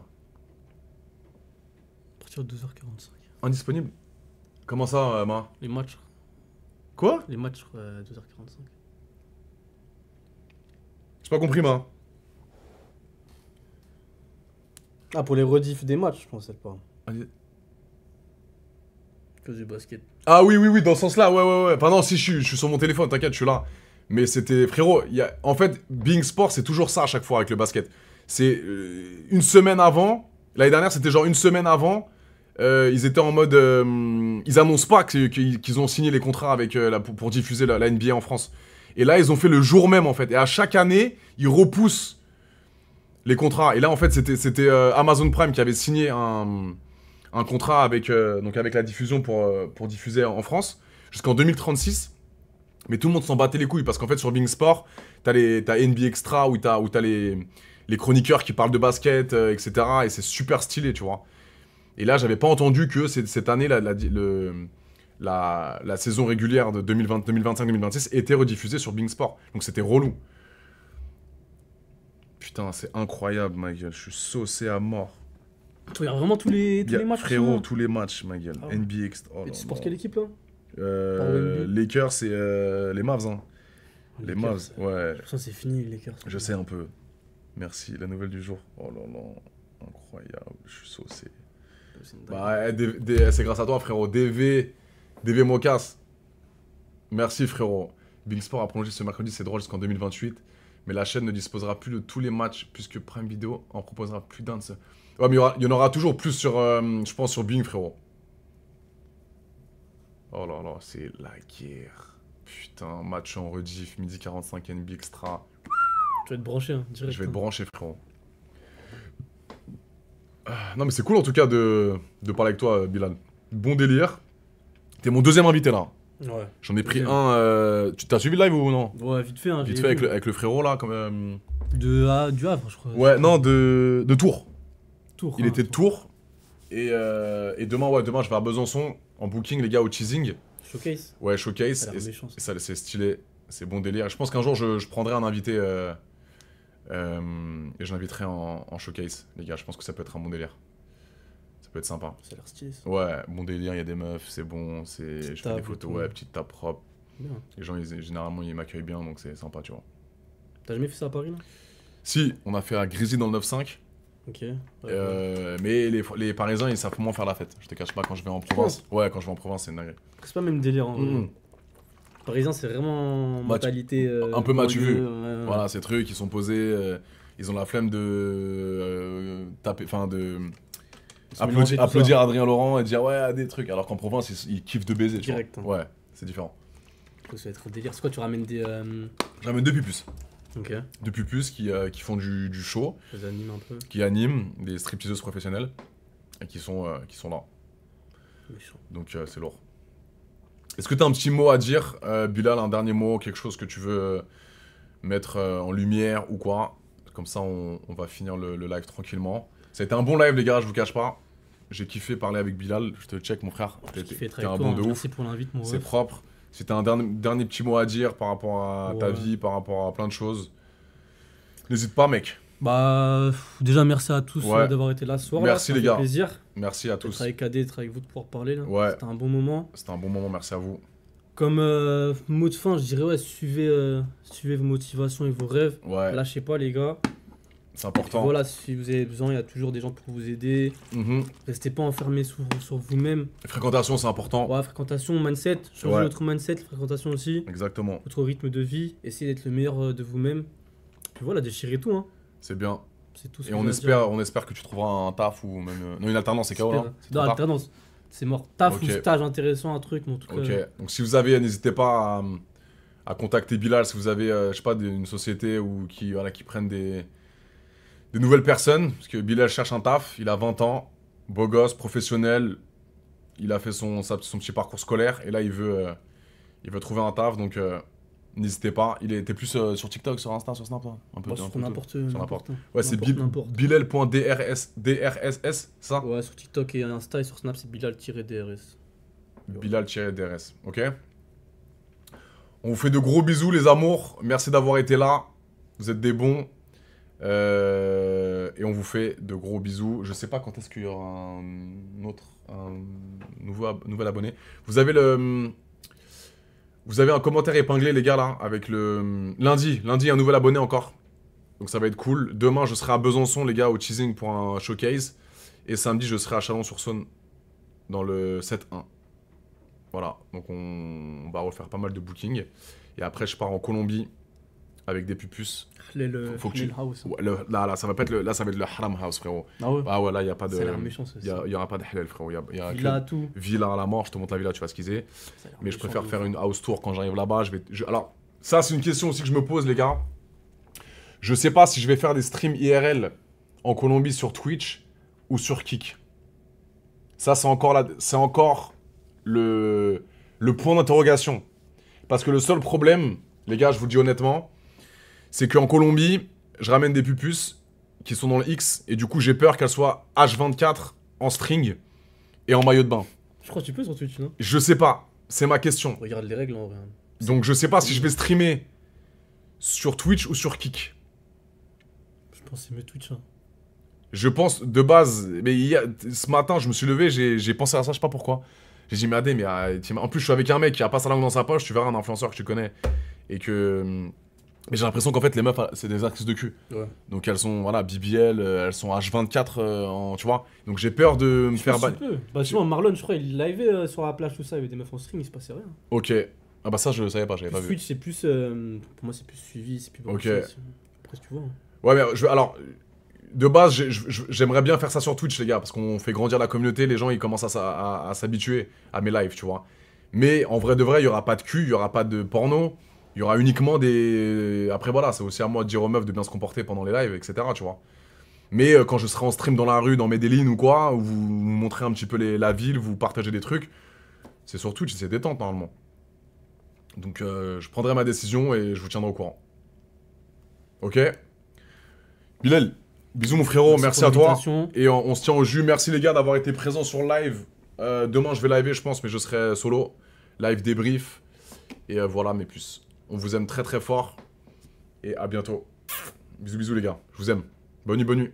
partir de 2h45. Indisponible. Comment ça, Ma? Les matchs. Quoi? Les matchs, 2h45. J'ai pas compris, Ma. Ah, pour les rediffs des matchs, je pensais pas. Que du basket. Ah oui, dans ce sens-là, ouais. Enfin non, si, je suis sur mon téléphone, t'inquiète, je suis là. Mais c'était, frérot, en fait, Bing Sport, c'est toujours ça à chaque fois avec le basket. C'est une semaine avant, l'année dernière, c'était genre une semaine avant, ils étaient en mode... ils annoncent pas qu'ils ont signé les contrats avec, pour diffuser la NBA en France. Et là, ils ont fait le jour même, en fait. Et à chaque année, ils repoussent les contrats. Et là, en fait, c'était Amazon Prime qui avait signé un contrat avec, donc avec la diffusion pour diffuser en France jusqu'en 2036. Mais tout le monde s'en battait les couilles parce qu'en fait, sur Bing Sport, t'as NBA Extra où t'as les chroniqueurs qui parlent de basket, etc. Et c'est super stylé, tu vois. Et là, j'avais pas entendu que cette année, la saison régulière de 2025-2026 était rediffusée sur Bing Sport. Donc c'était relou. Putain, c'est incroyable, ma gueule. Je suis saucé à mort. Tu regardes vraiment tous les matchs? Frérot, tous les matchs, ma gueule. Ah ouais. NBA Extra. Oh et tu supportes quelle équipe, là? Lakers, c'est les Mavs, hein. Les Mavs, ouais. Ça, c'est fini, les Lakers. Je sais un peu. Merci, la nouvelle du jour. Oh là là, incroyable, je suis saucé. Bah, c'est grâce à toi, frérot. DV Mocas. Merci, frérot. Bing Sport a prolongé ce mercredi, c'est drôle, jusqu'en 2028. Mais la chaîne ne disposera plus de tous les matchs, puisque Prime Video en proposera plus d'un de ceux. Ouais, mais il y en aura toujours plus sur, je pense, sur Bing, frérot. Oh là là, c'est la guerre. Putain, match en rediff, 12h45, NBA Extra. Tu vas être branché, hein, direct. Je vais être branché, frérot. Non, mais c'est cool en tout cas de parler avec toi, Bilal. Bon délire. T'es mon deuxième invité là. Ouais. J'en ai pris un. Tu t'as suivi le live ou non? Ouais, vite fait. Hein, vite fait avec le frérot là, quand même. Du Havre, je crois. Ouais, non, de Tours. Tours. Il était de Tours. Et demain, je vais à Besançon en booking, les gars, au Cheesing. Showcase. Ouais, Showcase. Ça a l'air méchant, et ça, c'est stylé. C'est bon délire. Je pense qu'un jour, je prendrai un invité et je l'inviterai en Showcase, les gars. Je pense que ça peut être un bon délire. Ça peut être sympa. Ça a l'air stylé, ça. Ouais, bon délire, il y a des meufs, c'est bon. Je fais des photos, ouais, petite table propre. Bien. Les gens, généralement, ils m'accueillent bien, donc c'est sympa, tu vois. T'as jamais fait ça à Paris, là? Si, on a fait à Grésy dans le 9-5. Ok. Mais les Parisiens, ils savent moins faire la fête. Je te cache pas, quand je vais en province. Ouais, quand je vais en province, c'est une dinguerie. C'est pas le même délire, hein. Parisien, c'est vraiment mentalité. Un peu matu vu. Ouais. Voilà, ces trucs, ils sont posés. Ils ont la flemme de taper. Enfin, de. Applaudir Adrien Laurent et dire ouais, des trucs. Alors qu'en province, ils kiffent de baiser. Direct. Tu vois. Ouais, c'est différent. Ça va être un délire. C'est quoi, tu ramènes des. J'amène deux pupus. Ok. Deux pupus qui font du show. Je les anime un peu. Qui animent, des stripteaseuses professionnelles. Et qui sont là. Méchant. Donc c'est lourd. Est-ce que tu as un petit mot à dire, Bilal, un dernier mot, quelque chose que tu veux mettre en lumière ou quoi? Comme ça, on va finir le live tranquillement. Ça a été un bon live, les gars, je vous cache pas. J'ai kiffé parler avec Bilal. Je te check, mon frère. T'es un bon de ouf. Merci pour l'invite, mon C'est propre. C'était un dernier petit mot à dire par rapport à ta vie, par rapport à plein de choses. N'hésite pas, mec. Bah, déjà, merci à tous d'avoir été là ce soir. Merci, les gars. Plaisir. Merci à tous. D'être avec AD, d'être avec vous, de pouvoir parler. Là. Ouais. C'était un bon moment. C'était un bon moment, merci à vous. Comme mot de fin, je dirais, suivez vos motivations et vos rêves. Ouais. Lâchez pas, les gars. C'est important. Et voilà, si vous avez besoin, il y a toujours des gens pour vous aider. Restez pas enfermés sur vous-même. Fréquentation, c'est important. Ouais, fréquentation, mindset. Changez votre mindset, fréquentation aussi. Exactement. Votre rythme de vie. Essayez d'être le meilleur de vous-même. Puis voilà, déchirez tout. Hein. C'est bien. C'est tout ce et on espère que tu trouveras un taf ou même. Non, une alternance, c'est KO là. Non, alternance. C'est mort. Taf ou stage intéressant, un truc, mais en tout cas. Ok. Donc si vous avez, n'hésitez pas à contacter Bilal si vous avez, je sais pas, une société ou qui prennent des nouvelles personnes, parce que Bilal cherche un taf, il a 20 ans, beau gosse, professionnel, il a fait son petit parcours scolaire, et là il veut trouver un taf, donc n'hésitez pas. T'es plus sur TikTok, sur Insta, sur Snap, un peu, sur n'importe. Ouais, c'est bilal.drss, ça? Ouais, sur TikTok et Insta, et sur Snap, c'est bilal-drs. Bilal-drs, ok. On vous fait de gros bisous, les amours, merci d'avoir été là, vous êtes des bons. Et on vous fait de gros bisous. Je sais pas quand est-ce qu'il y aura un nouvel abonné. Vous avez un commentaire épinglé, les gars, là, avec le lundi, un nouvel abonné encore. Donc ça va être cool. Demain, je serai à Besançon, les gars, au Teasing pour un showcase. Et samedi, je serai à Chalon-sur-Saône dans le 7-1. Voilà. Donc on va refaire pas mal de bookings. Et après, je pars en Colombie avec des pupus. Faut que house. Là, ça va être le haram house, frérot. Ah ouais? Ah ouais, là, il n'y a pas de. Ça a l'air méchant, ça. Il n'y aura pas de halal, frérot. Y a villa, tout. Villa à la mort, je te montre la villa, tu vas skizer. Mais je préfère faire une house tour quand j'arrive là-bas. Alors, ça, c'est une question aussi que je me pose, les gars. Je sais pas si je vais faire des streams IRL en Colombie sur Twitch ou sur Kik. Ça, c'est encore le point d'interrogation. Parce que le seul problème, les gars, je vous le dis honnêtement, c'est qu'en Colombie, je ramène des pupus qui sont dans le X, et du coup, j'ai peur qu'elles soient H24 en string et en maillot de bain. Je crois que tu peux sur Twitch, non? Je sais pas, c'est ma question. Regarde les règles en vrai. Donc je sais pas si je vais streamer sur Twitch ou sur Kik. Je pense que c'est mieux Twitch. Hein. Je pense de base, mais ce matin, je me suis levé, j'ai pensé à ça, je sais pas pourquoi. J'ai dit, mais en plus, je suis avec un mec qui a pas sa langue dans sa poche, tu verras un influenceur que tu connais. Et que. Mais j'ai l'impression qu'en fait, les meufs, c'est des actrices de cul. Ouais. Donc elles sont, voilà, BBL, elles sont H24, tu vois. Donc j'ai peur de me faire ban. Bah, sinon, Marlon, je crois, il liveait sur la plage, tout ça, avec des meufs en string, il se passait rien. Ok. Ah bah ça, je savais pas, j'avais pas vu. Twitch, c'est plus. Pour moi, c'est plus suivi, c'est plus. Ok. Après, tu vois. Hein. Ouais, mais alors. De base, j'aimerais bien faire ça sur Twitch, les gars, parce qu'on fait grandir la communauté, les gens ils commencent à s'habituer à mes lives, tu vois. Mais en vrai de vrai, il y aura pas de cul, il y aura pas de porno, il y aura uniquement des... Après voilà, c'est aussi à moi de dire aux meufs de bien se comporter pendant les lives, etc., tu vois. Mais quand je serai en stream dans la rue, dans Medellin ou quoi, où vous montrez un petit peu la ville, vous partagez des trucs, c'est sur Twitch, c'est détente normalement. Donc je prendrai ma décision et je vous tiendrai au courant. Ok? Bilal, bisous mon frérot, merci à toi. Et on se tient au jus. Merci les gars d'avoir été présents sur live. Demain je vais liver je pense, mais je serai solo. Live débrief. Et voilà mes puces. On vous aime très très fort. Et à bientôt. Bisous bisous les gars. Je vous aime. Bonne nuit. Bonne nuit.